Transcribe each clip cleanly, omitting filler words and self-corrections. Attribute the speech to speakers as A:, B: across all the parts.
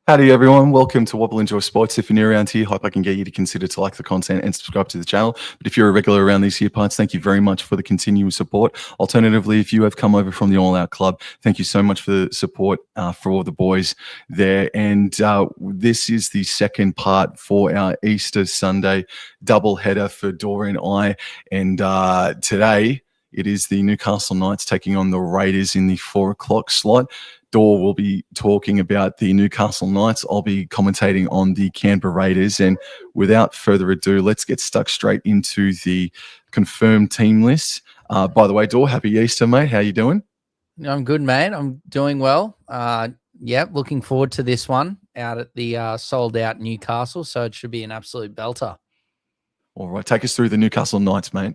A: Howdy everyone, welcome to Wobble Enjoy Sports. If you're new around here, hope I can get you to consider to like the content and subscribe to the channel. But if you're a regular around these here parts, thank you very much for the continuous support. Alternatively, if you have come over from the All Out Club, thank you so much for the support for all the boys there. And this is the second part for our Easter Sunday double header for Dora and I. And today it is the Newcastle Knights taking on the Raiders in the 4 o'clock slot. Dor will be talking about the Newcastle Knights. I'll be commentating on the Canberra Raiders. And without further ado, let's get stuck straight into the confirmed team list. By the way, Dor, happy Easter, mate. How you doing?
B: I'm good, mate. I'm doing well. Looking forward to this one out at the sold-out Newcastle, so it should be an absolute belter.
A: All right, take us through the Newcastle Knights, mate.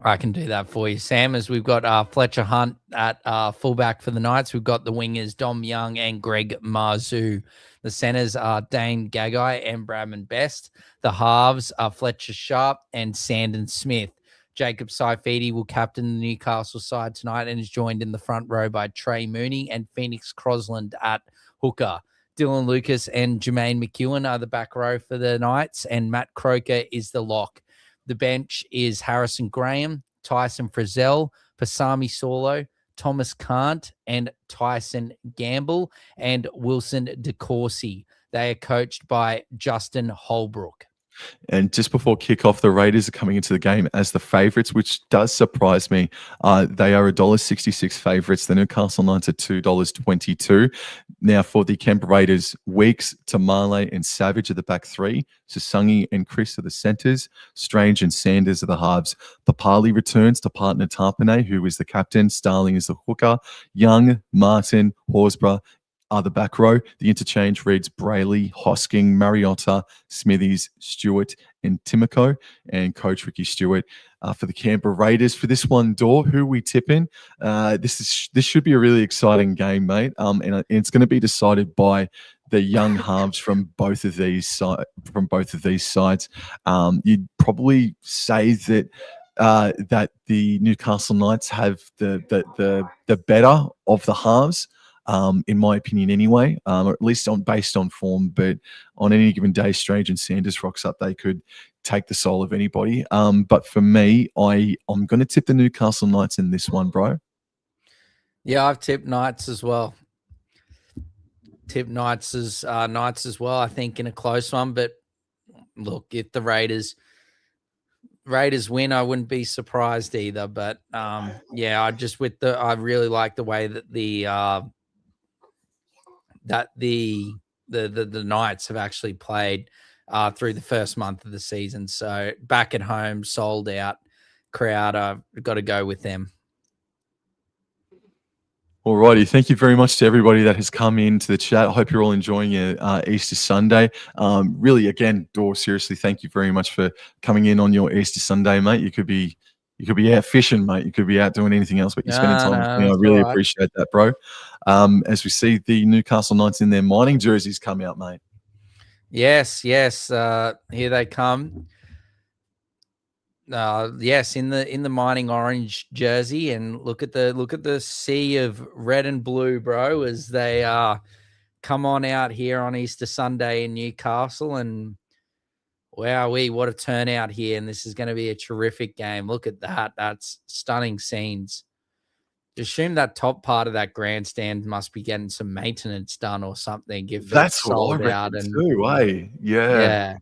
B: I can do that for you, Sam, as we've got Fletcher Hunt at fullback for the Knights. We've got the wingers Dom Young and Greg Marzoo. The centers are Dane Gagai and Bradman Best. The halves are Fletcher Sharp and Sandon Smith. Jacob Saifidi will captain the Newcastle side tonight and is joined in the front row by Trey Mooney and Phoenix Crosland at hooker. Dylan Lucas and Jermaine McEwen are the back row for the Knights, and Matt Croker is the lock. The bench is Harrison Graham, Tyson Frizzell, Pasami Solo, Thomas Kant, and Tyson Gamble, and Wilson DeCourcy. They are coached by Justin Holbrook.
A: And just before kickoff, the Raiders are coming into the game as the favourites, which does surprise me. They are $1.66 favourites. The Newcastle Knights are $2.22. Now for the Canberra Raiders, Weeks, Tamale and Savage are the back three. Susungi and Chris are the centres. Strange and Sanders are the halves. Papali returns to partner Tarpanay, who is the captain. Starling is the hooker. Young, Martin, Horsburgh are the back row. The interchange reads Brayley, Hosking, Mariotta, Smithies, Stewart, and Timoko, and Coach Ricky Stewart for the Canberra Raiders. For this one, Dor, who we tip in? This should be a really exciting game, mate. And it's going to be decided by the young halves from both of these sides. You'd probably say that that the Newcastle Knights have the better of the halves. In my opinion anyway, or at least based on form, but on any given day, Strange and Sanders rocks up, they could take the soul of anybody. But for me, I'm going to tip the Newcastle Knights in this one, bro.
B: Yeah, I've tipped Knights as well. Knights as well, I think, in a close one. But look, if the Raiders win, I wouldn't be surprised either. But I really like the way that the Knights have actually played through the first month of the season. So back at home, sold out crowd, I've got to go with them.
A: Alrighty, thank you very much to everybody that has come into the chat. I hope you're all enjoying your Easter Sunday. Really, again, Dor, seriously, thank you very much for coming in on your Easter Sunday, mate. You could be out fishing, mate. You could be out doing anything else, but you're spending time with me. I really appreciate that, bro. As we see the Newcastle Knights in their mining jerseys come out, mate.
B: Yes. Here they come. Yes, in the mining orange jersey, and look at the sea of red and blue, bro, as they come on out here on Easter Sunday in Newcastle. And wowee, what a turnout here. And this is going to be a terrific game. Look at that. That's stunning scenes. Assume that top part of that grandstand must be getting some maintenance done or something. If
A: that's
B: sold
A: what I
B: out and
A: too, eh? Yeah.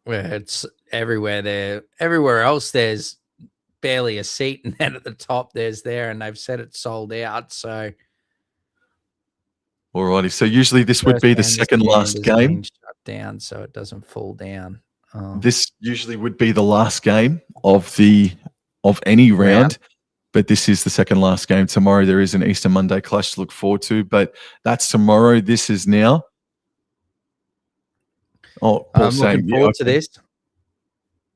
B: Where it's everywhere there. Everywhere else, there's barely a seat, and then at the top, and they've said it's sold out. So,
A: alrighty. So usually this would be the second last game.
B: Shut down, so it doesn't fall down.
A: This usually would be the last game of any round, but this is the second last game. Tomorrow there is an Easter Monday clash to look forward to, but that's tomorrow. This is now. Oh,
B: I'm looking forward to this.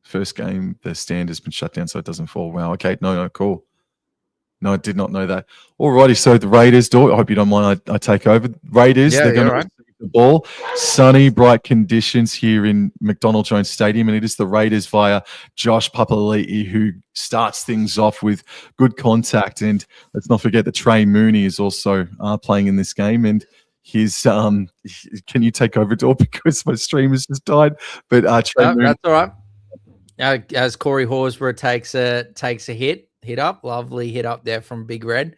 A: First game, the stand has been shut down, so it doesn't fall. Wow. Okay. No, cool. No, I did not know that. Alrighty. So the Raiders, I hope you don't mind. I take over. Raiders.
B: Yeah,
A: they're going to
B: receive
A: the ball. Sunny, bright conditions here in McDonald Jones Stadium, and it is the Raiders via Josh Papali'i who starts things off with good contact. And let's not forget that Trey Mooney is also playing in this game. And his can you take over, Dor, because my stream has just died. But Trey Mooney,
B: that's all right. As Corey Horsburgh takes a hit up, lovely hit up there from Big Red.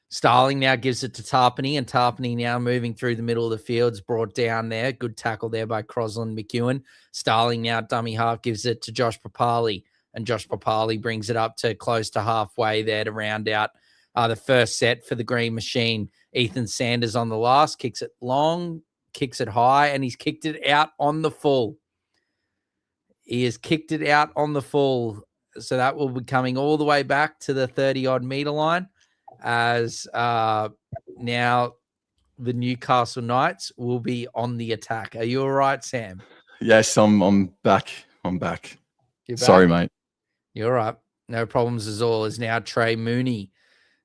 B: Starling now gives it to Tarpany, and Tarpany now moving through the middle of the field is brought down there. Good tackle there by Crosland McEwen. Starling now dummy half gives it to Josh Papali, and Josh Papali brings it up to close to halfway there to round out the first set for the Green Machine. Ethan Sanders on the last, kicks it long, kicks it high, and he's kicked it out on the full. He has kicked it out on the full. So that will be coming all the way back to the 30-odd meter line, as now the Newcastle Knights will be on the attack. Are you all right, Sam?
A: Yes, I'm back. I'm back.
B: You're back?
A: Sorry, mate.
B: You're all right. No problems at all. Is now Trey Mooney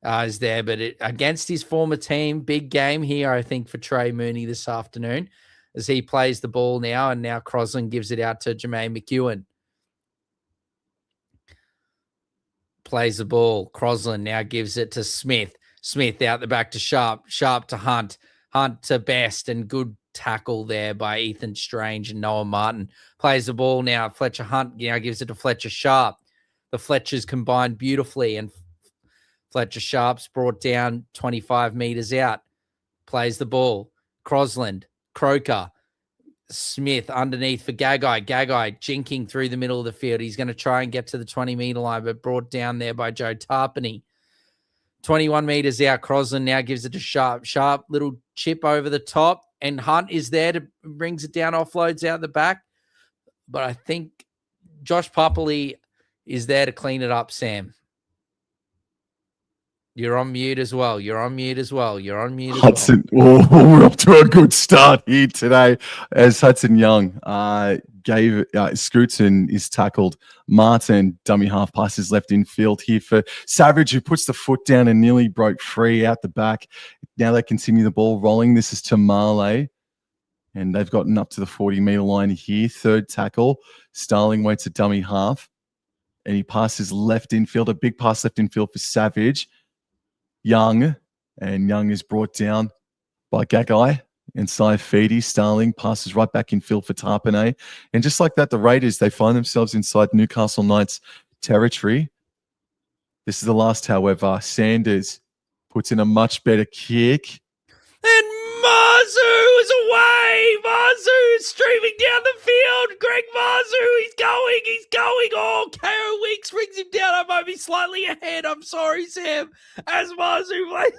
B: is there, but against his former team, big game here, I think, for Trey Mooney this afternoon, as he plays the ball now, and now Crosland gives it out to Jermaine McEwen. Plays the ball. Crosland now gives it to Smith. Smith out the back to Sharp. Sharp to Hunt. Hunt to Best, and good tackle there by Ethan Strange and Noah Martin. Plays the ball now. Fletcher Hunt now gives it to Fletcher Sharp. The Fletchers combine beautifully, and Fletcher Sharp's brought down 25 meters out. Plays the ball. Crosland. Croker. Smith underneath for Gagai. Gagai jinking through the middle of the field. He's going to try and get to the 20-meter line, but brought down there by Joe Tarpany. 21 meters out. Crosland now gives it to Sharp. Sharp, little chip over the top, and Hunt is there to brings it down, offloads out the back. But I think Josh Papali is there to clean it up, Sam. You're on mute as well. You're on mute as well. You're on mute as
A: Hudson, well. Oh, we're off to a good start here today as Hudson Young gave Scruton is tackled. Martin, dummy half passes left in field here for Savage, who puts the foot down and nearly broke free out the back. Now they continue the ball rolling. This is to Marley, and they've gotten up to the 40-meter line here. Third tackle. Starling waits a dummy half, and he passes left in field. A big pass left in field for Savage. Young, and Young is brought down by Gagai and Saifidi. Starling passes right back in field for Tarpane. And just like that, the Raiders, they find themselves inside Newcastle Knights territory. This is the last, however. Sanders puts in a much better kick.
B: And Mazu is away. Mazu is streaming down the field. Greg Mazu, he's going. Oh, KO Weeks brings him down. I might be slightly ahead. I'm sorry, Sam. As Mazu plays,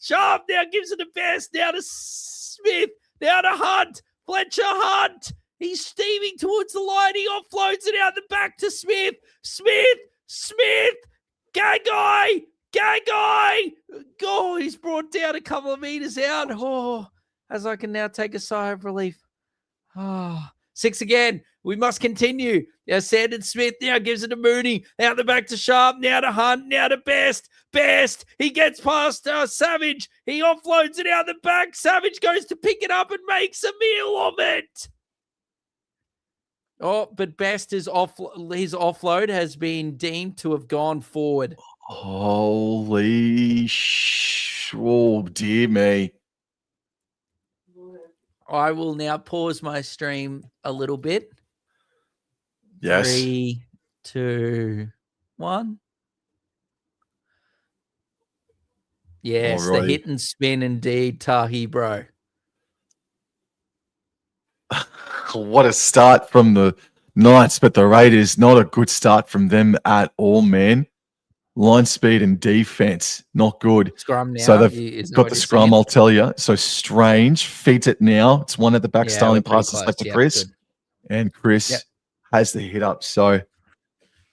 B: Sharp now gives it to Best. Now to Smith. Now to Hunt. Fletcher Hunt. He's steaming towards the line. He offloads it out the back to Smith. Smith. Gagai. Oh, he's brought down a couple of meters out. Oh, as I can now take a sigh of relief. Oh, 6 again. We must continue. Now Sanders Smith now gives it to Mooney. Out the back to Sharp. Now to Hunt. Now to Best. He gets past Savage. He offloads it out the back. Savage goes to pick it up and makes a meal of it. Oh, but Best is his offload has been deemed to have gone forward.
A: Holy oh dear me.
B: I will now pause my stream a little bit.
A: Yes.
B: 3, 2, 1. Yes,
A: Alrighty.
B: The hit and spin indeed, Tahi, bro.
A: What a start from the Knights, but the Raiders, not a good start from them at all, man. Line speed and defense, not good.
B: Scrum now.
A: So they've got the scrum, I'll tell you. So Strange feeds it now. It's one at the back. Starling passes left to Chris. And Chris has the hit up. So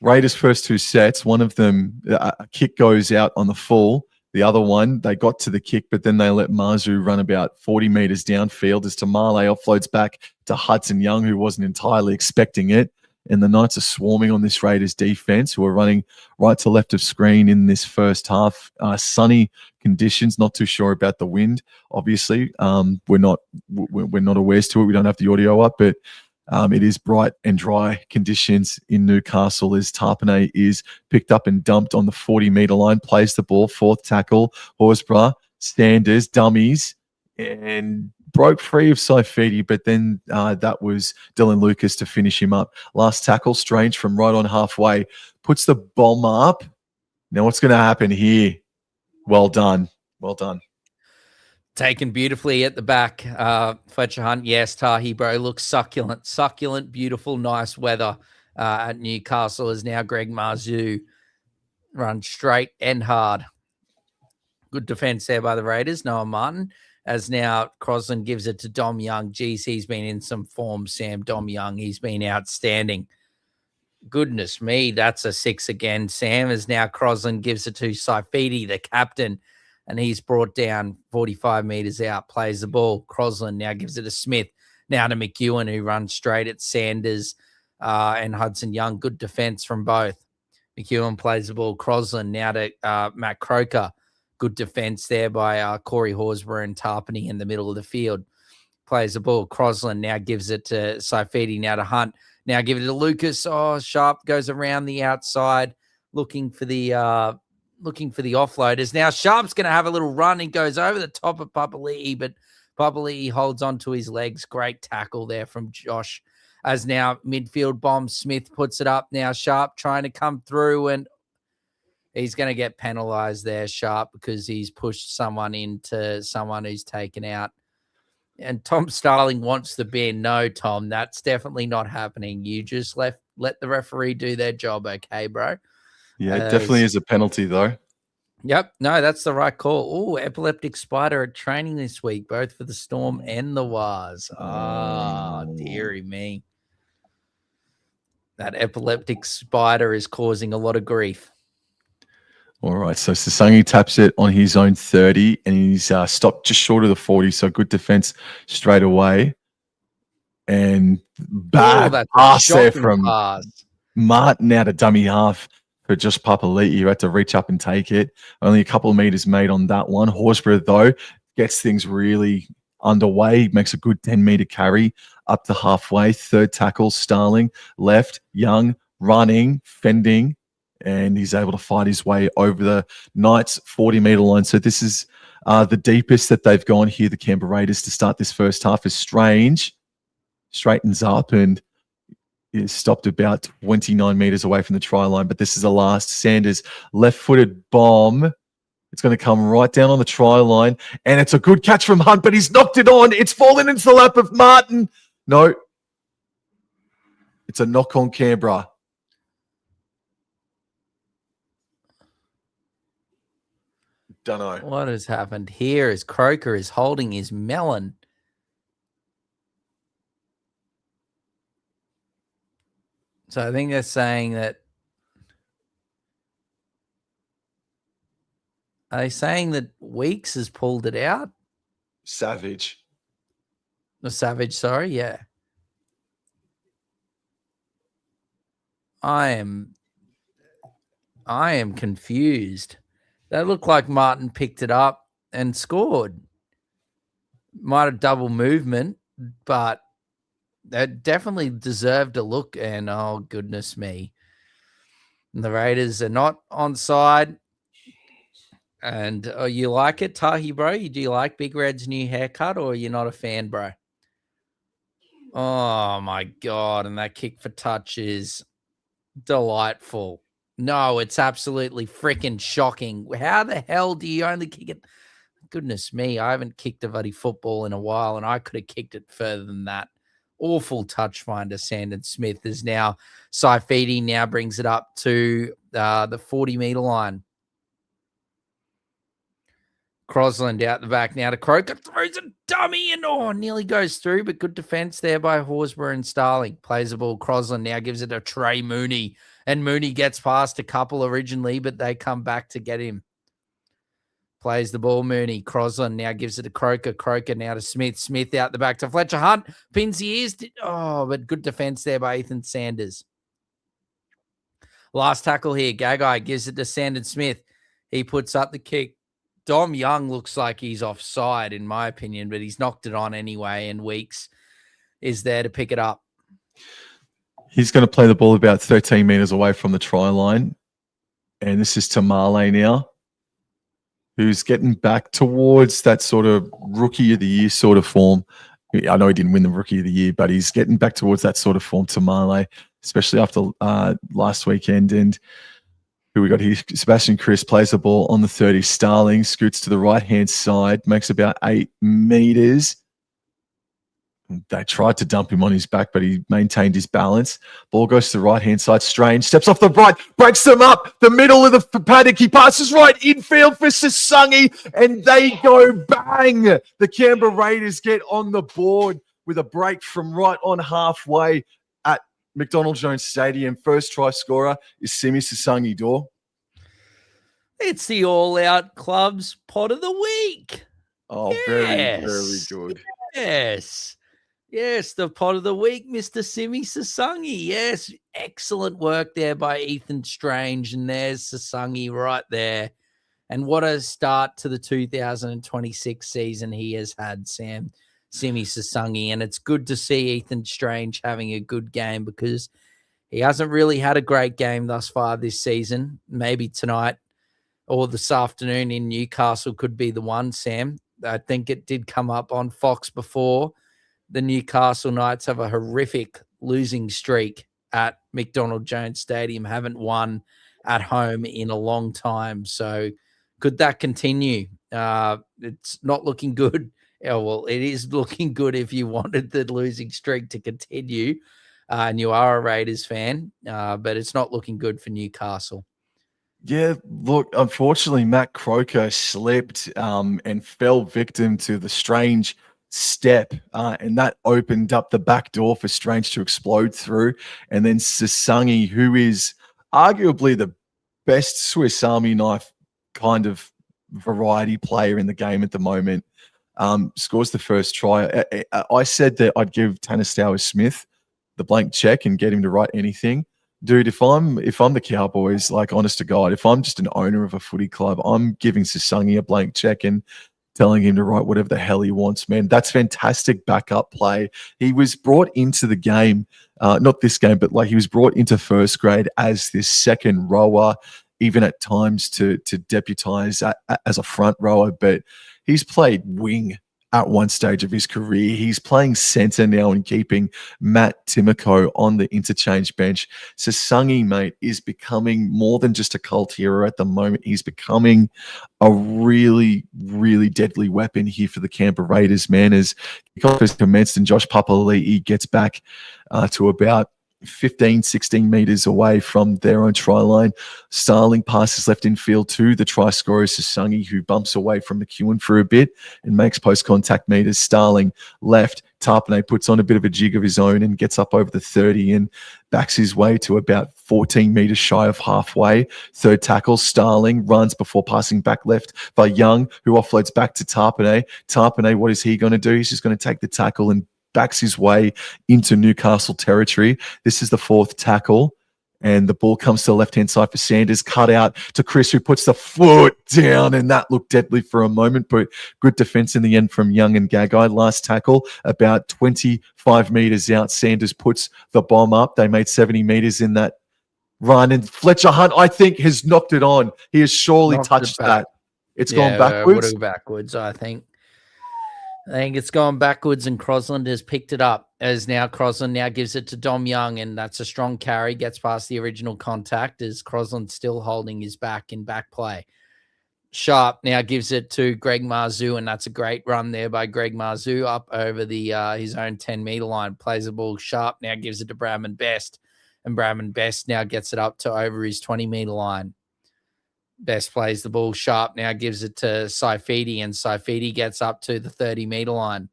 A: Raiders' first 2 sets, one of them, a kick goes out on the full. The other one, they got to the kick, but then they let Mazu run about 40 meters downfield as Tamale offloads back to Hudson Young, who wasn't entirely expecting it. and the Knights are swarming on this Raiders defense, who are running right to left of screen in this first half. Sunny conditions, not too sure about the wind. Obviously, we're not aware to it. We don't have the audio up, but it is bright and dry conditions in Newcastle as Tarpanay is picked up and dumped on the 40-metre line, plays the ball, fourth tackle, Horsburgh, Sanders, dummies, and broke free of Saifidi, but then that was Dylan Lucas to finish him up. Last tackle, Strange from right on halfway, puts the bomb up. Now what's going to happen here? Well done. Well done.
B: Taken beautifully at the back. Fletcher Hunt, yes, Tahi, bro, looks succulent. Succulent, beautiful, nice weather at Newcastle as now Greg Marzou runs straight and hard. Good defense there by the Raiders. Noah Martin, as now Crosland gives it to Dom Young. Geez, he's been in some form, Sam. Dom Young, he's been outstanding. Goodness me, that's a 6 again. Sam, as now Crosland gives it to Saifidi, the captain, and he's brought down 45 metres out, plays the ball. Crosland now gives it to Smith, now to McEwen, who runs straight at Sanders and Hudson Young. Good defence from both. McEwen plays the ball. Crosland now to Matt Croker. Good defence there by Corey Horsburgh and Tarpany in the middle of the field. Plays the ball. Crosland now gives it to Saifidi, now to Hunt. Now give it to Lucas. Oh, Sharp goes around the outside looking for the offloaders. Now Sharp's going to have a little run and goes over the top of Papali'i, but Papali'i holds onto his legs. Great tackle there from Josh. As now midfield bomb, Smith puts it up. Now Sharp trying to come through, and he's going to get penalised there, Sharp, because he's pushed someone into someone who's taken out. And Tom Starling wants the bin. No, Tom, that's definitely not happening. You just let the referee do their job, okay, bro?
A: Yeah, it definitely is a penalty, though.
B: Yep. No, that's the right call. Oh, Epileptic Spider at training this week, both for the Storm and the Waz. Dearie me. That Epileptic Spider is causing a lot of grief.
A: All right, so Sasangi taps it on his own 30, and he's stopped just short of the 40, so good defense straight away. And bad pass there from Martin out of dummy half for just Papali'i, who had to reach up and take it. Only a couple of meters made on that one. Horsburgh, though, gets things really underway, makes a good 10-meter carry up to halfway. Third tackle, Starling, left, Young, running, fending, and he's able to fight his way over the Knights' 40-meter line. So this is the deepest that they've gone here, the Canberra Raiders, to start this first half. Is Strange, straightens up and is stopped about 29 meters away from the try line, but this is the last. Sanders, left-footed bomb. It's going to come right down on the try line, and it's a good catch from Hunt, but he's knocked it on. It's fallen into the lap of Martin. No. It's a knock on Canberra. Don't know.
B: What has happened here is Croker is holding his melon. So I think they're saying that. Are they saying that Weeks has pulled it out?
A: Savage.
B: The Savage, sorry, yeah. I am confused. That looked like Martin picked it up and scored. Might have double movement, but that definitely deserved a look. And oh, goodness me. And the Raiders are not onside. And you like it, Tahi, bro? Do you like Big Red's new haircut, or are you not a fan, bro? Oh, my God. And that kick for touch is delightful. No, it's absolutely freaking shocking. How the hell do you only kick it? Goodness me, I haven't kicked a bloody football in a while, and I could have kicked it further than that. Awful touch finder, Sandon Smith is now. Saifidi now brings it up to the 40-meter line. Crosland out the back now to Croker. Throws a dummy and nearly goes through, but good defense there by Horsburgh and Starling. Plays the ball. Crosland now gives it to Trey Mooney. And Mooney gets past a couple originally, but they come back to get him. Plays the ball, Mooney. Crosland now gives it to Croker. Croker now to Smith. Smith out the back to Fletcher Hunt. Pins the ears. But good defense there by Ethan Sanders. Last tackle here. Gagai gives it to Sandon Smith. He puts up the kick. Dom Young looks like he's offside, in my opinion, but he's knocked it on anyway, and Weeks is there to pick it up.
A: He's going to play the ball about 13 meters away from the try line. And this is Tamale now, who's getting back towards that sort of rookie of the year sort of form. I know he didn't win the rookie of the year, but he's getting back towards that sort of form, Tamale, especially after last weekend. And who we got here? Sebastian Chris plays the ball on the 30. Starling scoots to the right-hand side, makes about 8 meters. They tried to dump him on his back, but he maintained his balance. Ball goes to the right-hand side. Strange steps off the right, breaks them up. The middle of the paddock. He passes right infield for Sasungi, and they go bang. The Canberra Raiders get on the board with a break from right on halfway at McDonald Jones Stadium. First try scorer is Simi Sasungi, Door.
B: It's the all-out clubs pot of the week.
A: Oh, yes. Very good.
B: Yes, the pot of the week, Mr. Simi Sasungi. Yes, excellent work there by Ethan Strange. And there's Sasungi right there. And what a start to the 2026 season he has had, Simi Sasungi. And it's good to see Ethan Strange having a good game because he hasn't really had a great game thus far this season. Maybe tonight or this afternoon in Newcastle could be the one, Sam. I think it did come up on Fox before. The Newcastle Knights have a horrific losing streak at McDonald Jones Stadium, haven't won at home in a long time. So could that continue? It's not looking good. Well, it is looking good if you wanted the losing streak to continue and you are a Raiders fan, but it's not looking good for Newcastle.
A: Yeah, look, unfortunately, Matt Croker slipped and fell victim to the Strange step, and that opened up the back door for Strange to explode through. And then Sasungi, who is arguably the best Swiss Army knife kind of variety player in the game at the moment, scores the first try. I said that I'd give Tanastawa Smith the blank check and get him to write anything. Dude, if I'm the Cowboys, like honest to God, if I'm just an owner of a footy club, I'm giving Sasungi a blank check and telling him to write whatever the hell he wants, man. That's fantastic backup play. He was brought into the game, not this game, but like he was brought into first grade as this second rower, even at times to deputize as a front rower. But he's played wing at one stage of his career. He's playing center now and keeping Matt Timoko on the interchange bench. Sasungi, mate, is becoming more than just a cult hero at the moment. He's becoming a really, really deadly weapon here for the Canberra Raiders, man. As kickoff has commenced and Josh Papali'i gets back to about 15, 16 meters away from their own try line. Starling passes left in field to the try scorer, Sasungi, who bumps away from McEwen for a bit and makes post-contact meters. Starling left. Tarpanay puts on a bit of a jig of his own and gets up over the 30 and backs his way to about 14 meters shy of halfway. Third tackle, Starling runs before passing back left by Young, who offloads back to Tarpanay. Tarpanay, what is he going to do? He's just going to take the tackle and backs his way into Newcastle territory. This is the fourth tackle, and the ball comes to the left-hand side for Sanders. Cut out to Chris, who puts the foot down, and that looked deadly for a moment, but good defense in the end from Young and Gagai. Last tackle, about 25 meters out. Sanders puts the bomb up. They made 70 meters in that run, and Fletcher Hunt, I think, has knocked it on. He has surely touched that. It's gone backwards.
B: Backwards, I think. I think it's gone backwards, and Crosland has picked it up. As now Crosland now gives it to Dom Young, and that's a strong carry. Gets past the original contact as Crosland still holding his back in back play. Sharp now gives it to Greg Marzou, and that's a great run there by Greg Marzou up over the his own 10-meter line. Plays the ball. Sharp now gives it to Bradman Best, and Bradman Best now gets it up to over his 20-meter line. Best plays the ball. Sharp now gives it to Saifidi, and Saifidi gets up to the 30-meter line.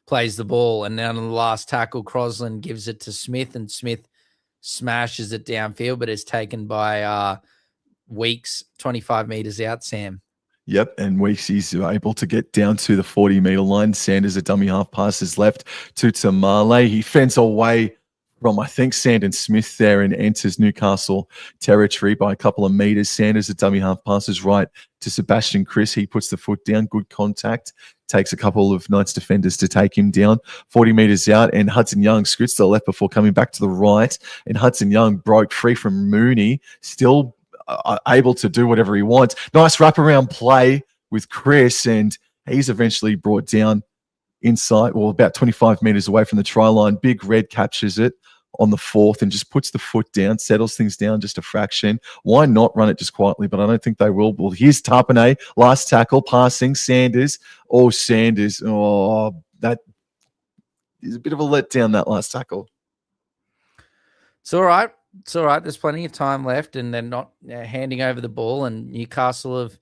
B: Plays the ball, and then on the last tackle, Crosland gives it to Smith, and Smith smashes it downfield, but is taken by Weeks 25 meters out, Sam.
A: Yep, and Weeks is able to get down to the 40-meter line. Sanders, a dummy half pass, is left to Tamale. He fends away from, I think, Sandon Smith there and enters Newcastle territory by a couple of meters. Sanders, a dummy half, passes right to Sebastian Chris. He puts the foot down, good contact, takes a couple of Knights defenders to take him down. 40 meters out, and Hudson Young scoots to the left before coming back to the right. And Hudson Young broke free from Mooney, still able to do whatever he wants. Nice wraparound play with Chris, and he's eventually brought down inside, well, about 25 meters away from the try line. Big Red captures it on the fourth and just puts the foot down, settles things down just a fraction. Why not run it just quietly? But I don't think they will. Well, here's Tarpanay, last tackle, passing Sanders. Oh, Sanders. Oh, that is a bit of a letdown, that last tackle.
B: It's all right. It's all right. There's plenty of time left, and they're not handing over the ball, and Newcastle have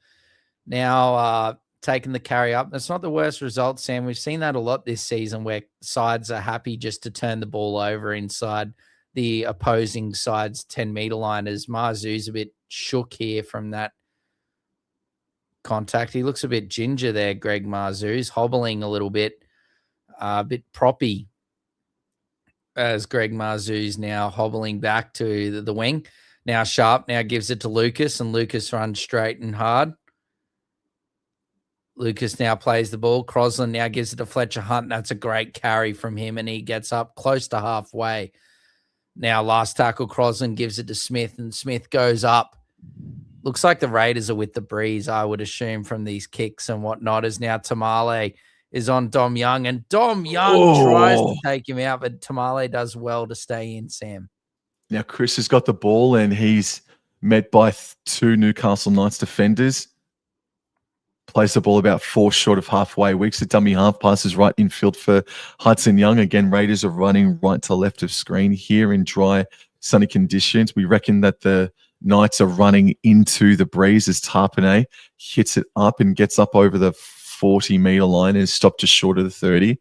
B: now taken the carry up. That's not the worst result, Sam. We've seen that a lot this season where sides are happy just to turn the ball over inside the opposing side's 10-meter line, as Marzu's a bit shook here from that contact. He looks a bit ginger there, Greg Marzu's hobbling a little bit, a bit proppy, as Greg Marzu's now hobbling back to the wing. Now Sharp now gives it to Lucas, and Lucas runs straight and hard. Lucas now plays the ball. Crosland now gives it to Fletcher Hunt. That's a great carry from him, and he gets up close to halfway. Now last tackle, Crosland gives it to Smith, and Smith goes up. Looks like the Raiders are with the breeze, I would assume, from these kicks and whatnot, as now Tamale is on Dom Young, and Dom Young tries to take him out, but Tamale does well to stay in, Sam.
A: Now Chris has got the ball, and he's met by two Newcastle Knights defenders. Plays the ball about 4 short of halfway. Weeks a dummy half, passes right infield for Hudson Young. Again, Raiders are running right to left of screen here in dry, sunny conditions. We reckon that the Knights are running into the breeze as Tarpanay hits it up and gets up over the 40-meter line and is stopped just short of the 30.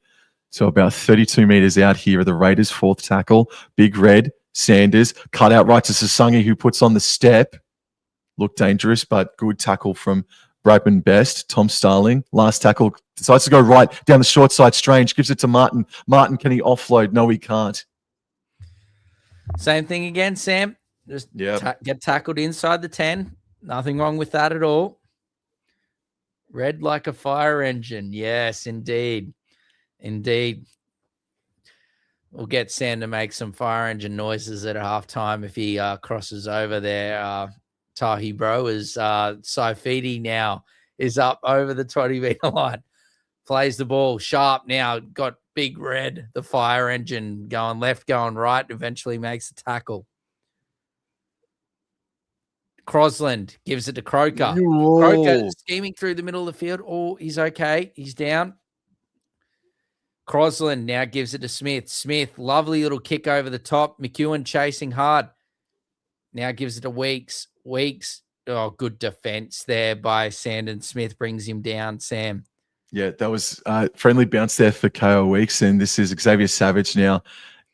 A: So about 32 meters out here are the Raiders' fourth tackle. Big Red, Sanders, cut out right to Sasangi, who puts on the step. Looked dangerous, but good tackle from Bradman Best. Tom Starling, last tackle, decides to go right down the short side. Strange gives it to Martin. Martin, can he offload? No, he can't.
B: Same thing again, Sam. Just get tackled inside the 10. Nothing wrong with that at all. Red like a fire engine. Yes, indeed. Indeed. We'll get Sam to make some fire engine noises at halftime if he crosses over there. Tahi Bro is Saifidi now is up over the 20-meter line. Plays the ball. Sharp now got Big Red, the fire engine, going left, going right, eventually makes a tackle. Crosland gives it to Croker. Croker scheming through the middle of the field. Oh, he's okay. He's down. Crosland now gives it to Smith. Smith, lovely little kick over the top. McEwen chasing hard. Now gives it to Weeks. Weeks, oh, good defense there by Sandon Smith, brings him down, Sam.
A: Yeah, that was friendly bounce there for KO Weeks, and this is Xavier Savage now,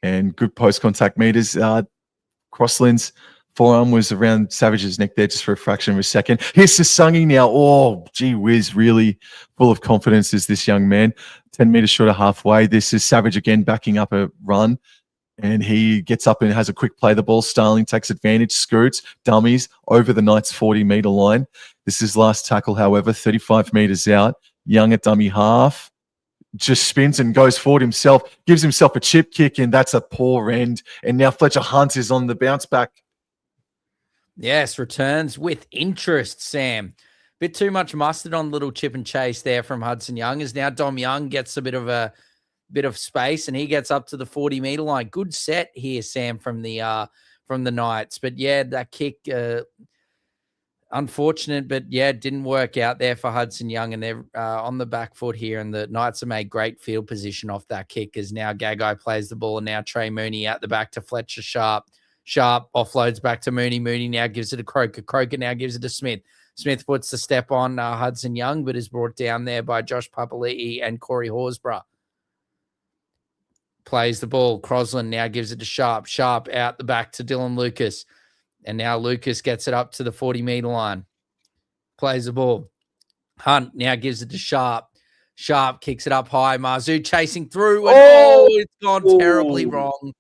A: and good post-contact meters. Crossland's forearm was around Savage's neck there just for a fraction of a second. Here's Sasangi now. Oh, gee whiz, really full of confidence is this young man. 10 meters short of halfway. This is Savage again backing up a run. And he gets up and has a quick play the ball. Starling takes advantage, scoots, dummies over the Knights' 40-meter line. This is last tackle, however, 35 meters out. Young at dummy half. Just spins and goes forward himself, gives himself a chip kick, and that's a poor end. And now Fletcher Hunt is on the bounce back.
B: Yes, returns with interest, Sam. Bit too much mustard on little chip and chase there from Hudson Young, as now Dom Young gets a bit of space, and he gets up to the 40-meter line. Good set here, Sam, from the Knights. But yeah, that kick, unfortunate, but yeah, it didn't work out there for Hudson Young, and they're on the back foot here, and the Knights have made great field position off that kick, as now Gagai plays the ball, and now Trey Mooney out the back to Fletcher Sharp. Sharp offloads back to Mooney. Mooney now gives it to Croker. Croker now gives it to Smith. Smith puts the step on Hudson Young, but is brought down there by Josh Papali'i and Corey Horsburgh. Plays the ball. Crosland now gives it to Sharp. Sharp out the back to Dylan Lucas. And now Lucas gets it up to the 40-meter line. Plays the ball. Hunt now gives it to Sharp. Sharp kicks it up high. Marzu chasing through. And it's gone terribly wrong.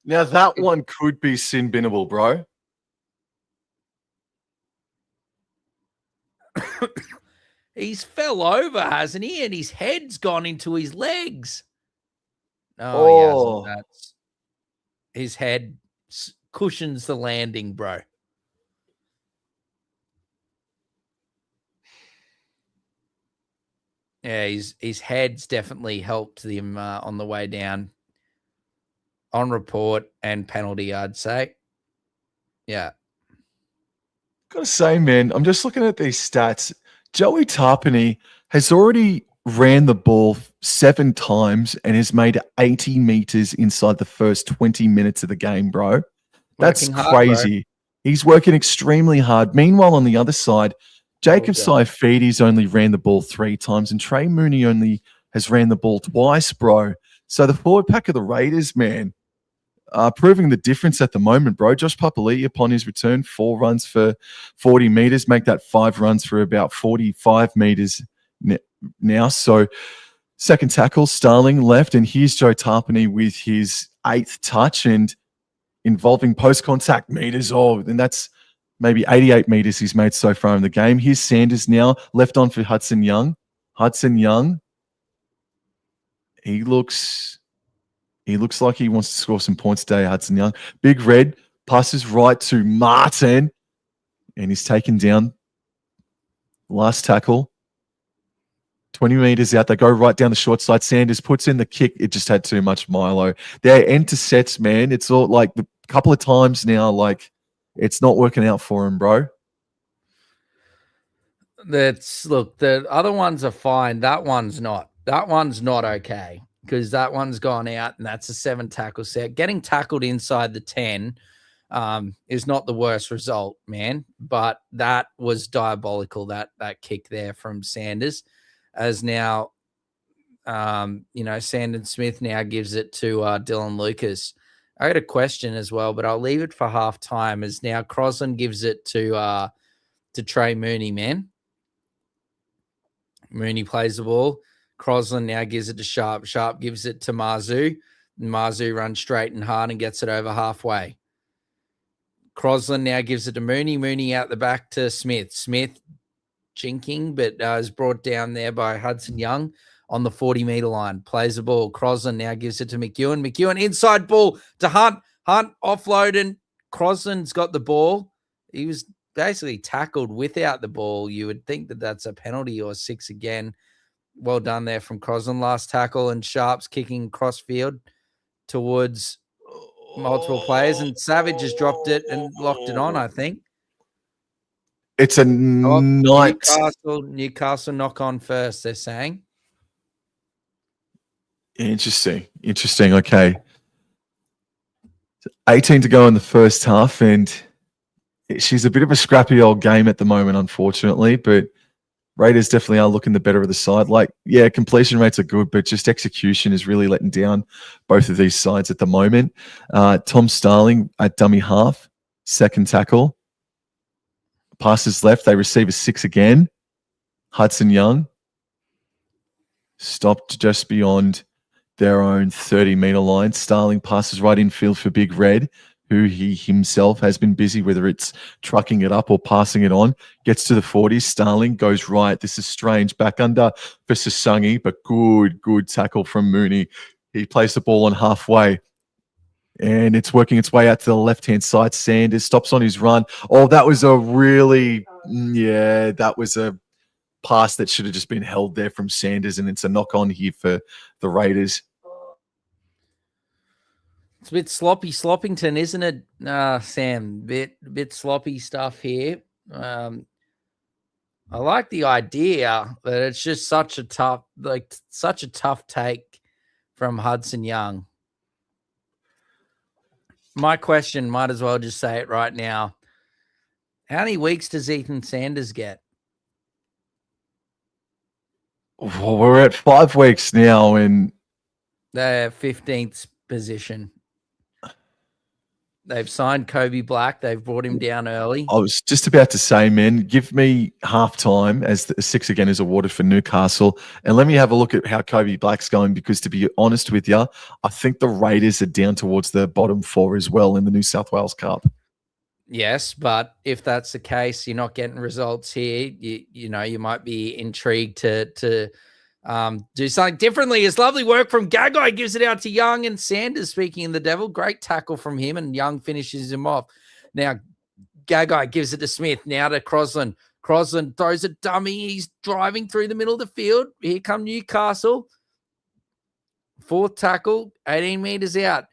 A: Now that one could be sin binnable, bro.
B: He's fell over, hasn't he? And his head's gone into his legs. No, he hasn't. That's his head cushions the landing, bro. Yeah, his head's definitely helped him on the way down. On report and penalty, I'd say. Yeah.
A: Gotta say, man, I'm just looking at these stats. Joey Tarpany has already ran the ball 7 times and has made 80 meters inside the first 20 minutes of the game, bro. That's crazy. He's working extremely hard. Meanwhile, on the other side, Jacob Saifides only ran the ball 3 times and Trey Mooney only has ran the ball twice, bro. So the forward pack of the Raiders, man, proving the difference at the moment, bro. Josh Papali'i, upon his return, 4 runs for 40 meters, make that 5 runs for about 45 meters now. So second tackle, Starling left, and here's Joe Tarpany with his 8th touch and involving post-contact meters. Oh, and that's maybe 88 meters he's made so far in the game. Here's Sanders now, left on for Hudson Young. Hudson Young, he looks like he wants to score some points today, Hudson Young. Big Red passes right to Martin, and he's taken down. Last tackle. 20 meters out. They go right down the short side. Sanders puts in the kick. It just had too much Milo. They're into sets, man. It's all like a couple of times now, like it's not working out for him, bro.
B: Look, the other ones are fine. That one's not. That one's not okay because that one's gone out and that's a 7 tackle set. Getting tackled inside the 10 is not the worst result, man. But that was diabolical, that kick there from Sanders. As now, Sandon Smith now gives it to Dylan Lucas. I had a question as well, but I'll leave it for half time. As now Crosland gives it to Trey Mooney, man. Mooney plays the ball. Crosland now gives it to Sharp. Sharp gives it to Marzu. Marzu runs straight and hard and gets it over halfway. Crosland now gives it to Mooney. Mooney out the back to Smith. Smith jinking, but is brought down there by Hudson Young on the 40-meter line. Plays the ball. Crosland now gives it to McEwen. McEwen inside ball to Hunt. Hunt offloading. Crosland's got the ball. He was basically tackled without the ball. You would think that that's a penalty or 6 again. Well done there from Crosland. Last tackle, and Sharp's kicking cross field towards multiple players, and Savage has dropped it and locked it on, I think.
A: It's a
B: Newcastle knock on first, they're saying.
A: Interesting. Okay. 18 to go in the first half, and she's a bit of a scrappy old game at the moment, unfortunately, but Raiders definitely are looking the better of the side. Like, yeah, completion rates are good, but just execution is really letting down both of these sides at the moment. Tom Starling at dummy half, second tackle. Passes left. They receive a 6 again. Hudson Young stopped just beyond their own 30-meter line. Starling passes right infield for Big Red, who he himself has been busy, whether it's trucking it up or passing it on. Gets to the 40s. Starling goes right. This is strange. Back under for Sasungi, but good tackle from Mooney. He plays the ball on halfway, and it's working its way out to the left-hand side. Sanders stops on his run. Oh, that was a pass that should have just been held there from Sanders, and it's a knock-on here for the Raiders.
B: It's a bit sloppy, Sloppington, isn't it, Sam? Bit sloppy stuff here. I like the idea that it's just such a tough take from Hudson Young. My question, might as well just say it right now. How many weeks does Ethan Sanders get?
A: Well, we're at 5 weeks now, and
B: the 15th position. They've signed Kobe Black. They've brought him down early.
A: I was just about to say, man, give me half time as the 6 again is awarded for Newcastle. And let me have a look at how Kobe Black's going, because to be honest with you, I think the Raiders are down towards the bottom 4 as well in the New South Wales Cup.
B: Yes, but if that's the case, you're not getting results here. You know, you might be intrigued to do something differently. It's lovely work from Gagai. Gives it out to Young and Sanders. Speaking of the devil, great tackle from him, and Young finishes him off. Now Gagai gives it to Smith. Now to Crosland. Crosland throws a dummy. He's driving through the middle of the field. Here come Newcastle. Fourth tackle, 18 meters out.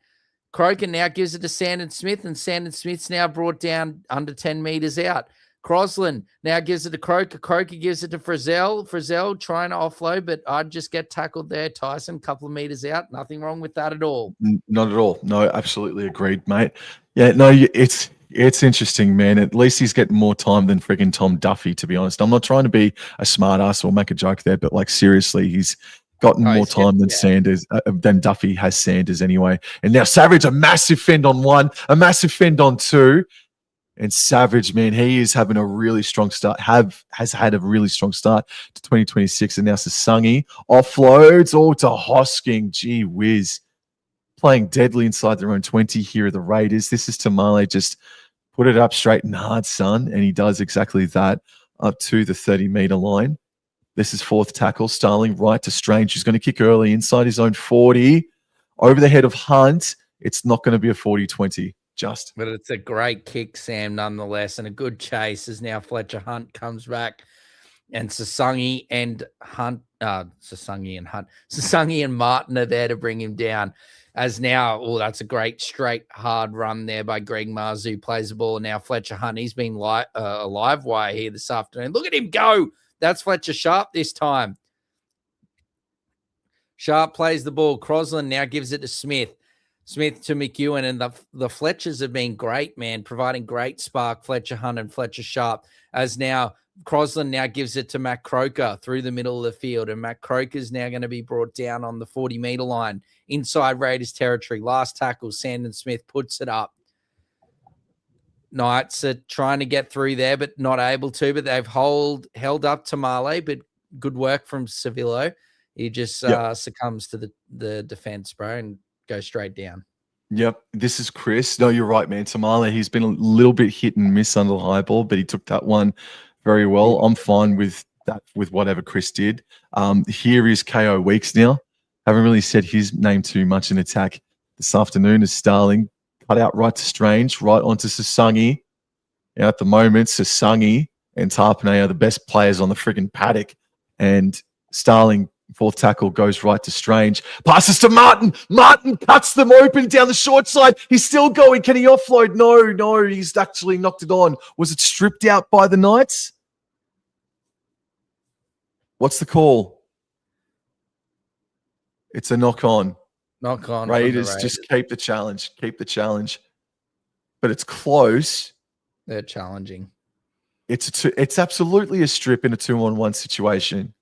B: Croker now gives it to Sandon Smith, and Sandon Smith's now brought down under 10 meters out. Crosland now gives it to Croker. Croker gives it to Frizzell. Frizzell trying to offload, but I'd just get tackled there. Tyson, a couple of meters out. Nothing wrong with that at all.
A: Not at all. No, absolutely agreed, mate. Yeah, no, it's interesting, man. At least he's getting more time than friggin' Tom Duffy, to be honest. I'm not trying to be a smart ass or make a joke there, but like seriously, he's gotten more time than Sanders, than Duffy has Sanders anyway. And now Savage, a massive fend on 1, a massive fend on 2. And Savage, man, he is having a really strong start, has had a really strong start to 2026. And now Sasungi offloads all to Hosking. Gee whiz. Playing deadly inside their own 20 here are the Raiders. This is Tamale, just put it up straight and hard, son. And he does exactly that up to the 30-meter line. This is fourth tackle. Starling right to Strange, who's going to kick early inside his own 40. Over the head of Hunt. It's not going to be a 40-20. Just.
B: But it's a great kick, Sam, nonetheless, and a good chase as now Fletcher Hunt comes back, and Sasungi and Martin are there to bring him down. As now, that's a great straight hard run there by Greg Marzu, plays the ball. And now Fletcher Hunt, he's been a live wire here this afternoon. Look at him go. That's Fletcher Sharp this time. Sharp plays the ball. Crosland now gives it to Smith. Smith to McEwen, and the Fletchers have been great, man, providing great spark, Fletcher Hunt and Fletcher Sharp, as now Crosland now gives it to Matt Croker through the middle of the field, and Matt Croker is now going to be brought down on the 40-meter line inside Raiders territory. Last tackle, Sandon Smith puts it up. Knights are trying to get through there, but not able to, but they've held up Tamale, but good work from Sevillo. He just succumbs to the defense, bro, and go straight down.
A: Yep. This is Chris. No, you're right, man. Tamale, he's been a little bit hit and miss under the high ball, but he took that one very well. I'm fine with that, with whatever Chris did. Here is KO Weeks now. Haven't really said his name too much in attack this afternoon as Starling cut out right to Strange, right onto Sasungi. Now at the moment, Sasungi and Tarpanay are the best players on the friggin' paddock, and Starling, fourth tackle, goes right to Strange. Passes to Martin. Martin cuts them open down the short side. He's still going. Can he offload? No. He's actually knocked it on. Was it stripped out by the Knights? What's the call? It's a knock on.
B: Knock on.
A: Raiders just keep the challenge. Keep the challenge. But it's close.
B: They're challenging.
A: It's absolutely a strip in a 2-on-1 situation.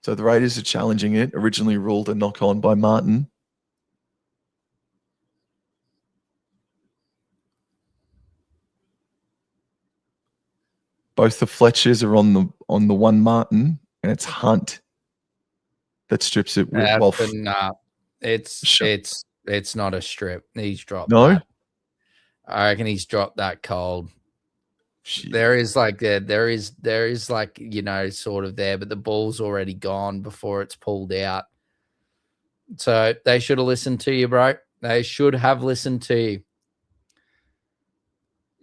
A: So the Raiders are challenging it. Originally ruled a knock on by Martin. Both the Fletchers are on the one Martin, and it's Hunt that strips it.
B: It's not a strip. He's dropped.
A: No,
B: that. I reckon he's dropped that cold. Shit. There is like, you know, sort of there, but the ball's already gone before it's pulled out. So they should have listened to you, bro. They should have listened to you.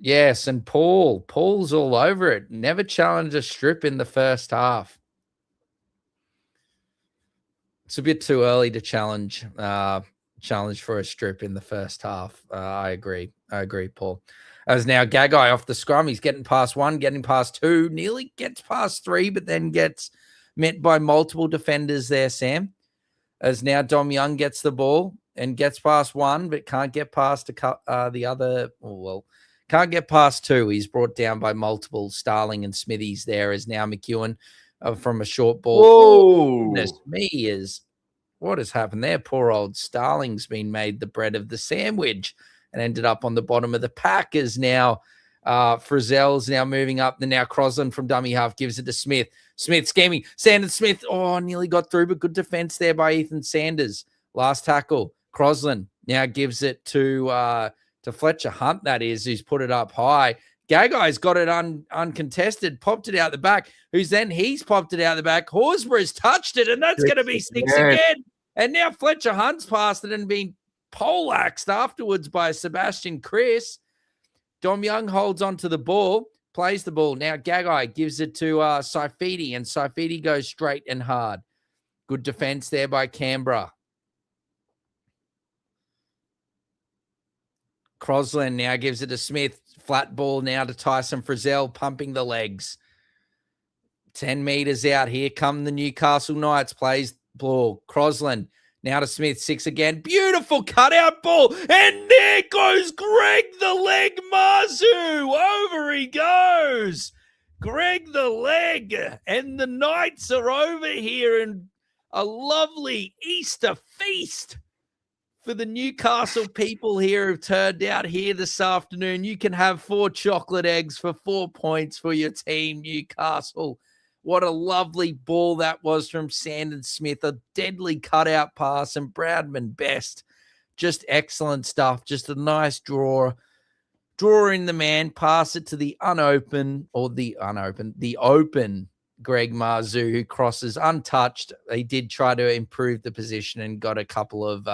B: Yes, and Paul's all over it. Never challenged a strip in the first half. It's a bit too early to challenge for a strip in the first half. I agree, Paul. As now Gagai off the scrum, he's getting past 1, getting past 2, nearly gets past 3, but then gets met by multiple defenders there, Sam. As now Dom Young gets the ball and gets past 1, but can't get past the other. Can't get past 2. He's brought down by multiple. Starling and Smithies there. As now McEwen from a short ball.
A: Whoa!
B: Goodness me, what has happened there? Poor old Starling's been made the bread of the sandwich and ended up on the bottom of the pack. As now Frizzell's now moving up. Then now Crosland from dummy half gives it to Smith. Smith scamming. Sanders Smith. Oh, nearly got through, but good defense there by Ethan Sanders. Last tackle. Crosland now gives it to Fletcher Hunt, that is, who's put it up high. Gagai's got it uncontested, popped it out the back. He's popped it out the back. Horsburgh's touched it, and that's going to be 6 again. And now Fletcher Hunt's passed it and been poleaxed afterwards by Sebastian Chris. Dom Young holds on to the ball, plays the ball. Now Gagai gives it to Saifidi, and Saifidi goes straight and hard. Good defense there by Canberra. Crosland now gives it to Smith. Flat ball now to Tyson Frizzell, pumping the legs. 10 meters out. Here come the Newcastle Knights. Plays ball. Crosland now to Smith. 6 again. Beautiful cutout ball. And there goes Greg the Leg Marzu. Over he goes. Greg the Leg. And the Knights are over here in a lovely Easter feast for the Newcastle people here who've turned out here this afternoon. You can have 4 chocolate eggs for 4 points for your team, Newcastle. What a lovely ball that was from Sandon Smith. A deadly cutout pass, and Bradman Best. Just excellent stuff. Just a nice draw. Drawing the man, pass it to the open Greg Marzu, who crosses untouched. He did try to improve the position and got a couple of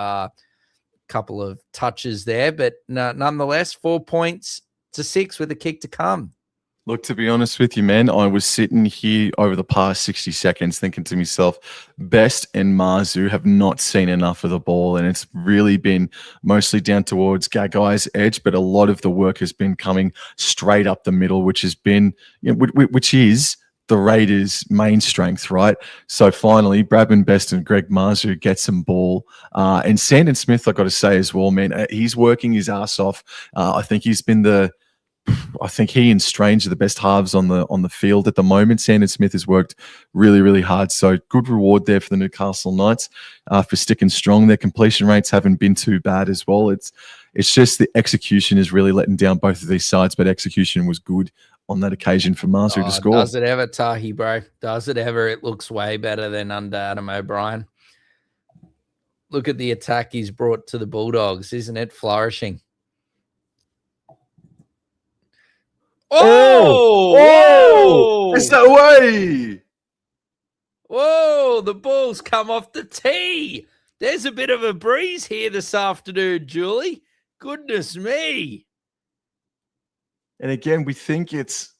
B: touches there, but nonetheless, 4 points to 6 with a kick to come.
A: Look, to be honest with you, man, I was sitting here over the past 60 seconds thinking to myself, Best and Marzu have not seen enough of the ball, and it's really been mostly down towards Gagai's edge, but a lot of the work has been coming straight up the middle, which has been, which is the Raiders' main strength, right? So finally, Bradman Best and Greg Marzu get some ball. And Sandon Smith, I've got to say as well, man, he's working his ass off. I think he and Strange are the best halves on the field at the moment. Sandon Smith has worked really, really hard. So good reward there for the Newcastle Knights for sticking strong. Their completion rates haven't been too bad as well. It's just the execution is really letting down both of these sides, but execution was good on that occasion for Marzu to score.
B: Does it ever, Tahi, bro? Does it ever? It looks way better than under Adam O'Brien. Look at the attack he's brought to the Bulldogs. Isn't it flourishing?
A: Oh! It's that way!
B: Whoa, the ball's come off the tee. There's a bit of a breeze here this afternoon, Julie. Goodness me.
A: And again, we think it's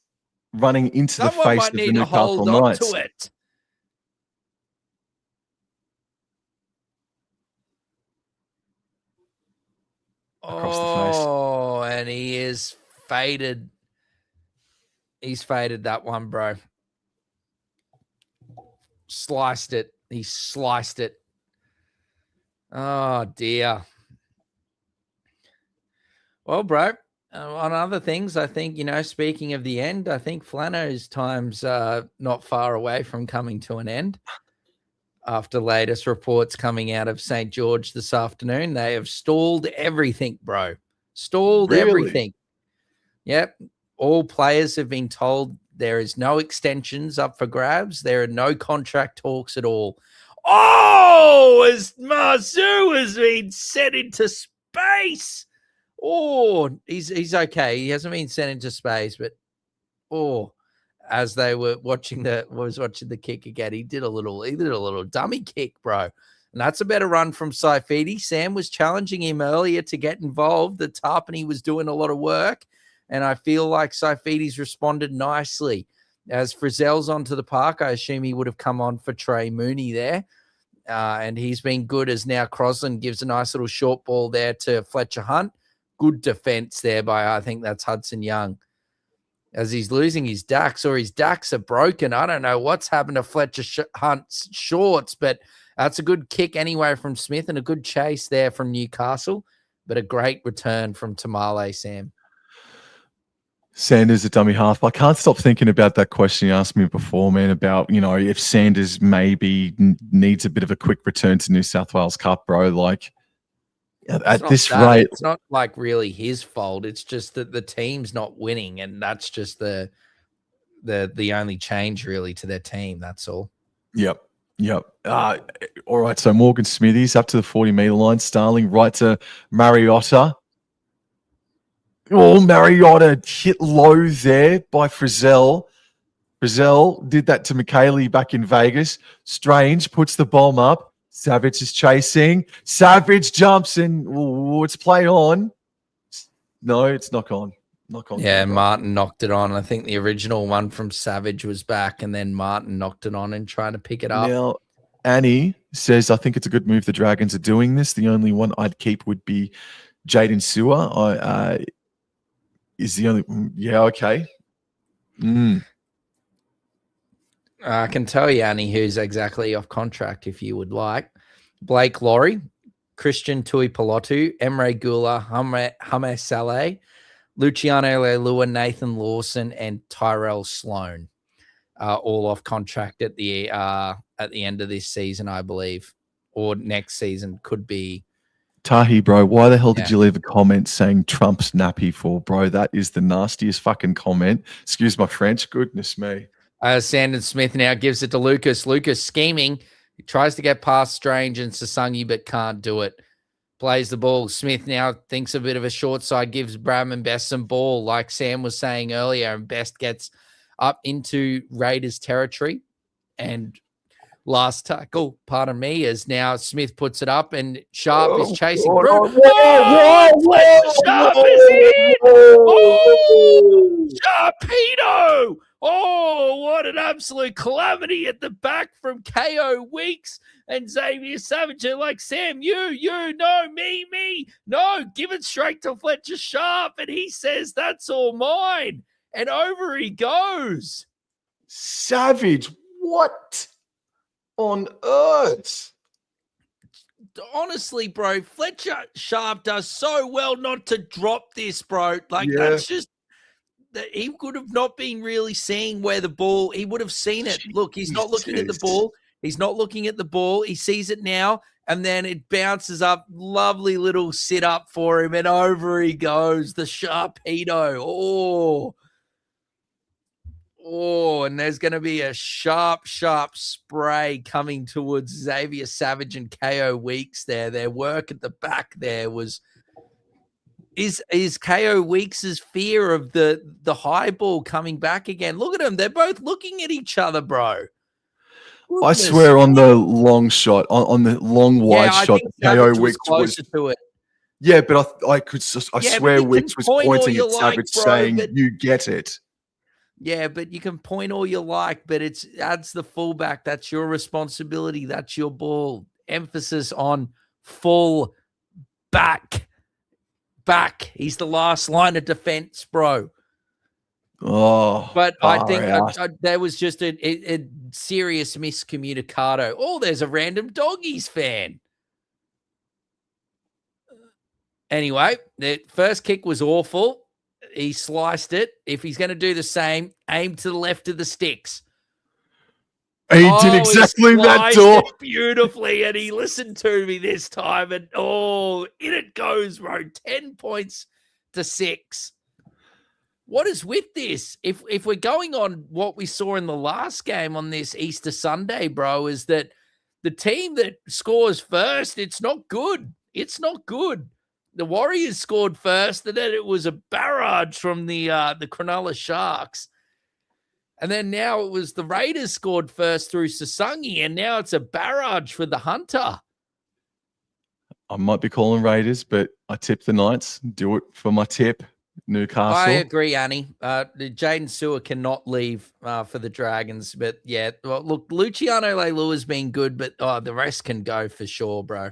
A: running into the face of the Newcastle Knights.
B: To it.
A: Across the face.
B: Oh, and he is faded. He's faded that one, bro. Sliced it. He sliced it. Oh, dear. Well, bro, on other things, I think, speaking of the end, I think Flano's time's not far away from coming to an end. After latest reports coming out of St. George this afternoon, they have stalled everything, bro. Stalled everything. Yep. All players have been told there is no extensions up for grabs. There are no contract talks at all. Oh, as Marzu has been sent into space. Oh, he's okay. He hasn't been sent into space, but as they were watching the kick again, he did a little dummy kick, bro. And that's a better run from Saifidi. Sam was challenging him earlier to get involved. The Tarpany was doing a lot of work, and I feel like Saifidi's responded nicely. As Frizzell's onto the park, I assume he would have come on for Trey Mooney there. And he's been good, as now Crosland gives a nice little short ball there to Fletcher Hunt. Good defense there by, I think that's Hudson Young. As he's losing his dacks, or his dacks are broken. I don't know what's happened to Fletcher Hunt's shorts, but that's a good kick anyway from Smith and a good chase there from Newcastle, but a great return from Tamale, Sam.
A: Sanders a dummy half. I can't stop thinking about that question you asked me before, man, about, if Sanders maybe needs a bit of a quick return to New South Wales Cup, bro. Like, at this rate.
B: It's not like really his fault. It's just that the team's not winning, and that's just the only change really to their team. That's all.
A: Yep. All right. So Morgan Smithies up to the 40-meter line. Starling right to Mariota. Oh, Mariota hit low there by Frizzell. Frizzell did that to McKaylee back in Vegas. Strange puts the bomb up. Savage is chasing. Savage jumps and it's play on. No, it's knock on. Knock on.
B: Yeah, Martin knocked it on. I think the original one from Savage was back, and then Martin knocked it on and trying to pick it up.
A: Now, Annie says, I think it's a good move the Dragons are doing this. The only one I'd keep would be Jaden Sewer. Is the only... Yeah, okay.
B: I can tell you, Annie, who's exactly off contract if you would like. Blake Laurie, Christian Tuipulotu, Emre Gula, Hame Saleh, Luciano Leilua, Nathan Lawson, and Tyrell Sloan, all off contract at the end of this season, I believe, or next season could be.
A: Tahi, bro, why the hell did you leave a comment saying Trump's nappy for, bro? That is the nastiest fucking comment. Excuse my French. Goodness me.
B: Sandon Smith now gives it to Lucas. Lucas scheming. He tries to get past Strange and Sasangi, but can't do it. Plays the ball. Smith now thinks a bit of a short side, gives Bradman Best some ball, like Sam was saying earlier, and Best gets up into Raiders territory. And last tackle, pardon me, is now Smith puts it up and Sharp is chasing. Sharp is in! Oh, Sharpedo! Oh, what an absolute calamity at the back from KO Weeks and Xavier Savage. They're like, Sam, you, no, me. No, give it straight to Fletcher Sharp. And he says, that's all mine. And over he goes.
A: Savage, what on earth?
B: Honestly, bro, Fletcher Sharp does so well not to drop this, bro. Like, that's just, that he could have not been really seeing where the ball, he would have seen it. Look, he's not looking at the ball. He's not looking at the ball. He sees it now, and then it bounces up. Lovely little sit up for him, and over he goes. The Sharpedo. Oh, and there's going to be a sharp spray coming towards Xavier Savage and KO Weeks there. Their work at the back there was... Is KO Weeks' fear of the high ball coming back again? Look at them. They're both looking at each other, bro.
A: I swear on the long shot, on the long wide shot, KO Weeks was
B: closer to it.
A: Yeah, but I swear Weeks was pointing at Savage saying, you get it.
B: Yeah, but you can point all you like, but that's the fullback. That's your responsibility. That's your ball. Emphasis on full back. He's the last line of defense, bro.
A: Oh,
B: but I think there was just a serious miscommunicado. Oh, there's a random Doggies fan. Anyway, the first kick was awful. He sliced it. If he's going to do the same, aim to the left of the sticks.
A: He did exactly that, Door.
B: Beautifully, and he listened to me this time. And in it goes, bro. 10 points to 6. What is with this? If we're going on what we saw in the last game on this Easter Sunday, bro, is that the team that scores first, it's not good. It's not good. The Warriors scored first, and then it was a barrage from the Cronulla Sharks. And then now it was the Raiders scored first through Sasangi, and now it's a barrage for the Hunter.
A: I might be calling Raiders, but I tip the Knights. Do it for my tip, Newcastle.
B: I agree, Annie. Jaden Sewer cannot leave for the Dragons. But, yeah, well, look, Luciano Leilua has been good, but the rest can go for sure, bro.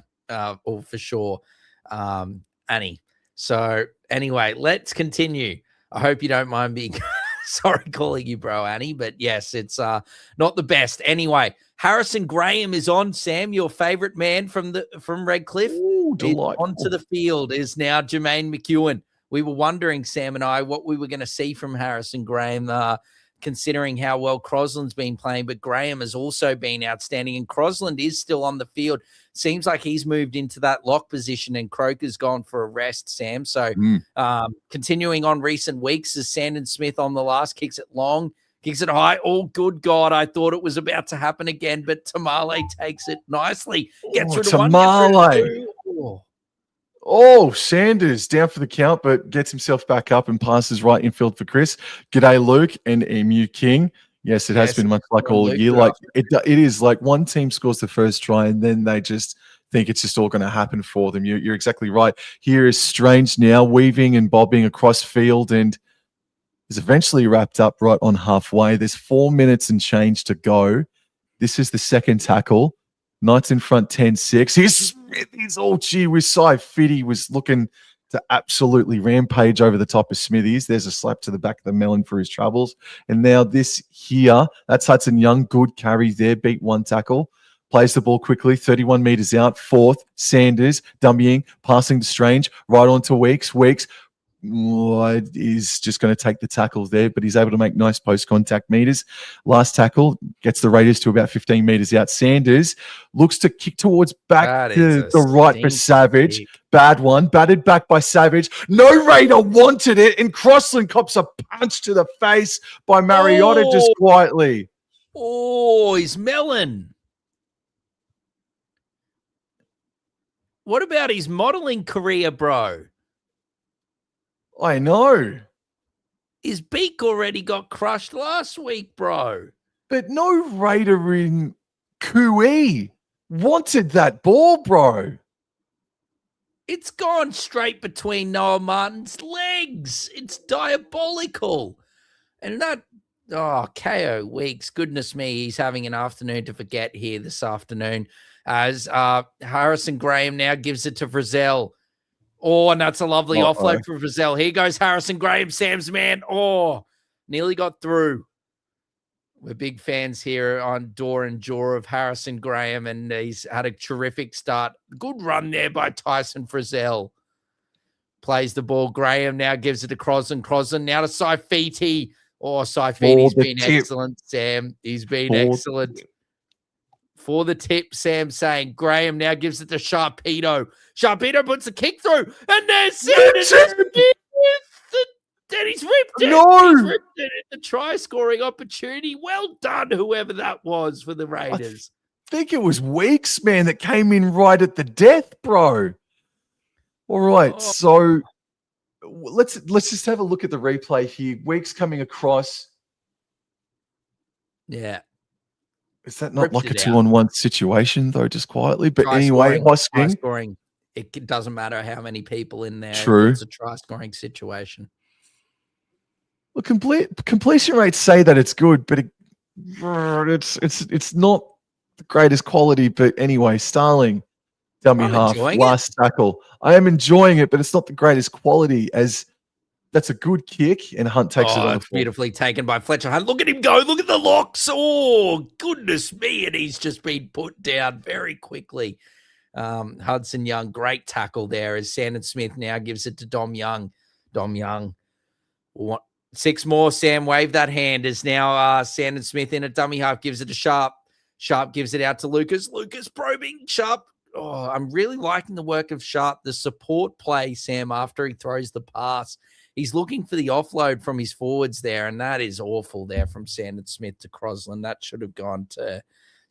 B: Or for sure, Annie. So, anyway, let's continue. I hope you don't mind being... Sorry calling you bro, Annie, but yes, it's not the best. Anyway, Harrison Graham is on. Sam, your favorite man from Redcliffe.
A: Ooh, delightful.
B: Onto the field is now Jermaine McEwen. we were wondering, Sam and I, what we were going to see from Harrison Graham, considering how well Crosland's been playing. But Graham has also been outstanding, and Crosland is still on the field. Seems like he's moved into that lock position, and Croker's gone for a rest, Sam. So continuing on recent weeks, as Sandon Smith on the last kicks it long, kicks it high. Oh, good God. I thought it was about to happen again, but Tamale takes it nicely. Gets rid of one.
A: Oh, Sanders down for the count, but gets himself back up and passes right infield for Chris. G'day, Luke and Emu King. Yes, it has been much like all year. Like it is like one team scores the first try and then they just think it's just all going to happen for them. You're exactly right. Here is Strange now weaving and bobbing across field and is eventually wrapped up right on halfway. There's 4 minutes and change to go. This is the second tackle. Knights in front 10-6. He's all gee with Saifidi was looking to absolutely rampage over the top of Smithies. There's a slap to the back of the melon for his troubles. And now this here, that's Hudson Young. Good carry there. Beat one tackle. Plays the ball quickly. 31 meters out. Fourth, Sanders, dummying, passing to Strange. Right on to Weeks. Weeks is just going to take the tackle there, but he's able to make nice post-contact meters. Last tackle gets the Raiders to about 15 meters out. Sanders looks to kick towards back to the right for Savage. Kick. Bad one. Batted back by Savage. No Raider wanted it, and Crossland cops a punch to the face by Mariota just quietly.
B: Oh, he's melon. What about his modeling career, bro?
A: I know.
B: His beak already got crushed last week, bro.
A: But no Raider in Kui wanted that ball, bro.
B: It's gone straight between Noah Martin's legs. It's diabolical. And that, KO Weeks. Goodness me, he's having an afternoon to forget here this afternoon. As Harrison Graham now gives it to Frizzell. Oh, and that's a lovely offload for Frizzell. Here goes Harrison Graham, Sam's man. Oh, nearly got through. We're big fans here on Door and Jaw of Harrison Graham, and he's had a terrific start. Good run there by Tyson Frizzell. Plays the ball. Graham now gives it to Crosland. Crosland now to Saifiti. Oh, Saifiti's been excellent, Sam. He's been excellent. For the tip, Sam saying Graham now gives it to Sharpedo. Sharpedo puts the kick through, and there's Sanders. And he's ripped it.
A: No.
B: He's ripped it at the try-scoring opportunity. Well done, whoever that was for the Raiders.
A: I think it was Weeks, man, that came in right at the death, bro. All right, so let's just have a look at the replay here. Weeks coming across.
B: Yeah.
A: Is that not like a 2-on-1 situation, though, just quietly? But anyway,
B: try scoring. It doesn't matter how many people in there.
A: True.
B: It's a try-scoring situation.
A: Well, completion rates say that it's good, but it's not the greatest quality. But anyway, Starling, dummy half, last tackle. I am enjoying it, but it's not the greatest quality as that's a good kick, and Hunt takes it on the floor.
B: Beautifully taken by Fletcher Hunt. Look at him go. Look at the locks. Oh, goodness me. And he's just been put down very quickly. Hudson Young, great tackle there as Sandon Smith now gives it to Dom Young. Dom Young. 6 more. Sam waved that hand as now Sandon Smith in a dummy half gives it to Sharp. Sharp gives it out to Lucas. Lucas probing. Sharp. Oh, I'm really liking the work of Sharp. The support play, Sam, after he throws the pass. He's looking for the offload from his forwards there, and that is awful there from Sandon Smith to Crosland. That should have gone to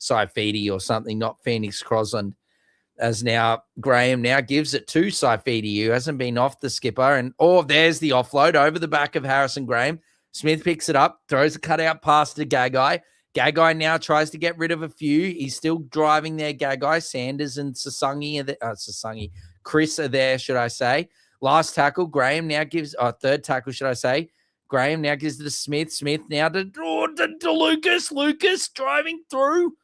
B: Saifidi or something, not Phoenix Crosland. As now Graham now gives it to Saifidi, who hasn't been off the skipper. And, there's the offload over the back of Harrison Graham. Smith picks it up, throws a cutout pass to Gagai. Gagai now tries to get rid of a few. He's still driving there, Gagai. Sanders and Chris are there, should I say. Last tackle, Graham now gives, third tackle, should I say. Graham now gives it to Smith. Smith now to Lucas. Lucas driving through.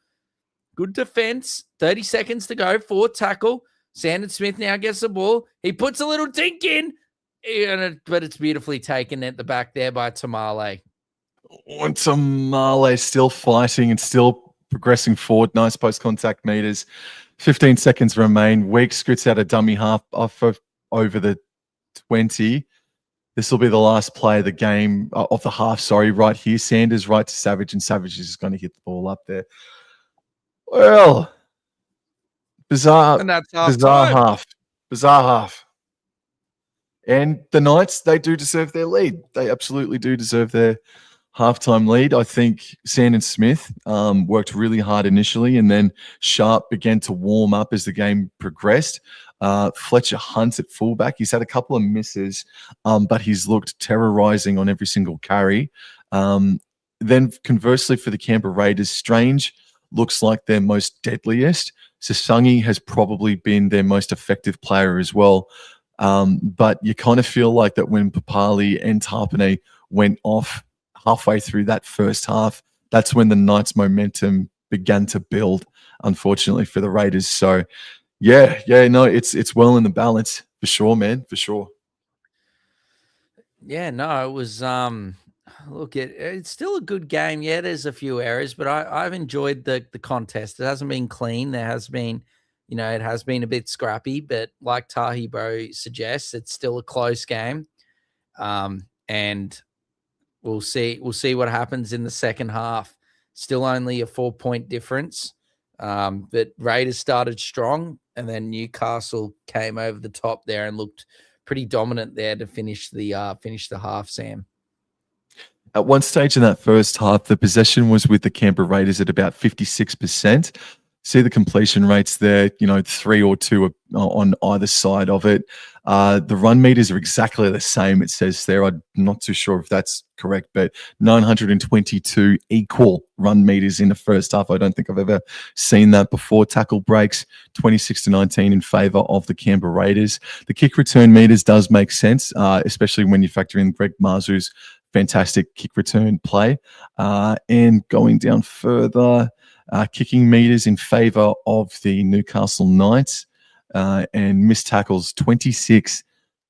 B: Good defense. 30 seconds to go. Fourth tackle. Sandon Smith now gets the ball. He puts a little dink in, but it's beautifully taken at the back there by Tamale.
A: And Tamale still fighting and still progressing forward. Nice post-contact meters. 15 seconds remain. Weeks scoots out a dummy half off of over the 20. This will be the last play of the game, of the half, sorry, right here. Sanders right to Savage, and Savage is going to hit the ball up there. Well, bizarre,
B: And that's half
A: bizarre
B: time.
A: half. Bizarre half. And the Knights, they do deserve their lead. They absolutely do deserve their halftime lead. I think Sandon Smith worked really hard initially, and then Sharp began to warm up as the game progressed. Fletcher Hunt at fullback, he's had a couple of misses, but he's looked terrorizing on every single carry. Then conversely for the Canberra Raiders, Strange looks like their most deadliest. Sasangi has probably been their most effective player as well. But you kind of feel like that when Papali and Tarpanay went off halfway through that first half, that's when the Knights' momentum began to build, unfortunately, for the Raiders. So, yeah, no, it's well in the balance for sure, man, for sure.
B: Yeah, no, it was look, it's still a good game. Yeah, there's a few errors, but I've enjoyed the contest. It hasn't been clean. There has been, it has been a bit scrappy, but like Tahi Bro suggests, it's still a close game. And we'll see what happens in the second half. Still only a 4-point difference. But Raiders started strong, and then Newcastle came over the top there and looked pretty dominant there to finish the half, Sam.
A: At one stage in that first half, the possession was with the Canberra Raiders at about 56%. See the completion rates there, 3 or 2 on either side of it. The run meters are exactly the same, it says there. I'm not too sure if that's correct, but 922 equal run meters in the first half. I don't think I've ever seen that before. Tackle breaks, 26-19 in favour of the Canberra Raiders. The kick return meters does make sense, especially when you factor in Greg Marzu's fantastic kick return play. And going down further, kicking meters in favour of the Newcastle Knights, and missed tackles 26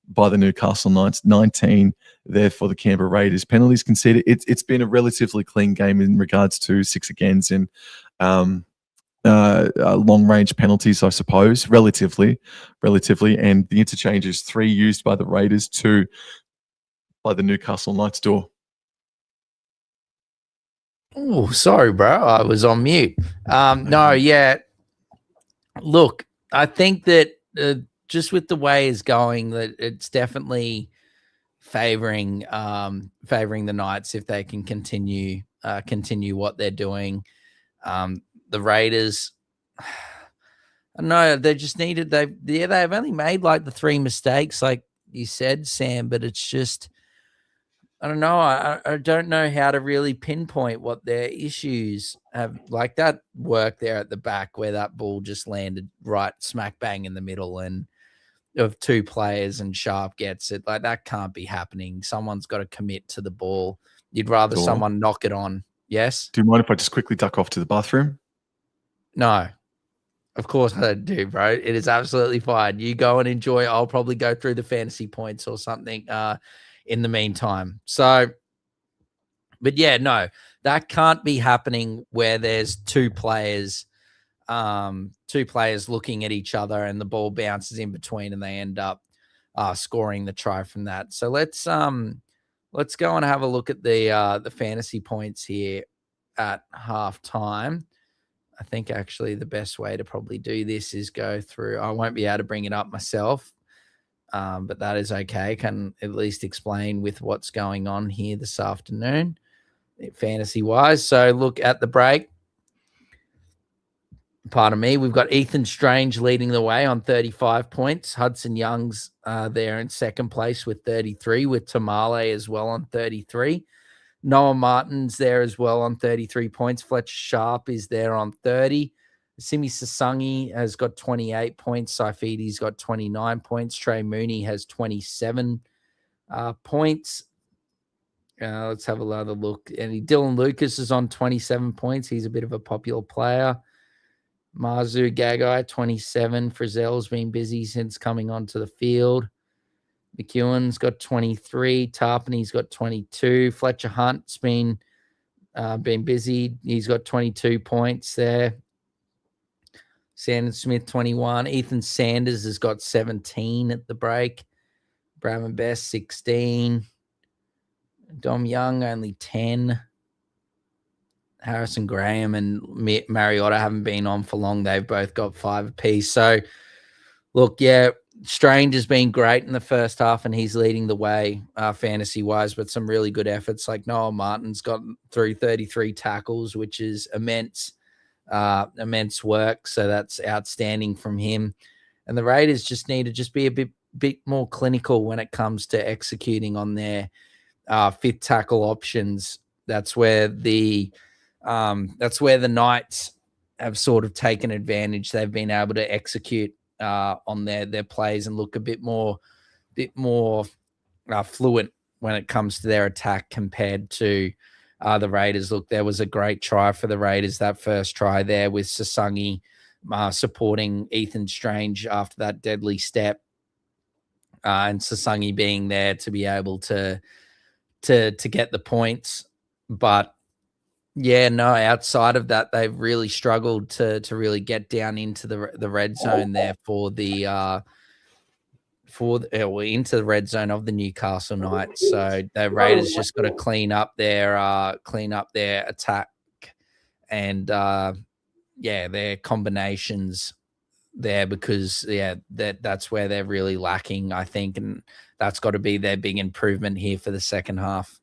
A: by the Newcastle Knights, 19 there for the Canberra Raiders. Penalties conceded. It's been a relatively clean game in regards to 6 agains and long range penalties, I suppose, relatively. And the interchanges, 3 used by the Raiders, 2 by the Newcastle Knights door.
B: Oh, sorry, bro. I was on mute. No, yeah. Look, I think that just with the way it's going, that it's definitely favoring the Knights if they can continue what they're doing. The Raiders, I don't know, they just needed they've only made like the 3 mistakes, like you said, Sam, but it's just I don't know. I don't know how to really pinpoint what their issues have. Like that work there at the back where that ball just landed right smack bang in the middle and of 2 players and Sharp gets it. Like that can't be happening. Someone's got to commit to the ball. You'd rather someone knock it on. Yes?
A: Do you mind if I just quickly duck off to the bathroom?
B: No. Of course I do, bro. It is absolutely fine. You go and enjoy. I'll probably go through the fantasy points or something in the meantime. So, but yeah, no, that can't be happening where there's 2 players looking at each other and the ball bounces in between and they end up scoring the try from that. So let's go and have a look at the fantasy points here at halftime. I think actually the best way to probably do this is go through. I won't be able to bring it up myself, but that is okay. Can at least explain with what's going on here this afternoon, fantasy-wise. So look at the break. Pardon me. We've got Ethan Strange leading the way on 35 points. Hudson Young's there in second place with 33, with Tamale as well on 33. Noah Martin's there as well on 33 points. Fletcher Sharp is there on 30. Simi Sasangi has got 28 points. Saifidi's got 29 points. Trey Mooney has 27 points. Let's have another look. And Dylan Lucas is on 27 points. He's a bit of a popular player. Marzu Gagai, 27. Frizzell's been busy since coming onto the field. McEwen's got 23. Tarpany's got 22. Fletcher Hunt's been busy. He's got 22 points there. Sandon Smith, 21. Ethan Sanders has got 17 at the break. Bradman Best 16. Dom Young only 10. Harrison Graham and Mariota haven't been on for long. They've both got 5 apiece. So, look, yeah, Strange has been great in the first half, and he's leading the way fantasy-wise, but some really good efforts. Like Noah Martin's got through 33 tackles, which is immense work. So that's outstanding from him. And the Raiders just need to just be a bit more clinical when it comes to executing on their fifth tackle options. That's where the Knights have sort of taken advantage. They've been able to execute on their plays and look a bit more fluent when it comes to their attack compared to the Raiders. Look, there was a great try for the Raiders, that first try there with Sasangi supporting Ethan Strange after that deadly step, and Sasangi being there to be able to get the points. But yeah, no, outside of that, they've really struggled to really get down into the red zone there into the red zone of the Newcastle Knights. So the Raiders just got to clean up their attack and their combinations there, because that's where they're really lacking, I think, and that's got to be their big improvement here for the second half.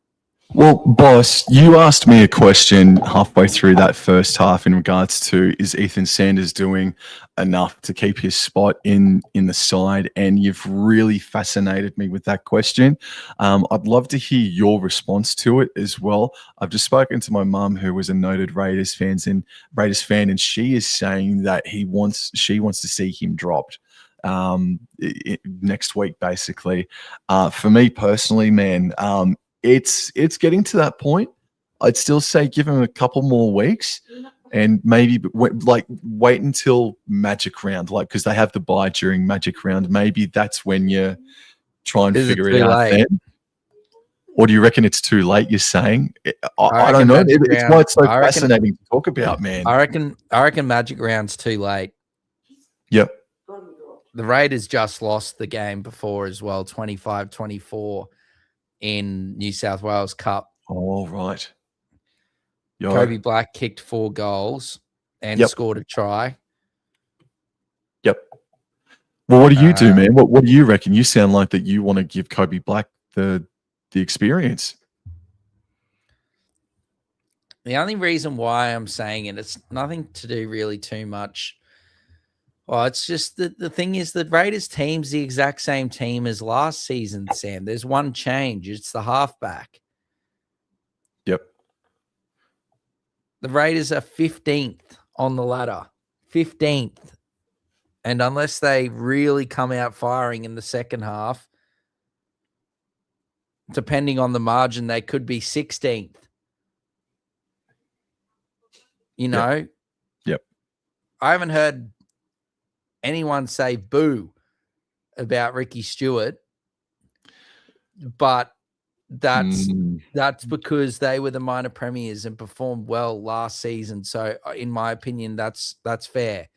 A: Well, boss, you asked me a question halfway through that first half in regards to, is Ethan Sanders doing enough to keep his spot in the side? And you've really fascinated me with that question. I'd love to hear your response to it as well. I've just spoken to my mum, who was a noted Raiders fan, and she is saying that she wants to see him dropped next week, basically. For me personally, man, it's getting to that point. I'd still say give him a couple more weeks, and maybe wait until Magic Round, because they have the bye during Magic Round. Maybe that's when you try and figure it out then. Or do you reckon it's too late? You're saying? I don't know. It's why it's so fascinating to talk about, man.
B: I reckon Magic Round's too late.
A: Yep.
B: The Raiders just lost the game before as well, 25-24. In New South Wales Cup.
A: Oh, right.
B: Kobe Black kicked 4 goals and scored a try.
A: Yep. Well, what do you do, man? What do you reckon? You sound like that you want to give Kobe Black the experience.
B: The only reason why I'm saying it's nothing to do really too much. Well, it's just the thing is the Raiders team's the exact same team as last season, Sam. There's one change. It's the halfback.
A: Yep.
B: The Raiders are 15th on the ladder. 15th. And unless they really come out firing in the second half, depending on the margin, they could be 16th. You know?
A: Yep.
B: I haven't heard anyone say boo about Ricky Stewart, but that's because they were the minor premiers and performed well last season. So in my opinion, that's fair.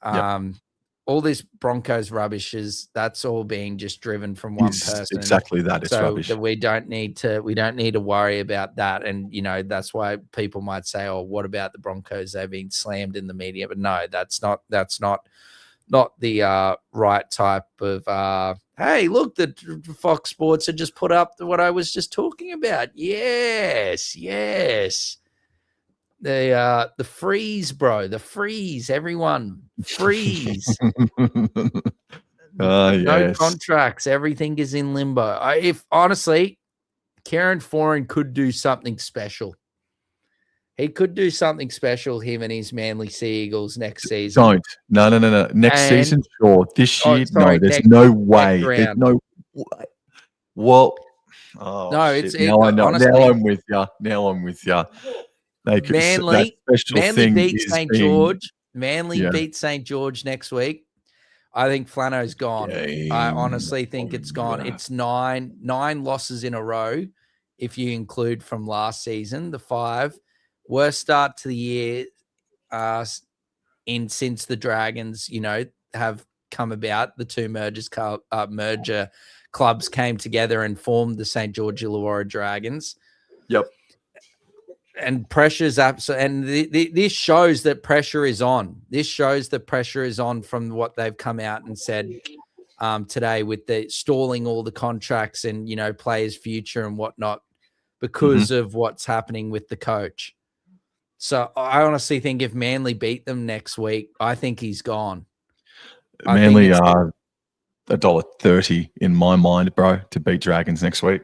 B: All this Broncos rubbish that's all being just driven from one person.
A: Exactly that. It's rubbish.
B: So we don't need to worry about that. And that's why people might say, "Oh, what about the Broncos? They've been slammed in the media." But no, that's not the right type of. Hey, look, the Fox Sports had just put up what I was just talking about. Yes. The freeze, bro. The freeze. Everyone freeze. No contracts. Everything is in limbo. If honestly, Kieran Foran could do something special. He could do something special, him and his Manly Sea Eagles next season.
A: Don't. No. Next season, sure. This year, no. There's no way. There's no way. Well,
B: no,
A: shit. Now I know. Honestly, now I'm with you.
B: Manly beat St. George. Manly beat St. George next week. I think Flano's gone. I honestly think it's gone. It's nine losses in a row, if you include from last season, the 5. Worst start to the year since the Dragons, have come about. The 2 merger clubs came together and formed the St. George Illawarra Dragons.
A: Yep.
B: And pressure's and this shows that pressure is on. This shows that pressure is on from what they've come out and said today with the stalling all the contracts and, you know, players' future and whatnot because of what's happening with the coach. So I honestly think if Manly beat them next week, I think he's gone.
A: Manly are $1.30 in my mind, bro, to beat Dragons next week.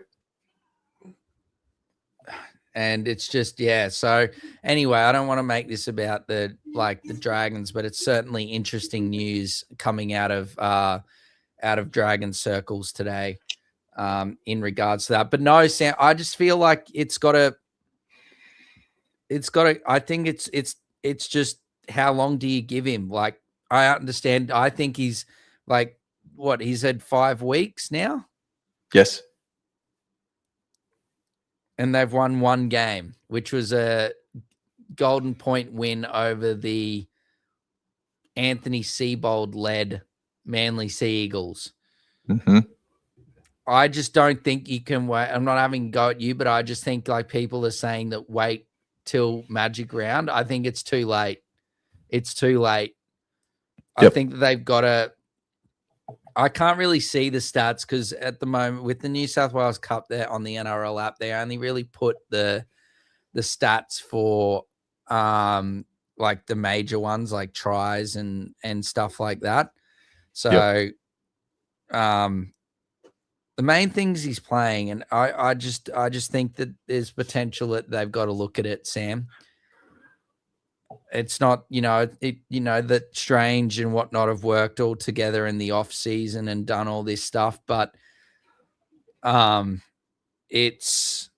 B: And it's just, yeah. So anyway, I don't want to make this about the Dragons, but it's certainly interesting news coming out of Dragon circles today in regards to that. But no, Sam, I just feel like it's got to, I think it's just how long do you give him? Like, I understand. I think he's like, what, he's had 5 weeks now?
A: Yes.
B: And they've won 1 game, which was a Golden Point win over the Anthony Seibold-led Manly Sea Eagles. I just don't think you can wait. I'm not having a go at you, but I just think like people are saying that wait till Magic Round. I think it's too late. It's too late. Yep. I think that they've got to – I can't really see the stats because at the moment with the New South Wales Cup there on the NRL app, they only really put the stats for like the major ones like tries and stuff like that. So the main things he's playing, and I just think that there's potential that they've got to look at it, Sam. It's not, that Strange and whatnot have worked all together in the off season and done all this stuff, but it's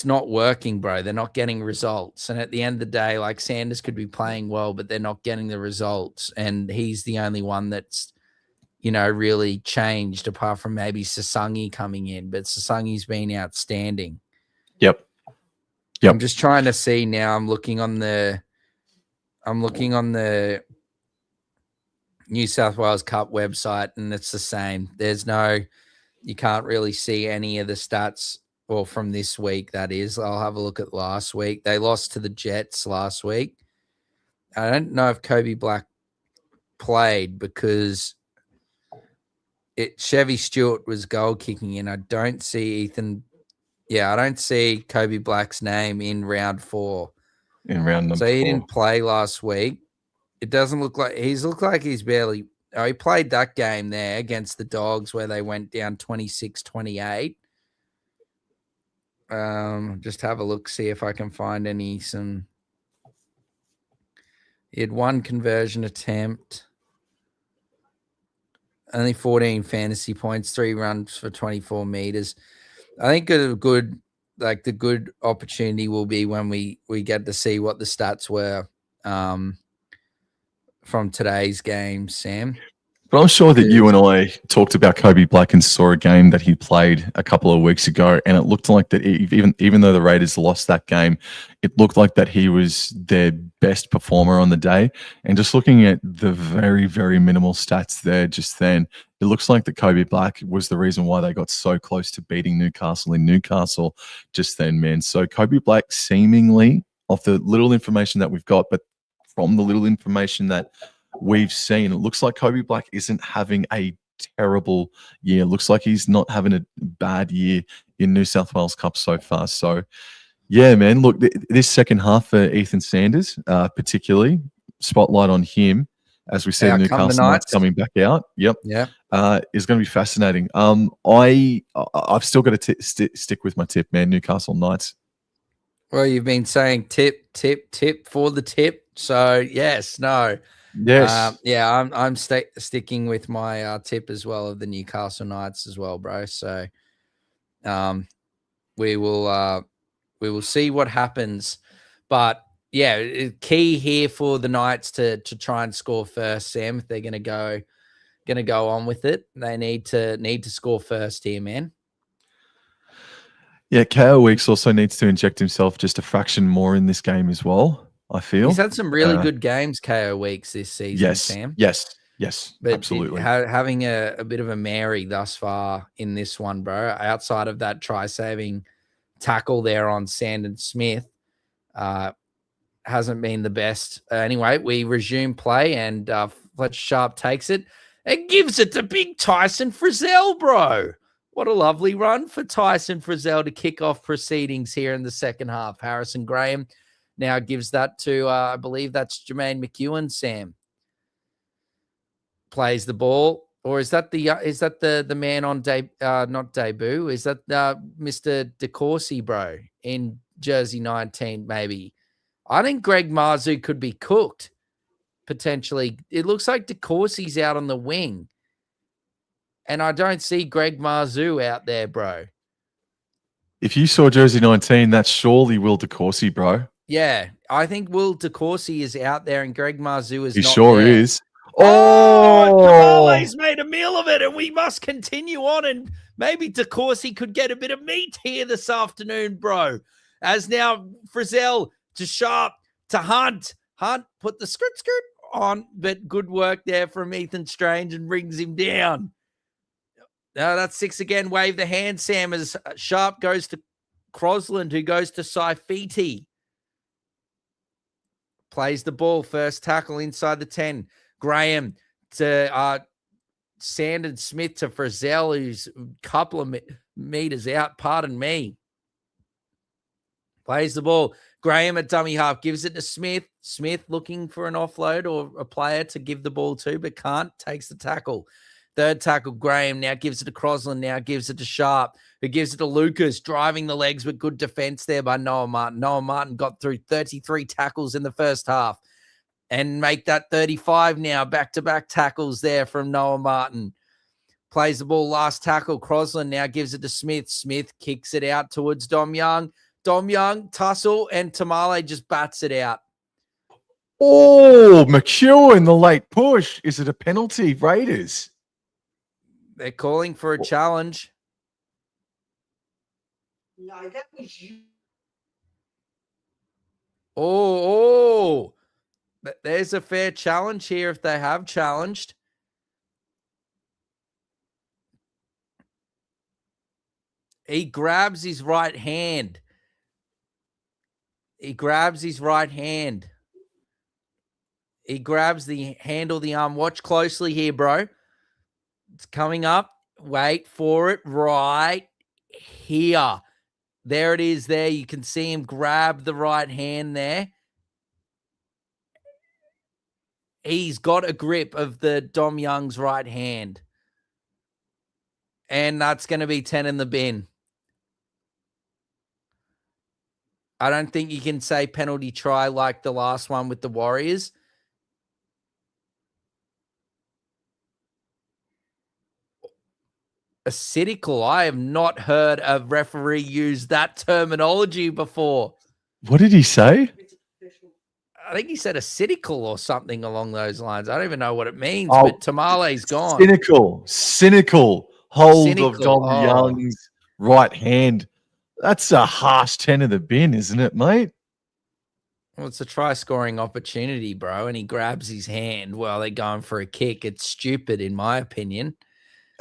B: not working, bro. They're not getting results. And at the end of the day, like Sanders could be playing well, but they're not getting the results. And he's the only one that's, really changed apart from maybe Sasangi coming in, but Sasangi's been outstanding.
A: Yep.
B: I'm just trying to see now. I'm looking on the New South Wales Cup website, and it's the same. You can't really see any of the stats, well, from this week, that is. I'll have a look at last week. They lost to the Jets last week. I don't know if Kobe Black played because Chevy Stewart was goal kicking in. I don't see I don't see Kobe Black's name in round 4.
A: In round number 4.
B: So he didn't play last week. It doesn't look like he's barely. Oh, he played that game there against the Dogs where they went down 26-28. Just have a look, see if I can find he had 1 conversion attempt, only 14 fantasy points, 3 runs for 24 meters. I think the good opportunity will be when we get to see what the stats were from today's game, Sam.
A: But I'm sure that you and I talked about Kobe Black and saw a game that he played a couple of weeks ago, and it looked like that even though the Raiders lost that game, it looked like that he was their best performer on the day. And just looking at the very, very minimal stats there just then, it looks like that Kobe Black was the reason why they got so close to beating Newcastle in Newcastle just then, man. So Kobe Black seemingly, off the little information that we've got, but from the little information that we've seen, it looks like Kobe Black isn't having a terrible year. It looks like he's not having a bad year in New South Wales Cup so far. So, yeah, man, look, this second half for Ethan Sanders, particularly, spotlight on him, as we said, Newcastle Knights coming back out. Yep.
B: Yeah.
A: Is going to be fascinating. I've still got to stick with my tip, man, Newcastle Knights.
B: Well, you've been saying tip for the tip. So, yes, no.
A: Yes.
B: I'm sticking with my tip as well of the Newcastle Knights as well, bro. So, we will see what happens, but yeah, key here for the Knights to try and score first, Sam. If they're gonna go on with it, they need to score first here, man.
A: Yeah, KO Weeks also needs to inject himself just a fraction more in this game as well. I feel
B: he's had some really good games, KO Weeks, this season, Sam.
A: Yes. Yes,
B: But
A: absolutely.
B: having a bit of a Mary thus far in this one, bro, outside of that try-saving tackle there on Sandon Smith, hasn't been the best. Anyway, we resume play, and Fletcher Sharp takes it and gives it to big Tyson Frizzell, bro. What a lovely run for Tyson Frizzell to kick off proceedings here in the second half. Harrison Graham now gives that to, I believe that's Jermaine McEwen, Sam. Plays the ball, or is that the man on not debut? Is that Mr. DeCourcy, bro, in jersey 19? Maybe. I think Greg Marzu could be cooked potentially. It looks like DeCourcy's out on the wing, and I don't see Greg Marzu out there, bro.
A: If you saw jersey 19, that's surely Will DeCourcy, bro.
B: Yeah, I think Will DeCourcy is out there, and Greg Marzu is
A: He
B: not
A: sure
B: there.
A: is.
B: Tamale's made a meal of it, and we must continue on. And maybe DeCourcy could get a bit of meat here this afternoon, bro. As now Frizzell to Sharp to Hunt. Hunt put the skirt on, but good work there from Ethan Strange and brings him down. Now that's 6 again. Wave the hand, Sam, as Sharp goes to Crosland, who goes to Saifiti. Plays the ball. First tackle inside the 10. Graham to Sandon Smith to Frizzell, who's a couple of meters out. Pardon me. Plays the ball. Graham at dummy half gives it to Smith. Smith looking for an offload or a player to give the ball to, but can't. Takes the tackle. Third tackle, Graham now gives it to Crosland, now gives it to Sharp, who gives it to Lucas, driving the legs with good defense there by Noah Martin. Noah Martin got through 33 tackles in the first half and make that 35 now. Back-to-back tackles there from Noah Martin. Plays the ball, last tackle. Crosland now gives it to Smith. Smith kicks it out towards Dom Young. Dom Young, tussle, and Tamale just bats it out.
A: Oh, McEwen, the late push. Is it a penalty, Raiders?
B: They're calling for a challenge.
C: No, that was you.
B: Oh. There's a fair challenge here if they have challenged. He grabs his right hand. He grabs his right hand. He grabs the handle, the arm. Watch closely here, bro. It's coming up. Wait for it. Right here. There it is there. You can see him grab the right hand there. He's got a grip of the Dom Young's right hand. And that's going to be 10 in the bin. I don't think you can say penalty try like the last one with the Warriors. Acidical. I have not heard a referee use that terminology before.
A: What did he say?
B: I think he said acidical or something along those lines. I don't even know what it means,
A: Oh,
B: but Tamale's gone.
A: Cynical hold
B: Cynical.
A: of Dom Young's right hand. That's a harsh 10 in the bin, isn't it, mate?
B: Well, it's a try-scoring opportunity, bro, and he grabs his hand while they're going for a kick. It's stupid, in my opinion.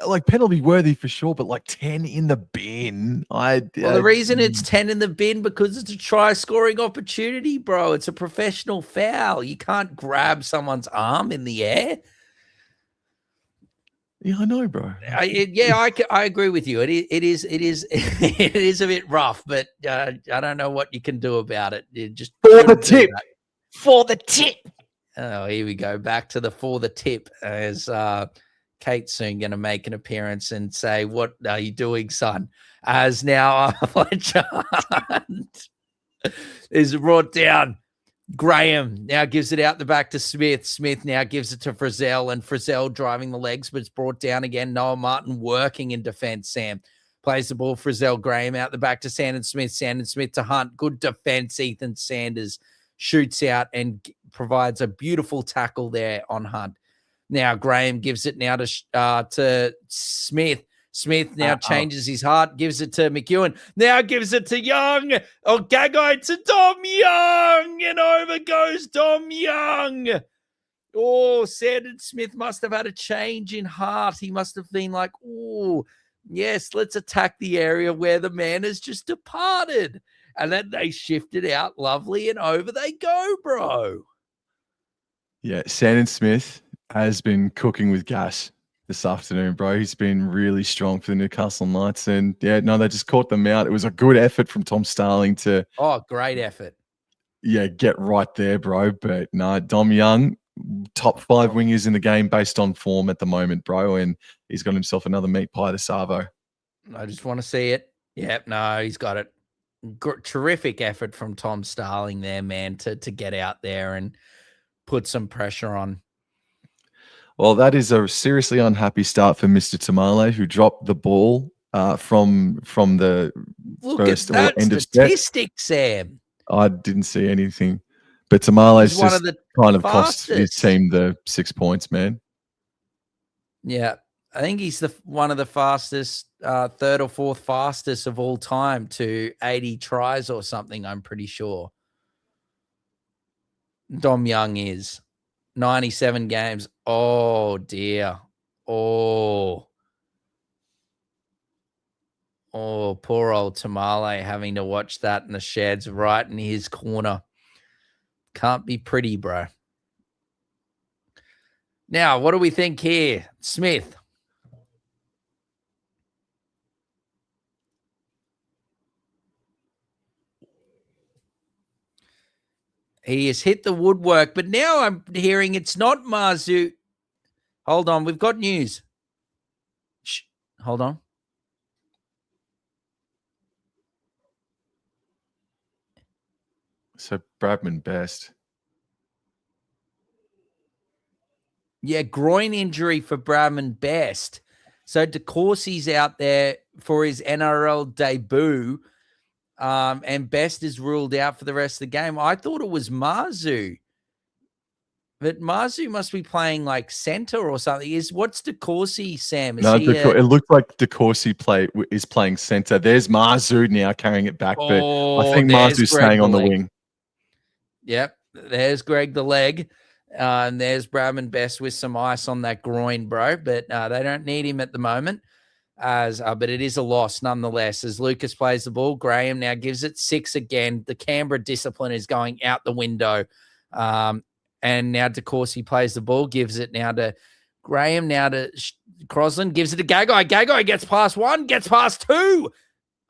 A: Like, penalty worthy for sure, but like 10 in the bin.
B: Well, the reason it's 10 in the bin because it's a try-scoring opportunity, bro. It's a professional foul. You can't grab someone's arm in the air.
A: Yeah, I know, bro.
B: I agree with you. It is it is a bit rough, but I don't know what you can do about it. You just
A: for the tip. For the tip.
B: Oh, here we go. Back to the for the tip as Kate's soon going to make an appearance and say, "What are you doing, son?" As now Fletcher is brought down. Graham now gives it out the back to Smith. Smith now gives it to Frizzell, and Frizzell driving the legs, but it's brought down again. Noah Martin working in defense. Sam plays the ball. Frizzell, Graham out the back to Sandon Smith. Sandon Smith to Hunt. Good defense. Ethan Sanders shoots out and provides a beautiful tackle there on Hunt. Now Graham gives it now to Smith. Smith now changes his heart, gives it to McEwen. Now gives it to Young. Oh, Gagai to Dom Young. And over goes Dom Young. Oh, Sandon Smith must have had a change in heart. He must have been like, oh, yes, let's attack the area where the man has just departed. And then they shifted out lovely and over they go, bro.
A: Yeah, Sandon Smith has been cooking with gas this afternoon, bro. He's been really strong for the Newcastle Knights. And yeah, no, they just caught them out. It was a good effort from Tom Starling to
B: great effort.
A: Yeah, get right there, bro. But no, Dom Young, top 5 wingers in the game based on form at the moment, bro. And he's got himself another meat pie to Savo.
B: I just want to see it. Yep, no, he's got it. Terrific effort from Tom Starling there, man, to get out there and put some pressure on.
A: Well, that is a seriously unhappy start for Mr. Tamale, who dropped the ball from the first or end of
B: statistic, Sam.
A: I didn't see anything, but Tamale's
B: one
A: just
B: of the
A: kind of
B: fastest.
A: cost his team the 6 points, man.
B: Yeah, I think he's one of the fastest, 3rd or 4th fastest of all time to 80 tries or something, I'm pretty sure. Dom Young is 97 games. Oh, dear. Oh, poor old Tamale having to watch that in the sheds right in his corner. Can't be pretty, bro. Now, what do we think here? Smith. He has hit the woodwork, but now I'm hearing it's not Mazu. Hold on, we've got news. Shh, hold on.
A: So Bradman Best.
B: Yeah, groin injury for Bradman Best. So DeCourcy's out there for his NRL debut, and Best is ruled out for the rest of the game. I thought it was Mazu, but Mazu must be playing like center or something. What's DeCourcy, Sam?
A: It looked like DeCourcy is playing center. There's Mazu now carrying it back, but I think Mazu's staying on the wing.
B: Yep, there's Greg the leg. And there's Bradman Best with some ice on that groin, bro. But they don't need him at the moment. But it is a loss nonetheless. As Lucas plays the ball, Graham now gives it 6 again. The Canberra discipline is going out the window. And now DeCourcy plays the ball, gives it now to Graham, now to Crosland, gives it to Gagai. Gagai gets past 1, gets past 2.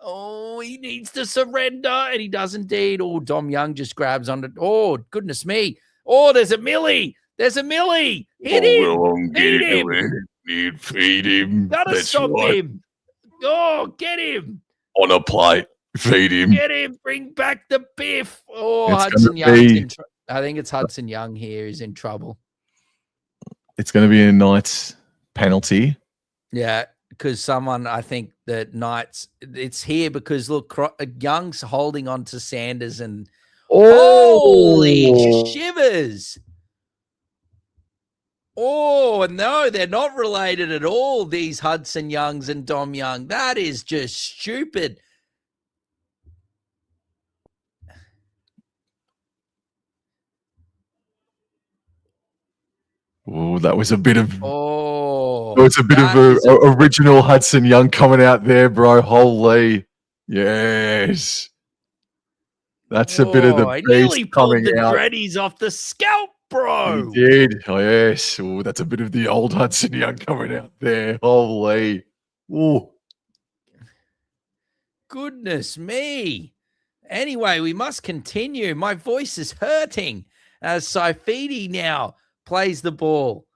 B: Oh, he needs to surrender, and he does indeed. Oh, Dom Young just grabs onto. Oh, goodness me. Oh, there's a Millie. There's a Millie. Hit him. Feed him.
A: Feed him.
B: Gotta stop him. Oh, get him.
A: On a plate. Feed him.
B: Get him. Bring back the biff. Oh, Hudson Young. I think it's Hudson Young here is in trouble.
A: It's going to be a Knights penalty.
B: Yeah, because I think that Knights, it's here because, look, Young's holding on to Sanders and holy shivers. Oh, no, they're not related at all, these Hudson Youngs and Dom Young. That is just stupid.
A: Oh, that was a bit of...
B: Oh.
A: It was a bit of original Hudson Young coming out there, bro. Holy. Yes. That's a bit of the beast coming
B: pulled the
A: out.
B: dreadies off the scalp, bro.
A: He did. Oh, yes. Oh, that's a bit of the old Hudson Young coming out there. Holy. Oh.
B: Goodness me. Anyway, we must continue. My voice is hurting as Saifidi now plays the ball.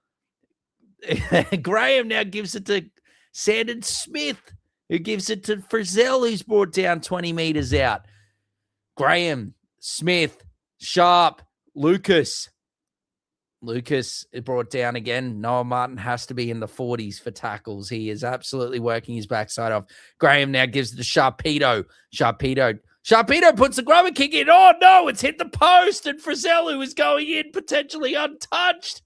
B: Graham now gives it to Sandon Smith, who gives it to Frizzell, who's brought down 20 meters out. Graham, Smith, Sharp, Lucas. Lucas is brought down again. Noah Martin has to be in the 40s for tackles. He is absolutely working his backside off. Graham now gives it to Sharpedo. Sharpedo puts the grubber kick in. Oh, no, it's hit the post. And Frizzell, who is going in potentially untouched.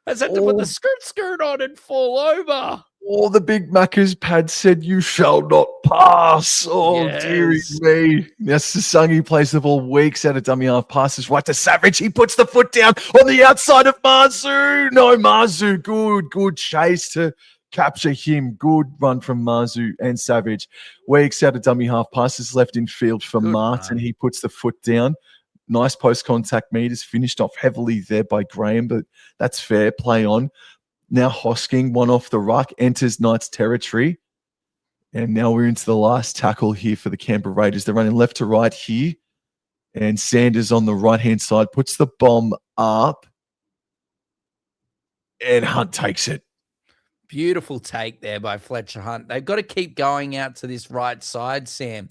B: Has had to put the skirt on and fall over.
A: Oh, the Big Macca's pad said, "You shall not pass." Oh, dearie
B: Yes.
A: me. Yes, Sasangi plays the ball, weaks out a dummy half, passes right to Savage. He puts the foot down on the outside of Marzu. No, Marzu, good chase to capture him. Good run from Marzu and Savage. Weeks out a dummy half, passes left in field for
B: Good
A: Martin.
B: run.
A: He puts the foot down. Nice post-contact meters, finished off heavily there by Graham, but that's fair. Play on. Now Hosking, one off the ruck, enters Knights territory. And now we're into the last tackle here for the Canberra Raiders. They're running left to right here. And Sanders on the right-hand side puts the bomb up. And Hunt takes it.
B: Beautiful take there by Fletcher Hunt. They've got to keep going out to this right side, Sam,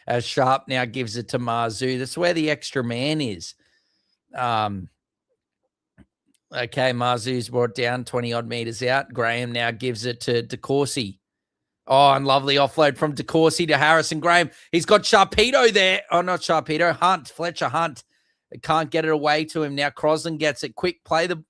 B: as Sharp now gives it to Marzu. That's where the extra man is. Okay, Marzu's brought down 20-odd meters out. Graham now gives it to DeCourcy. Oh, and lovely offload from DeCourcy to Harrison Graham. He's got Sharpedo there. Oh, not Sharpedo. Hunt, Fletcher Hunt. Can't get it away to him. Now Crosland gets it. Quick play the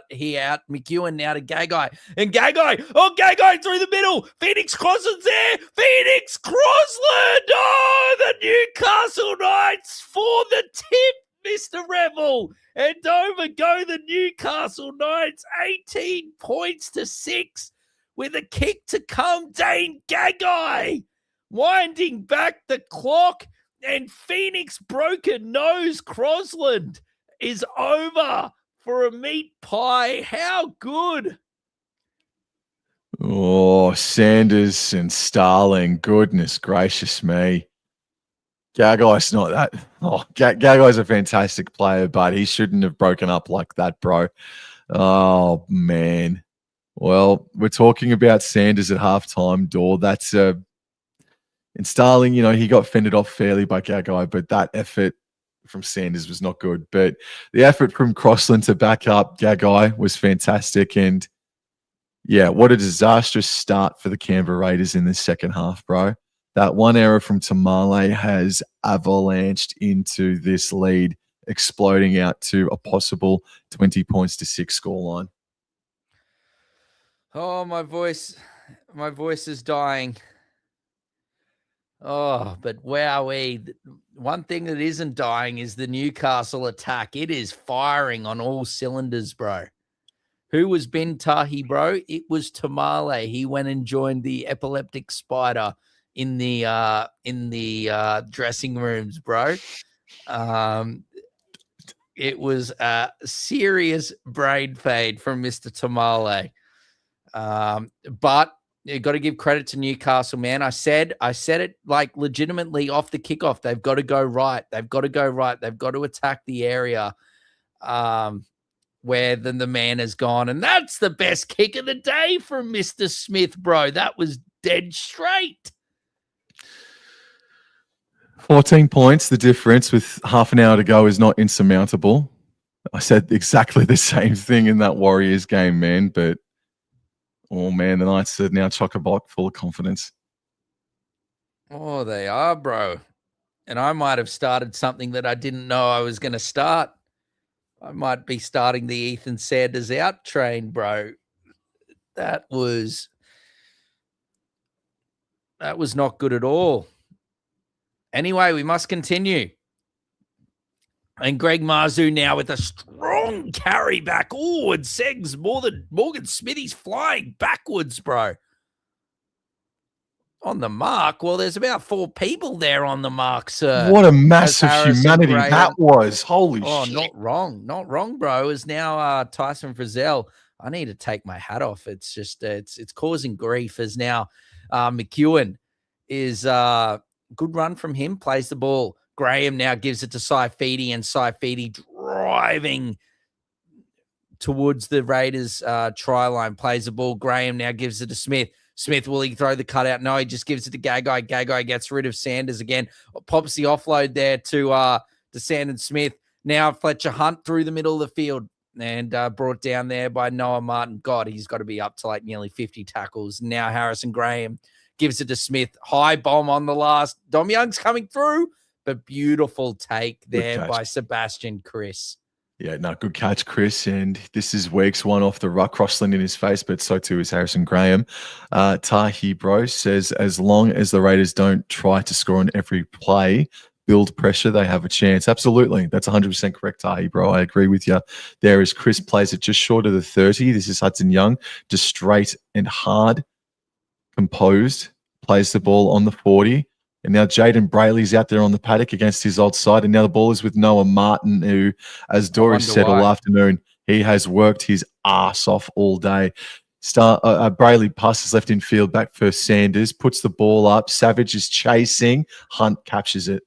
B: here out. McEwen now to Gagai. And Gagai through the middle. Phoenix Crosland's there. Phoenix Crosland. Oh, the Newcastle Knights for the tip, Mr. Revel. And over go the Newcastle Knights. 18 points to 6 with a kick to come. Dane Gagai winding back the clock. And Phoenix broken nose Crosland is over for a meat pie. How good.
A: Oh, Sanders and Starling. Goodness gracious me. Gagai's not that. Oh, Gagai's a fantastic player, but he shouldn't have broken up like that, bro. Oh, man. Well, we're talking about Sanders at halftime, Door. That's and Starling, you know, he got fended off fairly by Gagai, but that effort from Sanders was not good. But the effort from Crossland to back up Gagai was fantastic. And yeah, what a disastrous start for the Canberra Raiders in the second half, bro. That one error from Tamale has avalanched into this lead, exploding out to a possible 20 points to 6 scoreline.
B: Oh, my voice is dying. Oh, but wowee. One thing that isn't dying is the Newcastle attack. It is firing on all cylinders, bro. Who was Ben Tahi, bro? It was Tamale. He went and joined the epileptic spider in the dressing rooms, bro. It was a serious brain fade from Mr. Tamale. But you got to give credit to Newcastle, man. I said it like legitimately off the kickoff. They've got to go right. They've got to go right. They've got to attack the area where then the man has gone. And that's the best kick of the day from Mr. Smith, bro. That was dead straight.
A: 14 points. The difference with half an hour to go is not insurmountable. I said exactly the same thing in that Warriors game, man. But oh, man, the Knights are now chock-a-block full of confidence.
B: Oh, they are, bro. And I might have started something that I didn't know I was going to start. I might be starting the Ethan Sanders out train, bro. That was not good at all. Anyway, we must continue. And Greg Marzu now with a strong carry back. Oh, and Segs more than Morgan Smithy's flying backwards, bro. On the mark. Well, there's about 4 people there on the mark, sir.
A: What a massive humanity that was. Holy shit.
B: Oh, not wrong. Not wrong, bro. Is now Tyson Frizzell. I need to take my hat off. It's just, it's causing grief as now McEwen is good run from him, plays the ball. Graham now gives it to Saifidi, and Saifidi driving towards the Raiders try line, plays the ball. Graham now gives it to Smith. Smith, will he throw the cutout? No, he just gives it to Gagai. Gagai gets rid of Sanders again. Pops the offload there to Sanders Smith. Now Fletcher Hunt through the middle of the field and brought down there by Noah Martin. God, he's got to be up to like nearly 50 tackles. Now Harrison Graham gives it to Smith. High bomb on the last. Dom Young's coming through, but beautiful take there by Sebastian Chris.
A: Yeah, no, good catch, Chris. And this is Weeks one off the ruck, crossland in his face, but so too is Harrison Graham. Tahi Bro says, as long as the Raiders don't try to score on every play, build pressure, they have a chance. Absolutely. That's 100% correct, Tahi Bro. I agree with you. There is Chris plays it just short of the 30. This is Hudson Young, just straight and hard, composed, plays the ball on the 40. And now Jaden Brayley's out there on the paddock against his old side. And now the ball is with Noah Martin, who, as Doris said all afternoon, he has worked his ass off all day. Brayley passes left in field, back for Sanders, puts the ball up. Savage is chasing. Hunt captures it.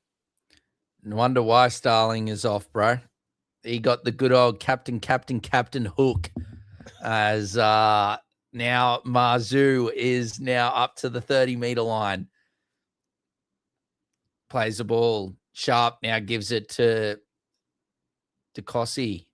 B: No wonder why Starling is off, bro. He got the good old captain hook as now Marzu is now up to the 30-meter line. Plays the ball. Sharp now gives it to DeCossi.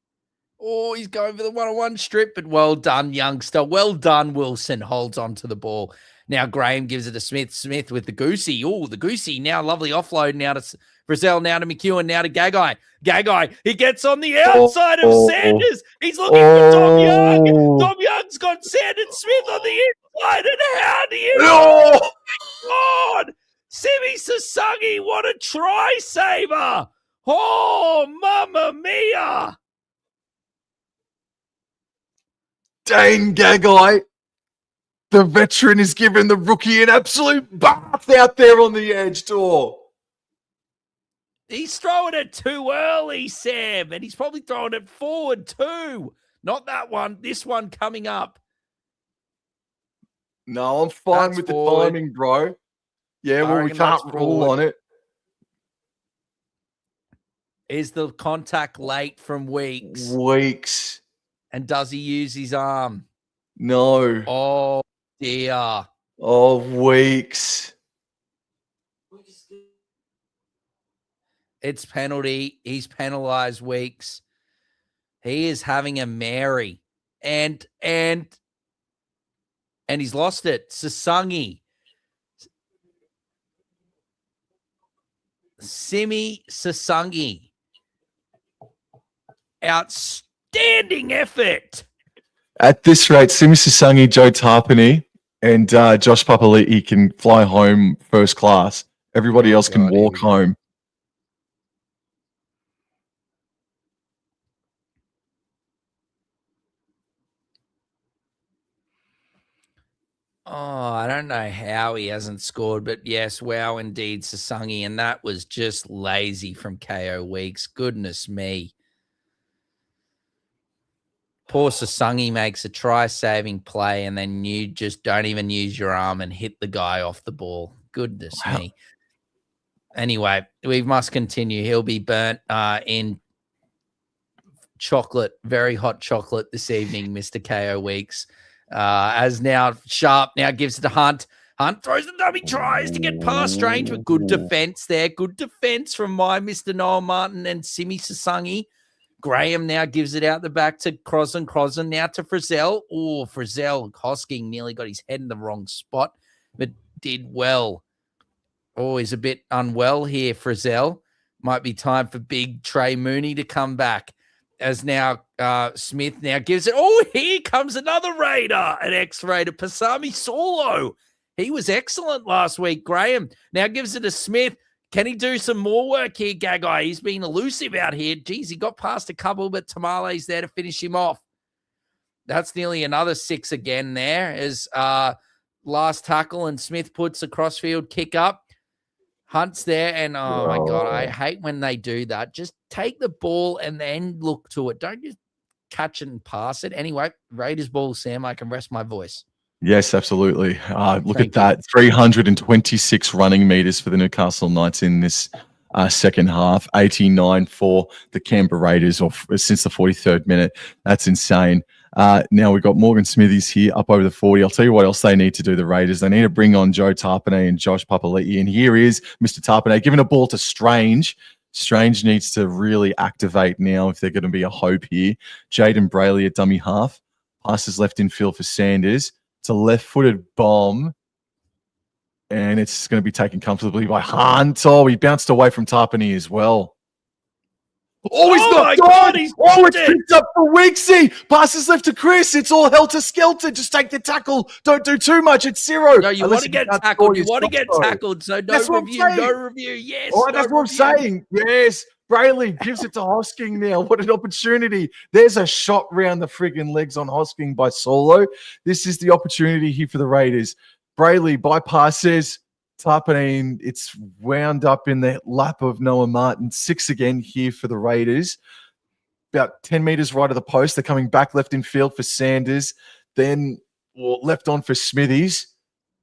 B: Oh, he's going for the one-on-one strip, but well done, youngster. Well done, Wilson. Holds on to the ball. Now Graham gives it to Smith. Smith with the Goosey. Oh, the Goosey. Now lovely offload. Now to Frizzell. Now to McEwen. Now to Gagai. Gagai. He gets on the outside of Sanders. He's looking for Tom Young. Tom Young's got Sanders Smith on the inside. And how do you... God! Simi Sasangi, what a try saver! Oh, mamma mia!
A: Dane Gagai, the veteran, is giving the rookie an absolute bath out there on the edge door.
B: He's throwing it too early, Sam, and he's probably throwing it forward too. Not that one, this one coming up.
A: No, I'm fine
B: That's
A: with
B: forward.
A: the timing, bro. Yeah, well, we can't rule on it.
B: Is the contact late from Weeks?
A: Weeks.
B: And does he use his arm?
A: No.
B: Oh, dear.
A: Oh, Weeks.
B: It's penalty. He's penalized Weeks. He is having a Mary. And he's lost it. Sasangi. Simi Sasangi. Outstanding effort.
A: At this rate, Simi Sasangi, Joe Tarpany, and Josh Papali'i can fly home first class. Everybody else can walk home.
B: Oh, I don't know how he hasn't scored, but yes, wow, indeed, Sasangi, and that was just lazy from KO Weeks. Goodness me. Poor Sasangi makes a try-saving play, and then you just don't even use your arm and hit the guy off the ball. Goodness me. Anyway, we must continue. He'll be burnt in chocolate, very hot chocolate this evening, Mr. KO Weeks. As now Sharp now gives it to Hunt. Hunt throws the dummy, tries to get past Strange, but good defense there. Good defense from my Mr. Noel Martin and Simi Sasangi. Graham now gives it out the back to Crosland. Crosland now to Frizzell. Oh, Frizzell, Hosking nearly got his head in the wrong spot, but did well. Oh, he's a bit unwell here, Frizzell. Might be time for big Trey Mooney to come back. As now Smith now gives it. Oh, here comes another Raider, an ex-Raider, Pasami Solo. He was excellent last week. Graham now gives it to Smith. Can he do some more work here, Gagai? He's been elusive out here. Geez, he got past a couple, but Tamale's there to finish him off. That's nearly another 6 again there as last tackle, and Smith puts a crossfield kick up. Hunt's there, and oh my God, I hate when they do that. Just take the ball and then look to it. Don't just catch it and pass it. Anyway, Raiders ball, Sam. I can rest my voice.
A: Yes, absolutely. Look at that. 326 running meters for the Newcastle Knights in this second half. 89 for the Canberra Raiders since the 43rd minute. That's insane. Now we've got Morgan Smithies here up over the 40. I'll tell you what else they need to do, the Raiders. They need to bring on Joe Tarpanay and Josh Papali'i. And here is Mr. Tarpanay giving a ball to Strange. Strange needs to really activate now if they're going to be a hope here. Jaden Brayley at dummy half. Passes left in field for Sanders. It's a left-footed bomb. And it's going to be taken comfortably by Hunt. Oh, he bounced away from Tarpanay as well. Oh, he's
B: Oh
A: not
B: my
A: gone.
B: God, he's
A: Oh, it's
B: picked it.
A: picked up for Weeksy. Passes left to Chris. It's all helter-skelter. Just take the tackle. Don't do too much. It's 0.
B: No, you
A: Unless
B: want to get
A: can't
B: tackled.
A: score
B: You
A: your
B: want to
A: shots,
B: get
A: though.
B: tackled. So no
A: That's what I'm
B: review. No
A: saying.
B: review. Yes.
A: Oh,
B: no
A: that's what I'm
B: review.
A: saying. Yes. Brayley gives it to Hosking now. What an opportunity. There's a shot round the friggin' legs on Hosking by Solo. This is the opportunity here for the Raiders. Brayley bypasses Tarpanine. It's wound up in the lap of Noah Martin. 6 again here for the Raiders. About 10 meters right of the post. They're coming back left in field for Sanders. Then left on for Smithies.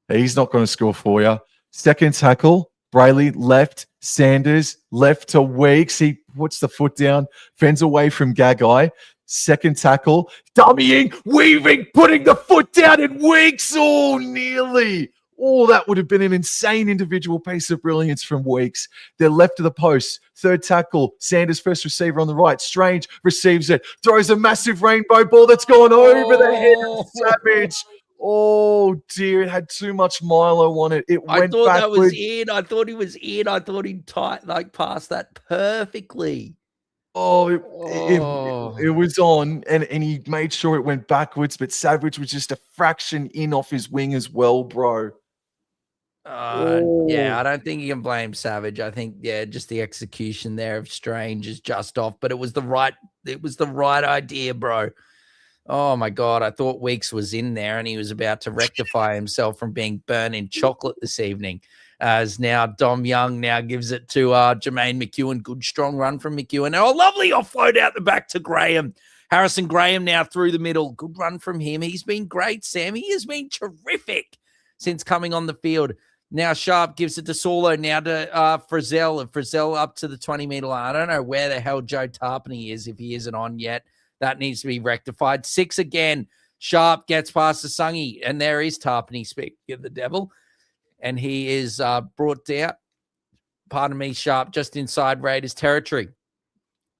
A: He's not going to score for you. Second tackle, Brayley left, Sanders left to Weeks. He puts the foot down, fends away from Gagai. Second tackle, dummying, weaving, putting the foot down, and Weeks. Oh, nearly. Oh, that would have been an insane individual piece of brilliance from Weeks. They're left of the post. Third tackle, Sanders first receiver on the right. Strange receives it, throws a massive rainbow ball that's gone over the head of Savage. Oh, dear. It had too much Milo on it. It
B: I
A: went
B: thought
A: backwards.
B: that was in. I thought he was in. I thought he'd passed that perfectly.
A: Oh,
B: Oh.
A: it was on, and he made sure it went backwards, but Savage was just a fraction in off his wing as well, bro.
B: Yeah, I don't think you can blame Savage. I think, yeah, just the execution there of Strange is just off, but it was the right idea, bro. Oh my God, I thought Weeks was in there and he was about to rectify himself from being burnt in chocolate this evening. As now Dom Young now gives it to Jermaine McEwen. Good strong run from McEwen. Oh, lovely offload out the back to Graham. Harrison Graham now through the middle. Good run from him. He's been great, Sam. He has been terrific since coming on the field. Now Sharp gives it to Saulo, now to Frizzell. Frizzell up to the 20-meter line. I don't know where the hell Joe Tarpany is if he isn't on yet. That needs to be rectified. 6 again. Sharp gets past the Sungy, and there is Tarpany, speaking of the devil. And he is brought down, pardon me, Sharp, just inside Raiders territory.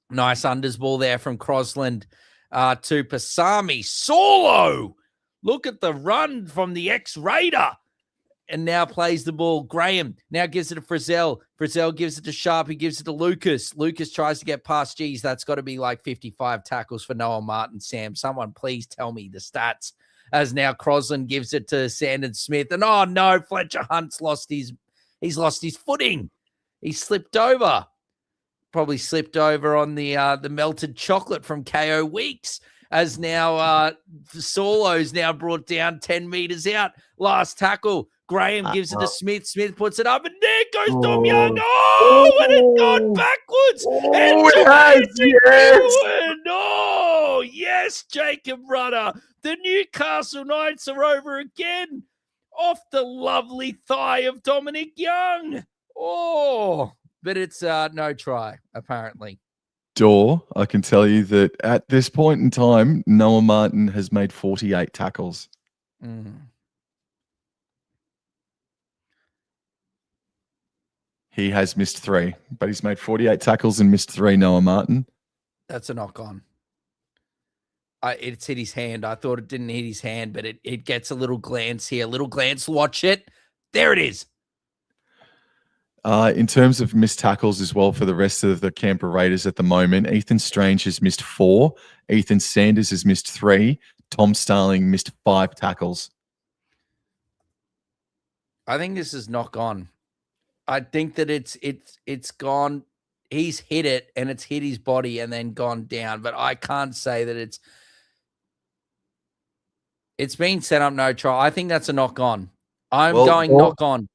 B: Nice unders ball there from Crosland to Pasami. Saulo! Look at the run from the ex-Raider. And now plays the ball. Graham now gives it to Frizzell. Frizzell gives it to Sharp. He gives it to Lucas. Lucas tries to get past. Geez, that's got to be like 55 tackles for Noah Martin. Sam, someone please tell me the stats. As now Crosland gives it to Sandon Smith. And oh no, Fletcher Hunt's lost his footing. He slipped over. Probably slipped over on the melted chocolate from KO Weeks. As now Saulo's now brought down 10 meters out. Last tackle. Graham gives it to Smith. Smith puts it up, and there goes Dom Young. Oh, and it's gone backwards. Oh, yes, Jacob Rudder. The Newcastle Knights are over again. Off the lovely thigh of Dominic Young. Oh, but it's no try, apparently.
A: Door, I can tell you that at this point in time, Noah Martin has made 48 tackles. He has missed 3, but he's made 48 tackles and missed 3, Noah Martin.
B: That's a knock on. It's hit his hand. I thought it didn't hit his hand, but it gets a little glance here. A little glance. Watch it. There it is.
A: In terms of missed tackles as well for the rest of the Canberra Raiders at the moment, Ethan Strange has missed 4. Ethan Sanders has missed 3. Tom Starling missed 5 tackles.
B: I think this is knock on. I think that it's gone. He's hit it and it's hit his body and then gone down. But I can't say that it's been set up no try. I think that's a knock on. I'm going knock on.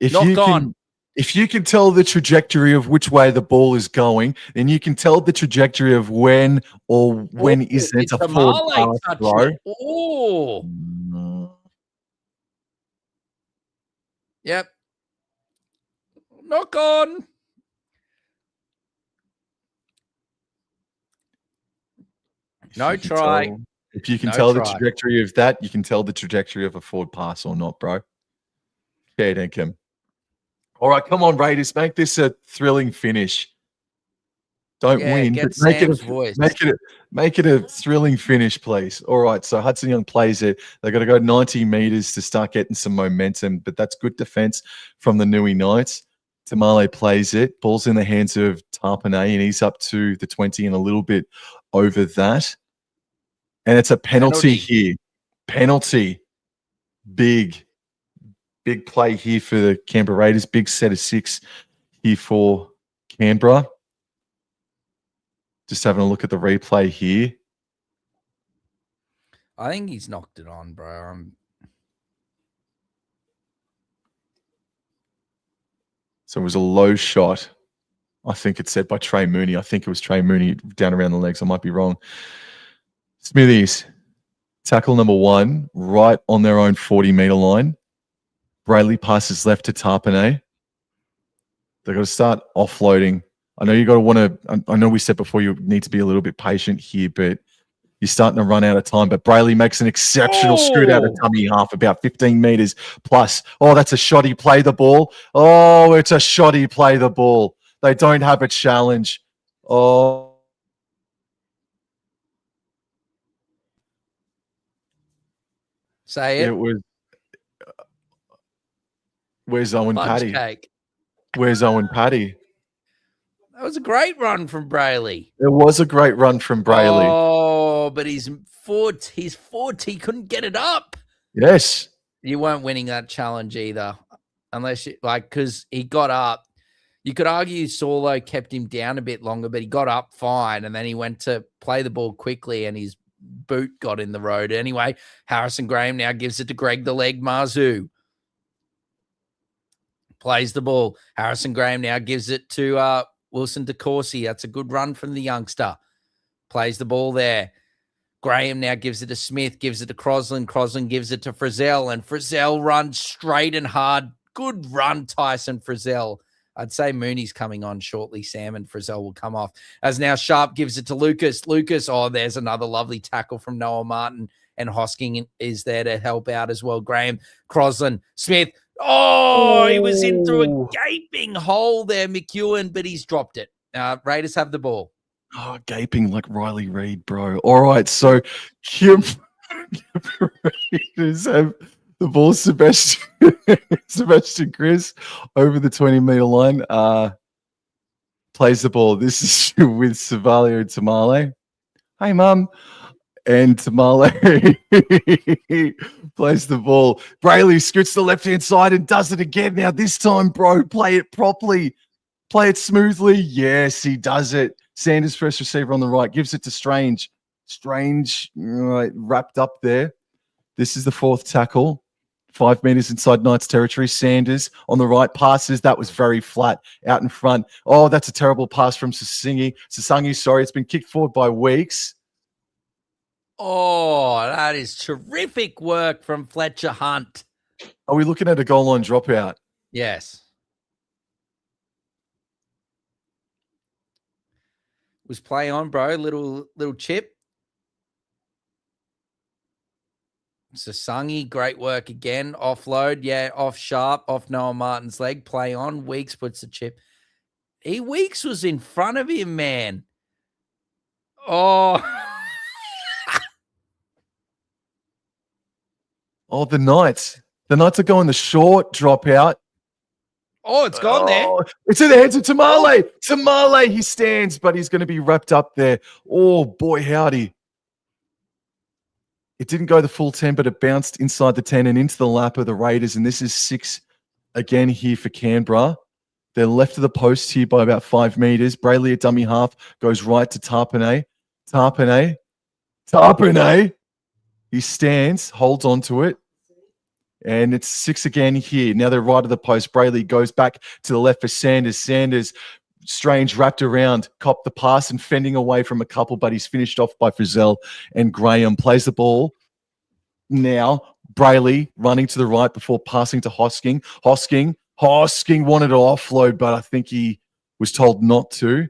A: If you can tell the trajectory of which way the ball is going, then you can tell the trajectory of when isn't a forward pass, bro.
B: Oh. Yep. Knock on. No try.
A: If you can tell the trajectory of that, you can tell the trajectory of a forward pass or not, bro. Fair dinkum. All right, come on, Raiders. Make this a thrilling finish. Don't win, but make it a thrilling finish, please. All right, so Hudson Young plays it. They've got to go 90 meters to start getting some momentum, but that's good defense from the Newey Knights. Tamale plays it. Ball's in the hands of Tarpanay, and he's up to the 20 and a little bit over that. And it's a penalty here. Penalty. Big play here for the Canberra Raiders. Big set of 6 here for Canberra. Just having a look at the replay here.
B: I think he's knocked it on, bro.
A: So it was a low shot. I think it's said by Trey Mooney. I think it was Trey Mooney down around the legs. I might be wrong. Smithies, tackle number 1, right on their own 40-meter line. Brayley passes left to Tarpanay. They've got to start offloading. I know you got to want to. I know we said before you need to be a little bit patient here, but you're starting to run out of time. But Brayley makes an exceptional scoot out of tummy half, about 15 meters plus. Oh, that's a shoddy play the ball. Oh, it's a shoddy play the ball. They don't have a challenge. Oh.
B: Say it.
A: It was. Where's Owen Paddy?
B: Cake.
A: Where's Owen Paddy?
B: That was a great run from Brayley.
A: It was a great run from Brayley.
B: Oh, but his foot, he couldn't get it up.
A: Yes.
B: You weren't winning that challenge either, unless you because he got up. You could argue Solo kept him down a bit longer, but he got up fine, and then he went to play the ball quickly, and his boot got in the road. Anyway, Harrison Graham now gives it to Greg the Leg Marzu. Plays the ball. Harrison Graham now gives it to Wilson DeCourcy. That's a good run from the youngster. Plays the ball there. Graham now gives it to Smith, gives it to Crosland. Crosland gives it to Frizzell, and Frizzell runs straight and hard. Good run, Tyson Frizzell. I'd say Mooney's coming on shortly, Sam, and Frizzell will come off. As now Sharp gives it to Lucas. Lucas, oh, there's another lovely tackle from Noah Martin, and Hosking is there to help out as well. Graham, Crosland, Smith. Oh, he was in through a gaping hole there, McEwen, but he's dropped it. Raiders have the ball.
A: Oh, gaping like Riley Reid, bro. All right, so Raiders have the ball. Sebastian Chris over the 20-meter line. Plays the ball. This is with Savalio Tamale. Hey, Mum. And Tamale plays the ball. Brayley scoots to the left-hand side and does it again. Now, this time, bro, play it properly. Play it smoothly. Yes, he does it. Sanders, first receiver on the right, gives it to Strange. Strange, right, wrapped up there. This is the 4th tackle. 5 meters inside Knights territory. Sanders on the right passes. That was very flat out in front. Oh, that's a terrible pass from Sasangi, sorry. It's been kicked forward by Weeks.
B: Oh, that is terrific work from Fletcher Hunt.
A: Are we looking at a goal line dropout?
B: Yes. Was play on, bro. Little chip. Sasangi, great work again. Offload, yeah, off Sharp, off Noah Martin's leg. Play on. Weeks puts the chip. Weeks was in front of him, man. Oh.
A: Oh, the Knights. The Knights are going the short dropout.
B: Oh, it's gone there.
A: It's in the hands of Tamale. Tamale, he stands, but he's going to be wrapped up there. Oh, boy, howdy. It didn't go the full 10, but it bounced inside the 10 and into the lap of the Raiders. And this is 6 again here for Canberra. They're left of the post here by about 5 meters. Brayley at dummy half goes right to Tarpanay. Tarpanay. He stands, holds on to it. And it's 6 again here. Now they're right of the post. Brayley goes back to the left for Sanders. Sanders, Strange wrapped around, copped the pass and fending away from a couple, but he's finished off by Frizzell, and Graham plays the ball. Now Brayley running to the right before passing to Hosking. Hosking wanted to offload, but I think he was told not to.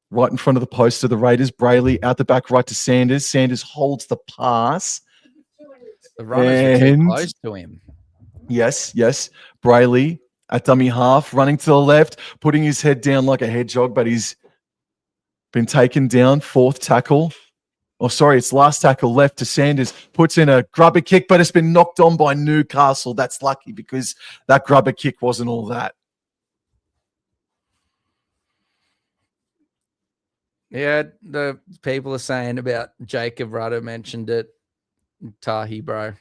A: Right in front of the post of the Raiders. Brayley out the back right to Sanders. Sanders holds the pass.
B: The runners were too close to him.
A: Yes. Brayley at dummy half, running to the left, putting his head down like a hedgehog, but he's been taken down. 4th tackle. Oh, sorry, it's last tackle left to Sanders. Puts in a grubber kick, but it's been knocked on by Newcastle. That's lucky because that grubber kick wasn't all that.
B: Yeah, the people are saying about Jacob Rudder mentioned it. Tahi, bro.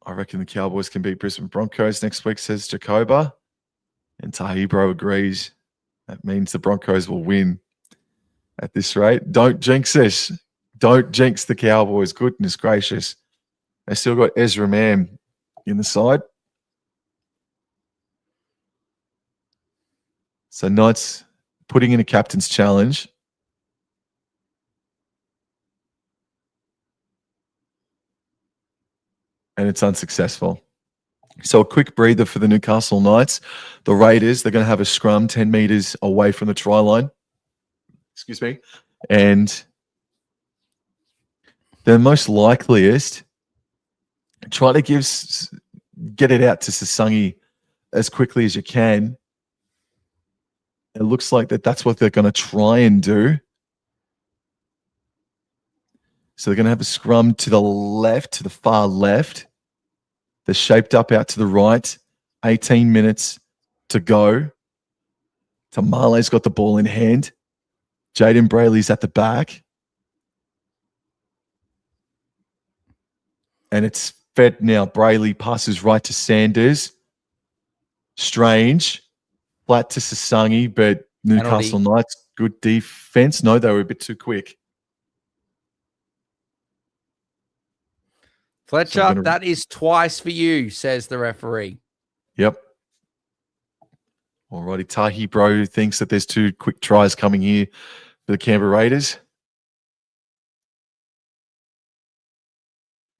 A: I reckon the Cowboys can beat Brisbane Broncos next week, says Jacoba. And Tahibro agrees. That means the Broncos will win at this rate. Don't jinx us. Don't jinx the Cowboys. Goodness gracious. They still got Ezra Mam in the side. So Knights putting in a captain's challenge. And it's unsuccessful. So a quick breather for the Newcastle Knights. The Raiders, they're going to have a scrum 10 meters away from the try line. Excuse me. And the most likeliest, try to get it out to Sasangi as quickly as you can. It looks like that's what they're going to try and do. So they're going to have a scrum to the left, to the far left. They're shaped up out to the right. 18 minutes to go. Tamale's got the ball in hand. Jaden Brayley's at the back. And it's fed now. Brayley passes right to Sanders. Strange. Flat to Sasangi, but Newcastle Knights, good defense. No, they were a bit too quick.
B: Fletcher, that is twice for you, says the referee.
A: Yep. Alrighty. Tahi Bro thinks that there's 2 quick tries coming here for the Canberra Raiders.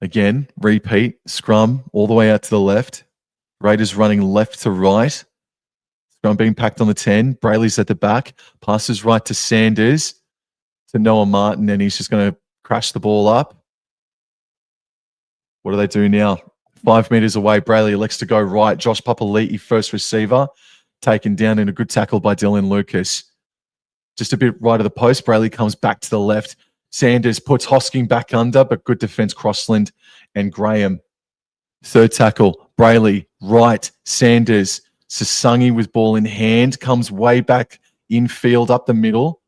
A: Again, repeat, scrum all the way out to the left. Raiders running left to right. Scrum being packed on the 10. Brayley's at the back. Passes right to Sanders, to Noah Martin, and he's just going to crash the ball up. What do they do now? 5 meters away, Brayley elects to go right. Josh Papali'i, first receiver, taken down in a good tackle by Dylan Lucas. Just a bit right of the post. Brayley comes back to the left. Sanders puts Hosking back under, but good defense, Crossland and Graham. Third tackle, Brayley, right. Sanders, Sasangi with ball in hand, comes way back infield up the middle.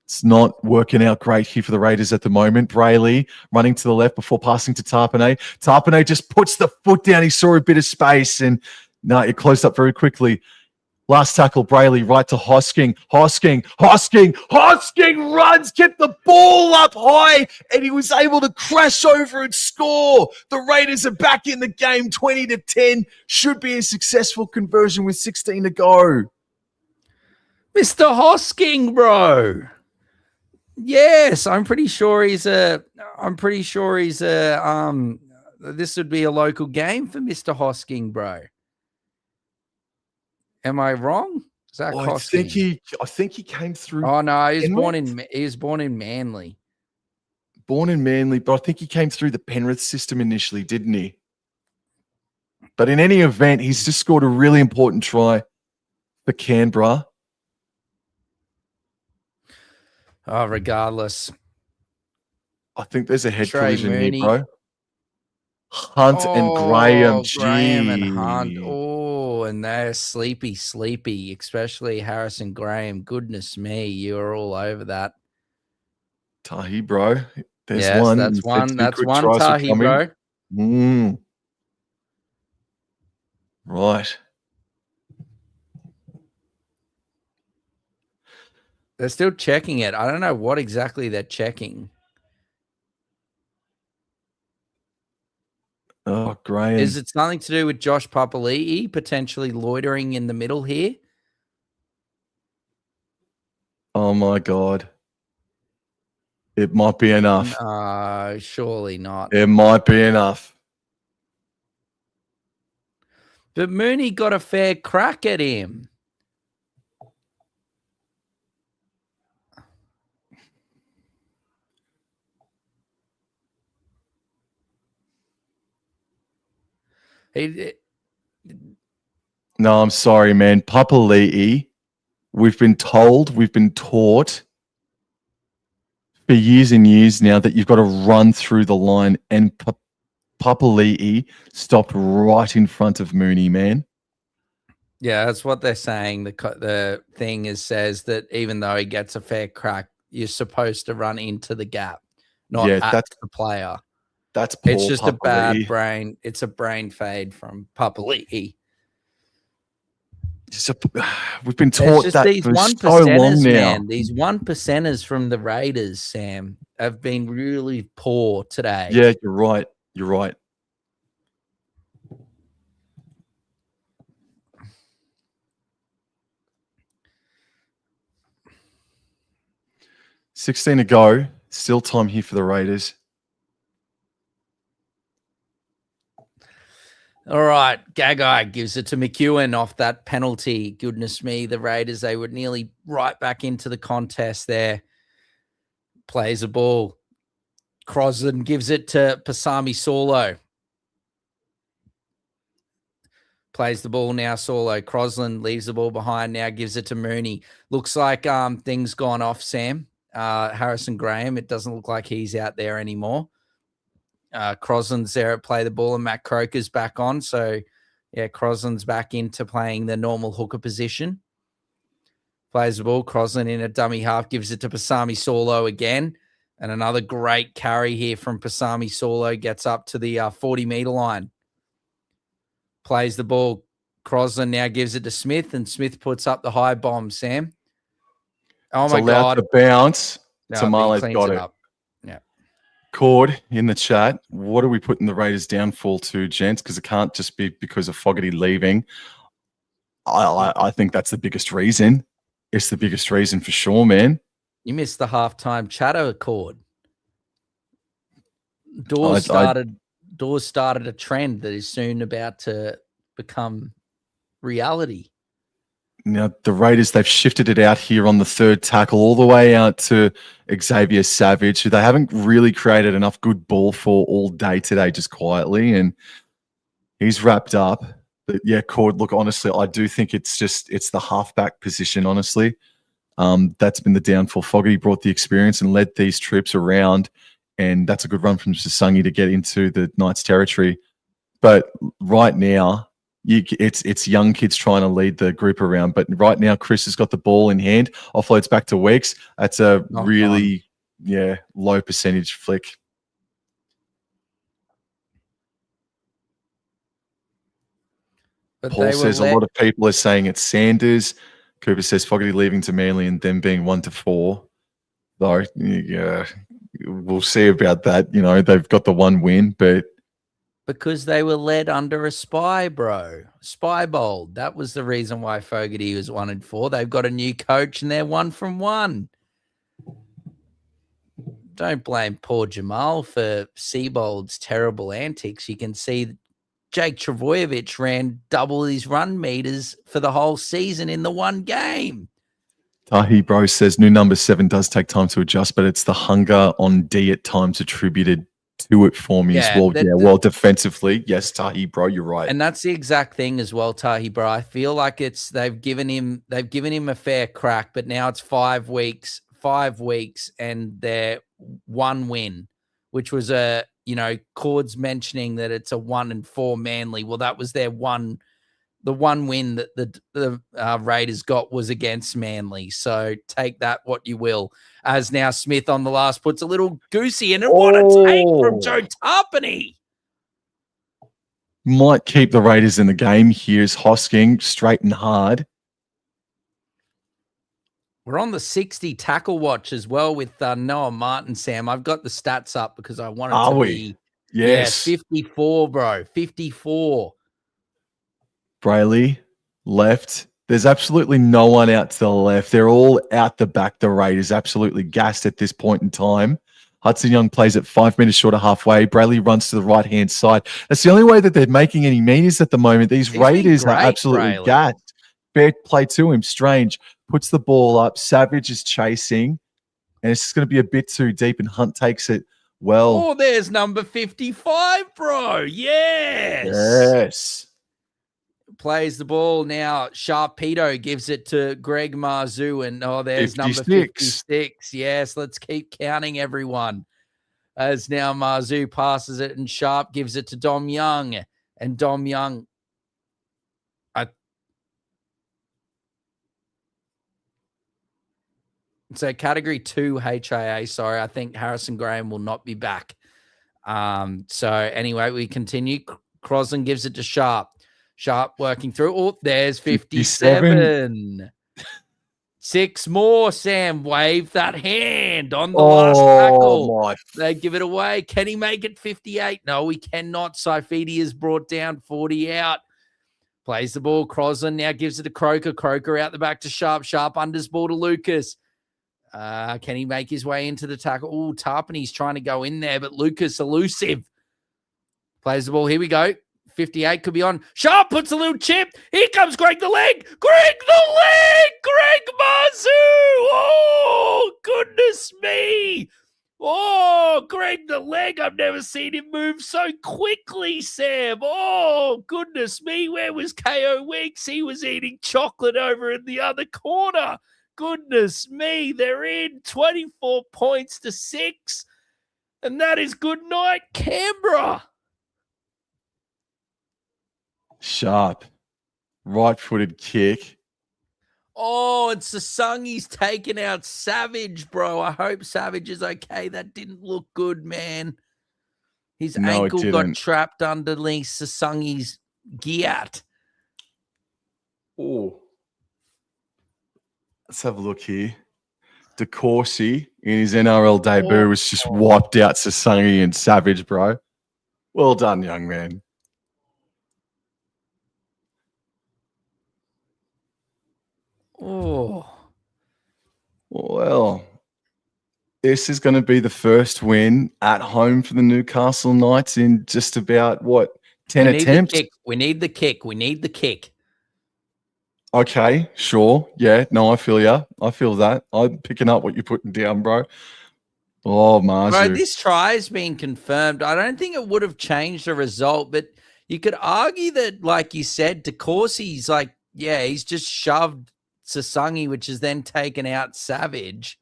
A: It's not working out great here for the Raiders at the moment. Brayley running to the left before passing to Tarpanay. Tarpanay just puts the foot down. He saw a bit of space and it closed up very quickly. Last tackle, Brayley, right to Hosking. Hosking runs, kept the ball up high, and he was able to crash over and score. The Raiders are back in the game, 20-10. Should be a successful conversion with 16 to go.
B: Mr. Hosking, bro. Yes, I'm pretty sure he's this would be a local game for Mr. Hosking, bro. Am I wrong? Zach Hosking.
A: I think he came through.
B: Oh no, he was born in Manly.
A: Born in Manly, but I think he came through the Penrith system initially, didn't he? But in any event, he's just scored a really important try for Canberra.
B: Oh, regardless.
A: I think there's a head
B: Trey
A: collision
B: Mooney.
A: here, bro. Hunt and Graham.
B: Graham and Hunt. Oh, and they're sleepy, especially Harrison Graham. Goodness me, you're all over that.
A: Tahi, bro. There's
B: one.
A: That's one.
B: That's one Tahi, bro.
A: Right.
B: They're still checking it. I don't know what exactly they're checking.
A: Oh, Graham.
B: Is it something to do with Josh Papali'i potentially loitering in the middle here?
A: Oh, my God. It might be enough.
B: No, surely not.
A: It might be enough.
B: But Mooney got a fair crack at him.
A: No, I'm sorry, man. Papali'i, we've been taught for years and years now that you've got to run through the line, and Papali'i stopped right in front of Mooney, man.
B: Yeah, that's what they're saying. The thing says that even though he gets a fair crack, you're supposed to run into the gap, not
A: Yeah,
B: at the player.
A: that's
B: It's
A: poor
B: just a bad
A: Papali'i.
B: brain. It's a brain fade from Papali'i.
A: We've been
B: It's
A: taught
B: just
A: that
B: these
A: for
B: one
A: so long
B: percenters,
A: now.
B: man. These 1%ers from the Raiders, Sam, have been really poor today.
A: Yeah, you're right. You're right. $16 to go. Still time here for the Raiders.
B: All right, Gagai gives it to McEwen off that penalty. Goodness me, the Raiders, they were nearly right back into the contest there. Plays the ball. Crosland gives it to Pasami Solo. Plays the ball now, Solo. Crosland leaves the ball behind now, gives it to Mooney. Looks like things gone off, Sam. Harrison Graham, it doesn't look like he's out there anymore. Crosland's there at play the ball, and Matt Croker's back on. So, yeah, Crosland's back into playing the normal hooker position. Plays the ball. Crosland in a dummy half, gives it to Pasami Solo again. And another great carry here from Pasami Solo, gets up to the 40-meter line. Plays the ball. Crosland now gives it to Smith, and Smith puts up the high bomb, Sam. Oh,
A: It's
B: my
A: allowed
B: God.
A: to bounce.
B: No,
A: Tamale's
B: he cleans
A: got
B: it
A: it.
B: up. Yeah.
A: Cord in the chat. What are we putting the Raiders downfall to, gents? Because it can't just be because of Fogarty leaving. I think that's the biggest reason. It's the biggest reason for sure, man.
B: You missed the halftime chatter chord. Doors started a trend that is soon about to become reality.
A: Now, the Raiders, they've shifted it out here on the third tackle all the way out to Xavier Savage, who they haven't really created enough good ball for all day today, just quietly. And he's wrapped up. But yeah, Cord, look, honestly, I do think it's the halfback position, honestly. That's been the downfall. Fogarty brought the experience and led these troops around. And that's a good run from Sasangi to get into the Knights territory. But right now, it's young kids trying to lead the group around. But right now, Chris has got the ball in hand, offloads back to Weeks. That's a really low percentage flick.
B: But
A: Paul says a lot of people are saying it's Sanders. Cooper says Fogarty leaving to Manly and them being 1-4. Though, yeah, we'll see about that. You know, they've got the one win, but
B: because they were led under a spy, bro. Spy bold. That was the reason why Fogarty was 1-4. They've got a new coach and they're 1 from 1. Don't blame poor Jamal for Seabold's terrible antics. You can see Jake Travojevic ran double his run meters for the whole season in the one game.
A: Tahi Bro says new number 7 does take time to adjust, but it's the hunger on D at times attributed to it for me as well. Well, defensively, yes, Tahi Bro, you're right.
B: And that's the exact thing as well, Tahi Bro. I feel like they've given him a fair crack, but now it's 5 weeks, and they're 1 win, which was Cord's mentioning that it's a 1-4 Manly. Well, that was the one win that the Raiders got was against Manly. So take that what you will. As now Smith on the last puts a little goosey in, and what a take from Joe Tarpany.
A: Might keep the Raiders in the game. Here's Hosking, straight and hard.
B: We're on the 60 tackle watch as well with Noah Martin, Sam. I've got the stats up because I wanted to be.
A: Yes.
B: Yeah, 54, bro. 54.
A: Brayley, left. There's absolutely no one out to the left. They're all out the back. The Raiders absolutely gassed at this point in time. Hudson Young plays at 5 meters short of halfway. Brayley runs to the right-hand side. That's the only way that they're making any meters at the moment. These Raiders are absolutely gassed. Fair play to him. Strange puts the ball up. Savage is chasing. And it's just going to be a bit too deep, and Hunt takes it well.
B: Oh, there's number 55, bro. Yes.
A: Yes.
B: Plays the ball now. Sharpedo gives it to Greg Marzu, and there's
A: 56.
B: Number 56. Yes, let's keep counting, everyone. As now Marzu passes it, and Sharp gives it to Dom Young, and Dom Young, So category 2 HIA. Sorry, I think Harrison Graham will not be back. So anyway, we continue. Crosland gives it to Sharp. Sharp working through. Oh, there's 57. 6 more, Sam. Wave that hand on the last tackle.
A: My.
B: They give it away. Can he make it 58? No, he cannot. Saifidi is brought down, 40 out. Plays the ball. Crosland now gives it to Croker. Croker out the back to Sharp. Sharp unders ball to Lucas. Can he make his way into the tackle? Oh, Tarpany's trying to go in there, but Lucas elusive. Plays the ball. Here we go. 58 could be on. Sharp puts a little chip. Here comes Greg the leg. Greg the leg. Greg Mazu. Oh, goodness me. Oh, Greg the leg. I've never seen him move so quickly, Sam. Oh, goodness me. Where was KO Weeks? He was eating chocolate over in the other corner. Goodness me. They're in 24 points to 6. And that is good night, Canberra.
A: Sharp. Right-footed kick.
B: Oh, and Sasangi's taken out Savage, bro. I hope Savage is okay. That didn't look good, man. His ankle got trapped underneath Sasangi's giat.
A: Oh. Let's have a look here. DeCourcy in his NRL debut was just wiped out Sasangi and Savage, bro. Well done, young man.
B: Oh.
A: Well, this is going to be the first win at home for the Newcastle Knights in just about, 10 attempts?
B: We need the kick. We need the kick.
A: Okay, sure. Yeah, no, I feel ya. I feel that. I'm picking up what you're putting down, bro. Oh, Mazu.
B: Bro, this try has been confirmed. I don't think it would have changed the result, but you could argue that, like you said, DeCourcy's he's just shoved Sasangi, which is then taken out Savage.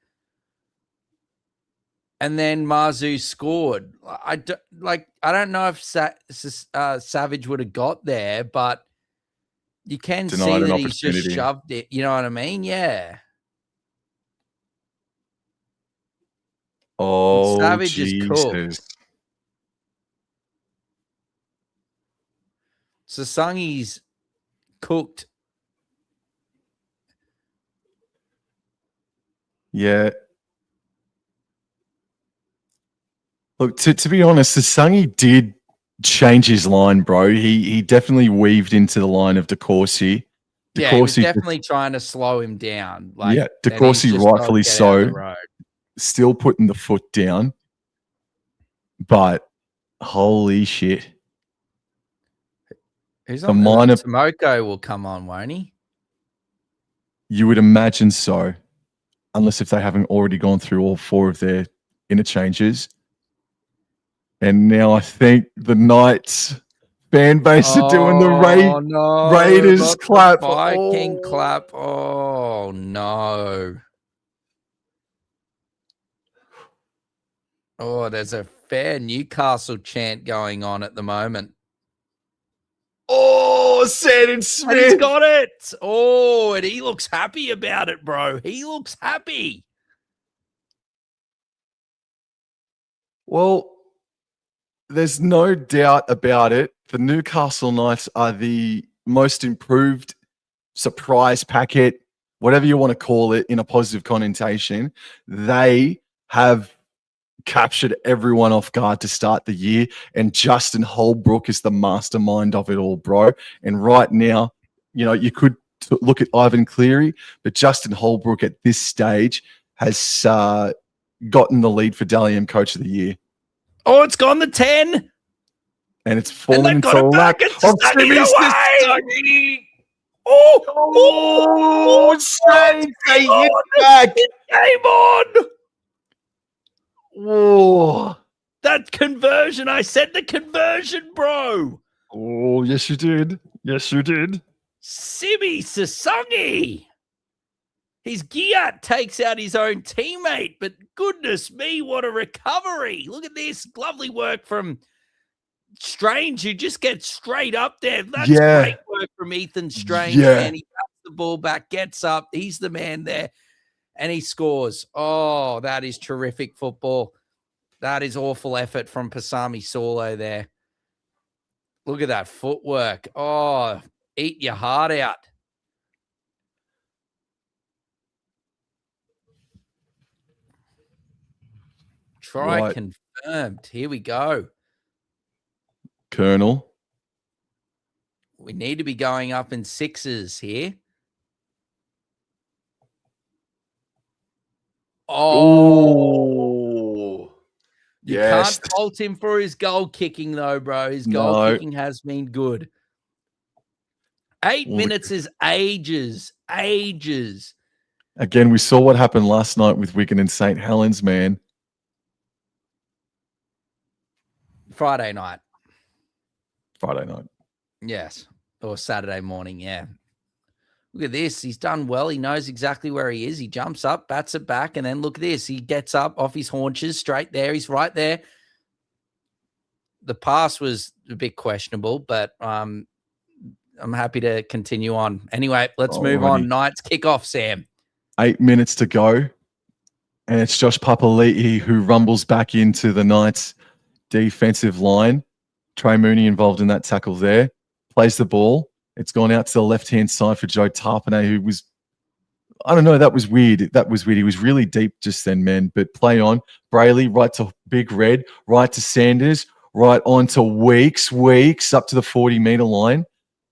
B: And then Mazu scored. I don't know if Savage would have got there, but you can see that he's just shoved it. You know what I mean? Yeah.
A: Oh,
B: Savage
A: Jesus.
B: is cooked. Sasangi's cooked.
A: Yeah. Look, to be honest, Sasangi did change his line, bro. He definitely weaved into the line of DeCourcy.
B: Yeah, he was definitely trying to slow him down.
A: DeCourcy rightfully so. Still putting the foot down. But holy shit.
B: Who's on Tomoko will come on, won't he?
A: You would imagine so. Unless if they haven't already gone through all 4 of their interchanges. And now I think the Knights fan base are doing the Raiders clap.
B: Viking clap. Oh, no. Oh, there's a fair Newcastle chant going on at the moment.
A: Oh, Sandon Smith.
B: He's got it. Oh, and he looks happy about it, bro. He looks happy.
A: Well, there's no doubt about it. The Newcastle Knights are the most improved surprise packet, whatever you want to call it, in a positive connotation. They have captured everyone off guard to start the year, and Justin Holbrook is the mastermind of it all, bro. And right now, you could look at Ivan Cleary, but Justin Holbrook at this stage has gotten the lead for Dally M Coach of the Year.
B: Oh, it's gone to 10.
A: And it's fallen into the lap of
B: Timmy.
A: Shane, they hit back.
B: Game on.
A: Whoa.
B: That conversion. I said the conversion, bro.
A: Oh, yes, you did. Yes, you did.
B: Simi Sasangi. His Giat takes out his own teammate, but goodness me, what a recovery. Look at this. Lovely work from Strange, who just gets straight up there. That's great work from Ethan Strange, man. He taps the ball back, gets up. He's the man there. and he scores. Oh, that is terrific football. That is awful effort from Pasami Saulo there. Look at that footwork. Oh, eat your heart out. Try confirmed. Here we go.
A: Colonel.
B: We need to be going up in sixes here.
A: Oh,
B: you
A: yes.
B: Can't fault him for his goal kicking, though, bro. His goal kicking has been good. 8 minutes is ages.
A: Again, we saw what happened last night with Wigan and St. Helens, man.
B: Friday night.
A: Yes.
B: Or Saturday morning, yeah. Look at this. He's done well. He knows exactly where he is. He jumps up, bats it back, and then look at this. He gets up off his haunches, straight there. He's right there. The pass was a bit questionable, but I'm happy to continue on. Anyway, let's move on. Knights kickoff, Sam.
A: 8 minutes to go. And it's Josh Papali'i who rumbles back into the Knights defensive line. Trey Mooney involved in that tackle there. Plays the ball. It's gone out to the left-hand side for Joe Tarpanay, who was, I don't know, that was weird. He was really deep just then, man. But play on. Brayley, right to Big Red, right to Sanders, right on to Weeks, up to the 40-meter line.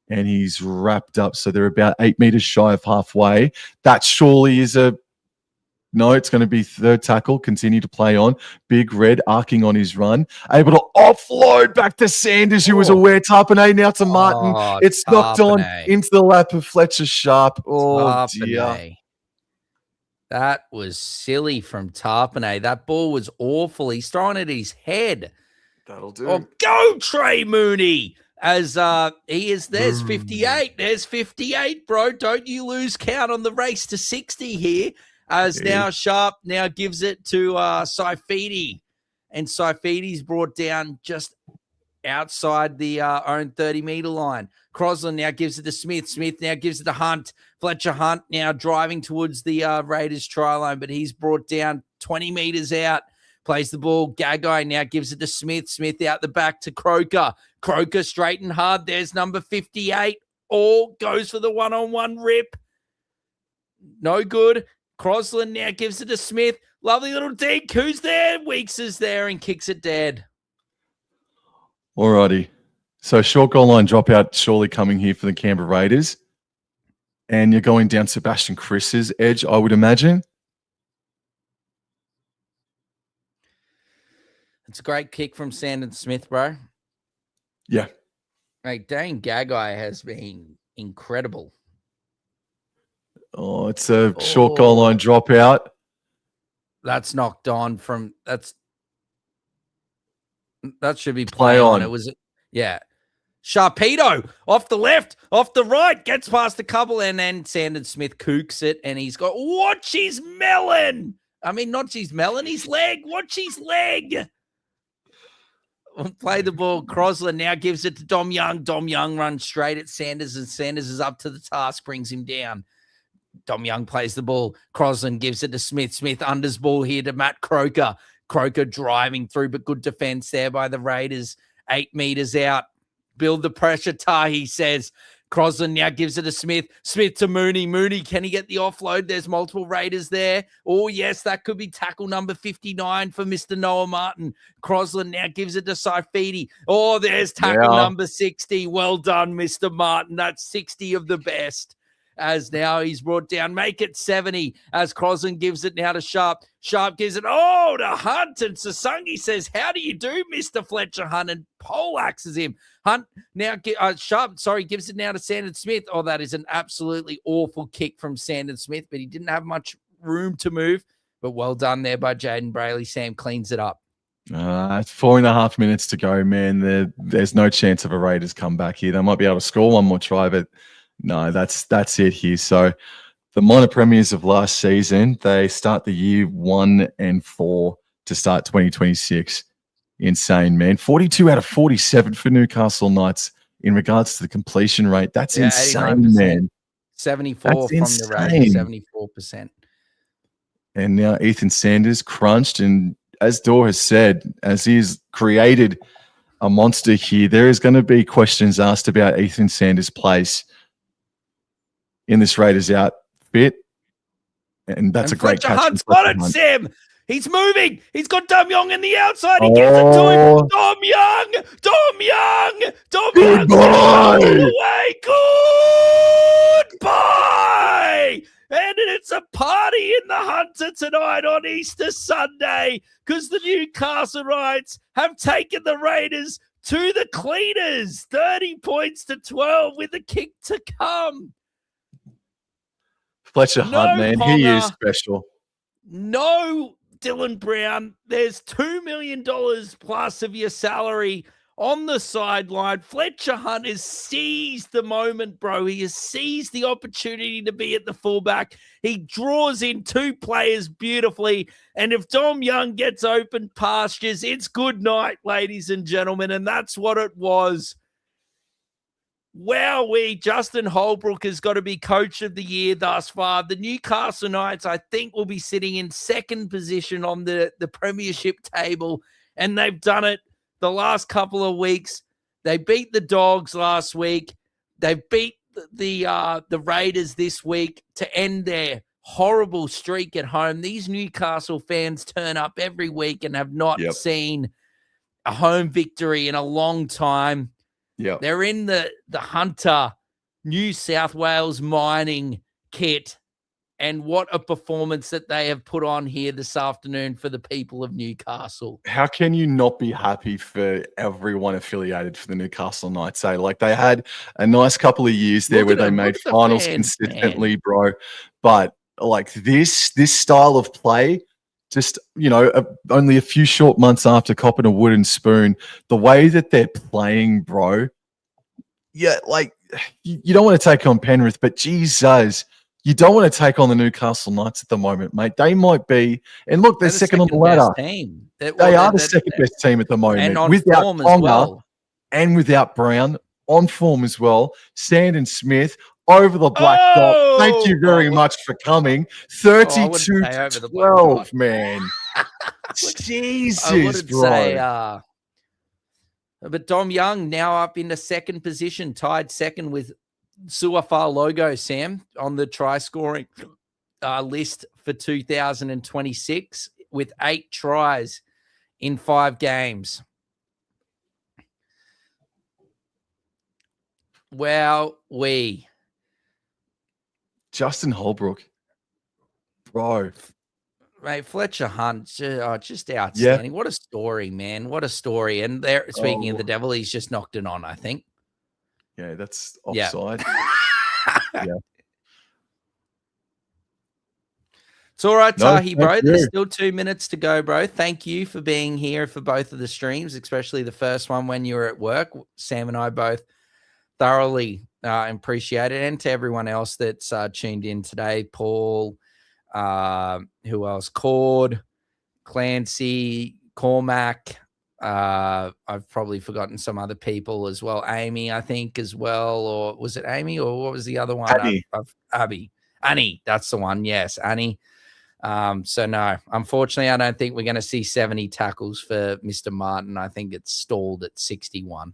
A: And he's wrapped up. So they're about 8 meters shy of halfway. That surely is no, it's going to be third tackle. Continue to play on. Big Red arcing on his run. Able to offload back to Sanders, who was aware. Tarpanay now to Martin. It's knocked on into the lap of Fletcher Sharp. Oh, dear.
B: That was silly from Tarpanay. That ball was awful. He's throwing it at his head.
A: That'll do.
B: Oh, go Trey Mooney. As there's 58. There's 58, bro. Don't you lose count on the race to 60 here. As now Sharp now gives it to Saifidi. And Saifidi's brought down just outside the own 30-meter line. Crosland now gives it to Smith. Smith now gives it to Hunt. Fletcher Hunt now driving towards the Raiders try line, but he's brought down 20 meters out. Plays the ball. Gagai now gives it to Smith. Smith out the back to Croker. Croker straight and hard. There's number 58. All goes for the one-on-one rip. No good. Crosland now gives it to Smith. Lovely little deke. Who's there? Weeks is there and kicks it dead.
A: Alrighty. So short goal line dropout surely coming here for the Canberra Raiders. And you're going down Sebastian Chris's edge, I would imagine.
B: It's a great kick from Sandon Smith, bro.
A: Yeah.
B: Hey, Dane Gagai has been incredible.
A: Oh, it's a short goal line dropout.
B: That's knocked on from that should be play on. It was Sharpedo off the left, off the right, gets past a couple, and then Sandon Smith kooks it, and he's got watch his melon. I mean, not his melon, his leg. Watch his leg. Play the ball. Crosland now gives it to Dom Young. Dom Young runs straight at Sanders, and Sanders is up to the task, brings him down. Dom Young plays the ball. Crosland gives it to Smith. Smith unders ball here to Matt Croker. Croker driving through, but good defense there by the Raiders. 8 meters out. Build the pressure, Tahi says. Crosland now gives it to Smith. Smith to Mooney. Mooney, can he get the offload? There's multiple Raiders there. Oh, yes, that could be tackle number 59 for Mr. Noah Martin. Crosland now gives it to Saifidi. Oh, there's tackle number 60. Well done, Mr. Martin. That's 60 of the best. As now he's brought down. Make it 70 as Crosland gives it now to Sharp. Sharp gives it, to Hunt. And Sasungi says, how do you do, Mr. Fletcher Hunt? And poleaxes him. Hunt now, gives it now to Sandon Smith. Oh, that is an absolutely awful kick from Sandon Smith, but he didn't have much room to move. But well done there by Jaden Brayley. Sam cleans it up.
A: It's 4.5 minutes to go, man. There's no chance of a Raiders comeback here. They might be able to score one more try, but no, that's it here. So the minor premiers of last season, they start the year 1-4 to start 2026. Insane, man. 42 out of 47 for Newcastle Knights in regards to the completion rate. That's insane, 89%. Man.
B: 74 from the Raiders, 74%.
A: And now Ethan Sanders crunched. And as Dor has said, as he's created a monster here, there is going to be questions asked about Ethan Sanders' place in this Raiders outfit. And that's a great
B: Fletcher
A: catch.
B: Hunt's
A: from
B: got
A: Fletcher
B: it,
A: Hunt.
B: Sam. He's moving. He's got Dom Young in the outside. He gives it to him. Dom Young. Dom Young. Dom Young.
A: Goodbye.
B: Away. Goodbye. And it's a party in the Hunter tonight on Easter Sunday because the Newcastle Knights have taken the Raiders to the cleaners. 30 points to 12 with a kick to come.
A: Fletcher Hunt, man, he is special.
B: No, Dylan Brown. There's $2 million plus of your salary on the sideline. Fletcher Hunt has seized the moment, bro. He has seized the opportunity to be at the fullback. He draws in two players beautifully. And if Dom Young gets open pastures, it's good night, ladies and gentlemen. And that's what it was. Wowee, Justin Holbrook has got to be coach of the year thus far. The Newcastle Knights, I think, will be sitting in second position on the premiership table, and they've done it the last couple of weeks. They beat the Dogs last week. They've beat the Raiders this week to end their horrible streak at home. These Newcastle fans turn up every week and have not seen a home victory in a long time.
A: Yeah,
B: They're in the Hunter New South Wales mining kit. And what a performance that they have put on here this afternoon for the people of Newcastle.
A: How can you not be happy for everyone affiliated for the Newcastle Knights? Like they had a nice couple of years there where they made finals consistently, bro. But like this style of play, just, only a few short months after copping a wooden spoon, the way that they're playing, bro. Yeah, like you don't want to take on Penrith, but Jesus, you don't want to take on the Newcastle Knights at the moment, mate. They might be, and look, they're second on the ladder.
B: Team.
A: They are the second best team at the moment,
B: and on
A: without
B: form
A: Tonga
B: as well,
A: and without Brown on form as well. Sand and Smith over the black dot. Thank you very much for coming. 32-12, man. Jesus,
B: I wouldn't
A: bro.
B: say. But Dom Young now up into second position, tied second with Suafar Logo, Sam, on the try scoring list for 2026 with 8 tries in 5 games. Wow,
A: Justin Holbrook, bro.
B: Mate, Fletcher Hunt, just outstanding. Yeah. What a story, man. What a story. And there, speaking of the devil, he's just knocked it on, I think.
A: Yeah, that's offside. Yeah.
B: It's all right, Tahi, bro. There's still 2 minutes to go, bro. Thank you for being here for both of the streams, especially the first one when you were at work. Sam and I both thoroughly appreciate it. And to everyone else that's tuned in today, Paul, who else? Cord, Clancy, Cormac. I've probably forgotten some other people as well. Amy, I think, as well. Or was it Amy? Or what was the other one? Abby. Annie, that's the one. Yes, Annie. So no, unfortunately, I don't think we're going to see 70 tackles for Mr. Martin. I think it's stalled at 61.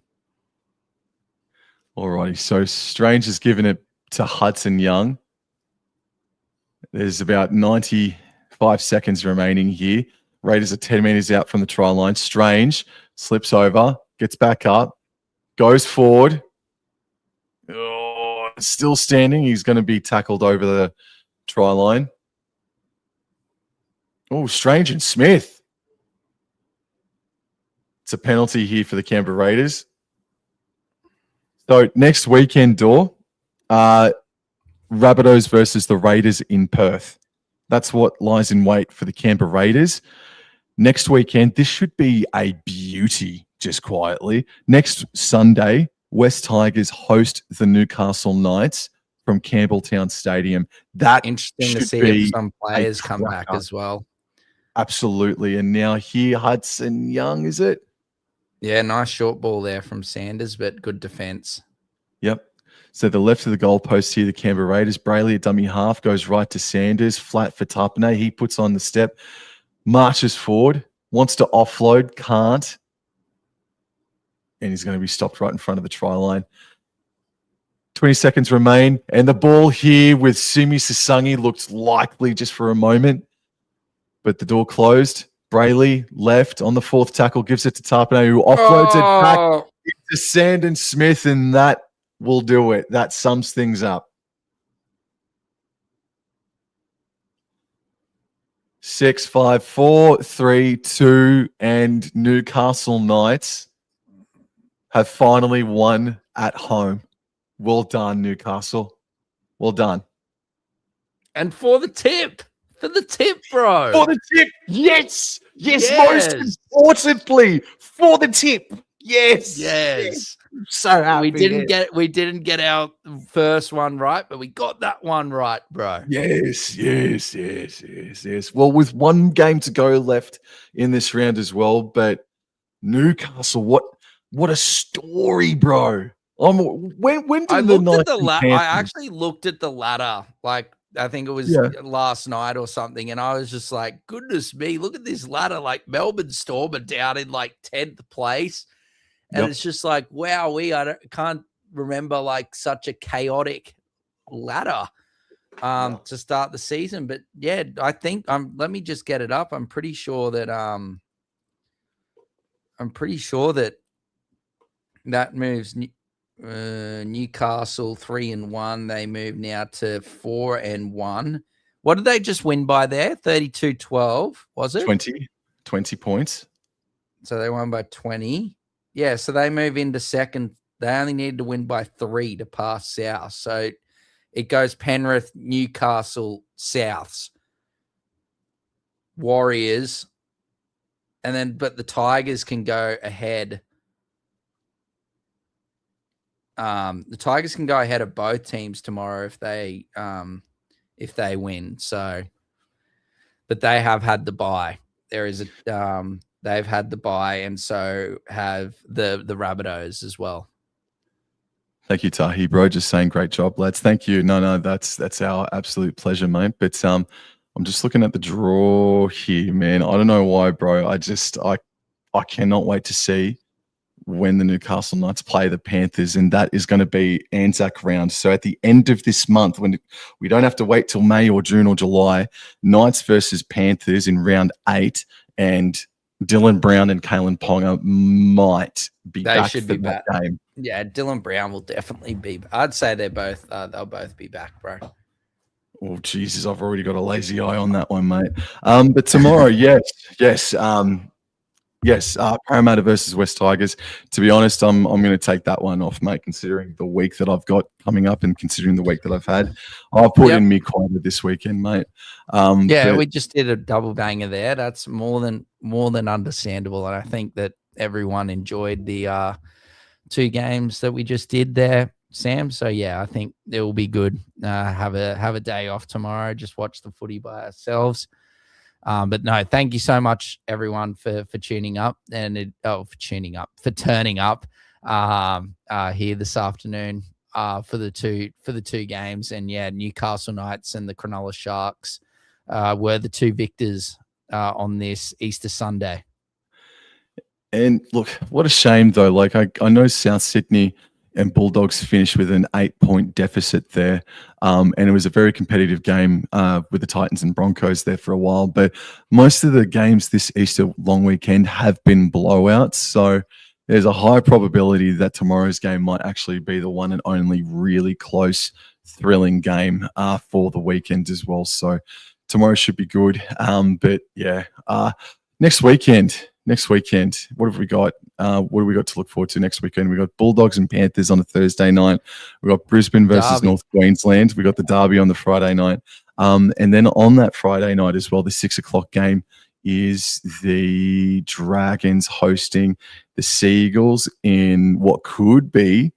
A: All righty. So Strange has given it to Hudson Young. There's about 95 seconds remaining here. Raiders are 10 meters out from the try line. Strange slips over, gets back up, goes forward. Oh, still standing. He's going to be tackled over the try line. Oh, Strange and Smith. It's a penalty here for the Canberra Raiders. So next weekend, Rabbitohs versus the Raiders in Perth. That's what lies in wait for the Canberra Raiders. Next weekend, this should be a beauty, just quietly. Next Sunday, West Tigers host the Newcastle Knights from Campbelltown Stadium. That
B: interesting to see if some players come back as well.
A: Absolutely. And now here, Hudson Young, is it?
B: Yeah, nice short ball there from Sanders, but good defense.
A: Yep. So the left of the goalpost here, the Canberra Raiders. Brayley, a dummy half, goes right to Sanders, flat for Tapane. He puts on the step, marches forward, wants to offload, can't. And he's going to be stopped right in front of the try line. 20 seconds remain. And the ball here with Sumi Sasangi looked likely just for a moment. But the door closed. Brayley left on the fourth tackle, gives it to Tapane, who offloads it back into Sandon Smith, and that will do it. That sums things up. 6, 5, 4, 3, 2, and Newcastle Knights have finally won at home. Well done, Newcastle. Well done.
B: And for the tip. For the tip, bro.
A: For the tip. Yes. Yes. Most importantly, for the tip. Yes.
B: Yes.
A: So happy.
B: We didn't get our first one right, but we got that one right, bro.
A: Yes. Well, with one game to go left in this round as well, but Newcastle, what a story, bro. When did
B: I actually looked at the ladder, like I think it was last night or something, and I was just like, goodness me, look at this ladder. Like Melbourne Storm are down in like 10th place. And it's just like, wow, can't remember like such a chaotic ladder to start the season. But yeah, I think let me just get it up. I'm pretty sure that that moves Newcastle 3-1. They move now to 4-1. What did they just win by there? 32-12, was it?
A: 20 points.
B: So they won by 20. Yeah, so they move into second. They only needed to win by 3 to pass South. So it goes Penrith, Newcastle, Souths, Warriors, and then but the Tigers can go ahead. The Tigers can go ahead of both teams tomorrow if they win. So, but they have had the bye. There is a they've had the bye, and so have the Rabbitohs as well.
A: Thank you, Tahi, bro. Just saying, great job, lads. Thank you. No, that's our absolute pleasure, mate. But I'm just looking at the draw here, man. I don't know why, bro. I cannot wait to see when the Newcastle Knights play the Panthers, and that is going to be Anzac round. So at the end of this month, when we don't have to wait till May or June or July, Knights versus Panthers in round 8, and Dylan Brown and Kalen Ponga might be back for that game.
B: Yeah, Dylan Brown will definitely be. I'd say they'll both be back, bro.
A: Oh, Jesus, I've already got a lazy eye on that one, mate. But tomorrow, yes. Parramatta versus West Tigers. To be honest, I'm going to take that one off, mate, considering the week that I've got coming up and considering the week that I've had. I've put in mid-quarter this weekend, mate.
B: We just did a double banger there. That's more than understandable, and I think that everyone enjoyed the 2 games that we just did there, Sam. So yeah, I think it will be good. Have a day off tomorrow. Just watch the footy by ourselves. But no, thank you so much, everyone, for tuning up for turning up here this afternoon for the two games. And yeah, Newcastle Knights and the Cronulla Sharks were the 2 victors on this Easter Sunday.
A: And look, what a shame though. Like I know South Sydney and Bulldogs finished with an 8-point deficit there. And it was a very competitive game with the Titans and Broncos there for a while. But most of the games this Easter long weekend have been blowouts. So there's a high probability that tomorrow's game might actually be the one and only really close, thrilling game for the weekend as well. So tomorrow should be good. But yeah, next weekend, what have we got? What do we got to look forward to next weekend? We got Bulldogs and Panthers on a Thursday night. We got Brisbane versus North Queensland. We got the Derby on the Friday night. And then on that Friday night as well, the 6:00 game is the Dragons hosting the Seagulls in what could be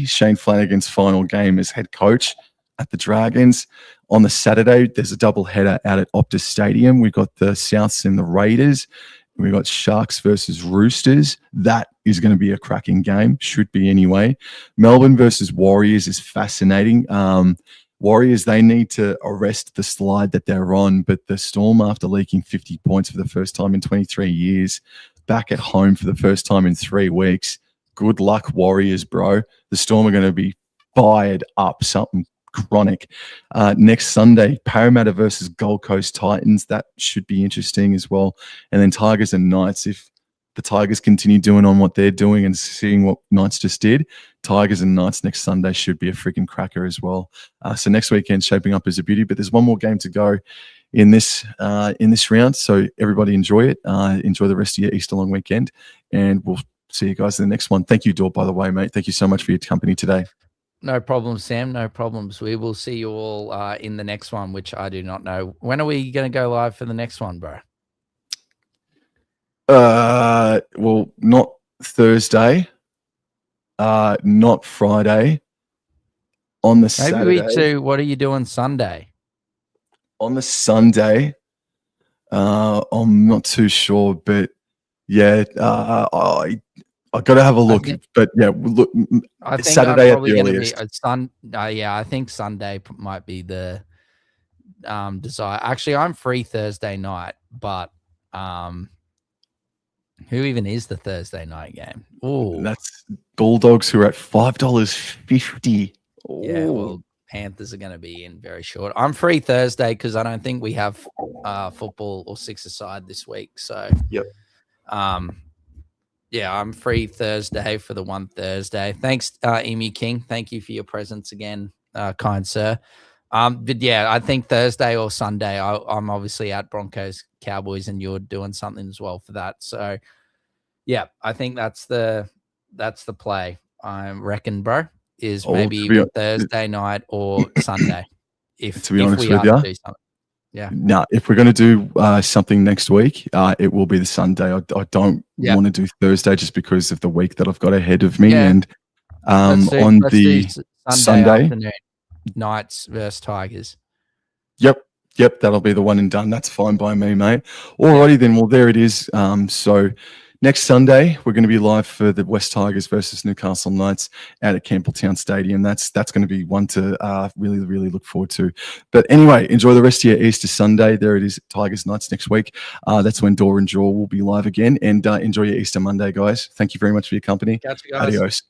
A: Shane Flanagan's final game as head coach at the Dragons. On the Saturday, there's a double header out at Optus Stadium. We've got the Souths and the Raiders. We got Sharks versus Roosters. That is going to be a cracking game. Should be anyway. Melbourne versus Warriors is fascinating. Warriors, they need to arrest the slide that they're on, but the Storm, after leaking 50 points for the first time in 23 years, back at home for the first time in 3 weeks. Good luck, Warriors, bro. The Storm are going to be fired up, something chronic. Next Sunday, Parramatta versus Gold Coast Titans. That should be interesting as well. And then Tigers and Knights. If the Tigers continue doing on what they're doing and seeing what Knights just did, Tigers and Knights next Sunday should be a freaking cracker as well. So next weekend shaping up as a beauty, but there's one more game to go in this round. So everybody enjoy it. Enjoy the rest of your Easter long weekend, and we'll see you guys in the next one. Thank you, Dor, by the way, mate. Thank you so much for your company today.
B: No problem, Sam. No problems. We will see you all in the next one, which I do not know. When are we going to go live for the next one, bro?
A: Well, not Thursday, not Friday. On the
B: Maybe
A: Saturday.
B: we do. What are you doing Sunday?
A: On the Sunday, I'm not too sure, but yeah, I got to have a look. But yeah, look,
B: I think
A: Saturday
B: I'm probably
A: at the earliest.
B: Yeah, I think Sunday might be the desire. Actually, I'm free Thursday night, but who even is the Thursday night game? Oh,
A: That's Bulldogs, who are at $5.50.
B: Yeah, well, Panthers are going to be in very short. I'm free Thursday because I don't think we have football or six-a-side this week. So,
A: yep.
B: Yeah, I'm free Thursday for the one Thursday. Thanks, Emu King. Thank you for your presence again, kind sir. But yeah, I think Thursday or Sunday, I'm obviously at Broncos Cowboys, and you're doing something as well for that. So, yeah, I think that's the play. I reckon, bro. Is maybe Thursday night or Sunday.
A: To be honest with you,
B: yeah.
A: No, if we're going to do something next week, it will be the Sunday. I don't want to do Thursday just because of the week that I've got ahead of me.
B: Yeah.
A: And
B: let's do
A: Sunday
B: afternoon, Knights versus Tigers.
A: Yep, that'll be the one and done. That's fine by me, mate. Alrighty then. Well, there it is. So next Sunday, we're going to be live for the West Tigers versus Newcastle Knights out at Campbelltown Stadium. That's going to be one to really, really look forward to. But anyway, enjoy the rest of your Easter Sunday. There it is, Tigers Knights next week. That's when Dor and Jaw will be live again. And enjoy your Easter Monday, guys. Thank you very much for your company.
B: Catch you guys.
A: Adios.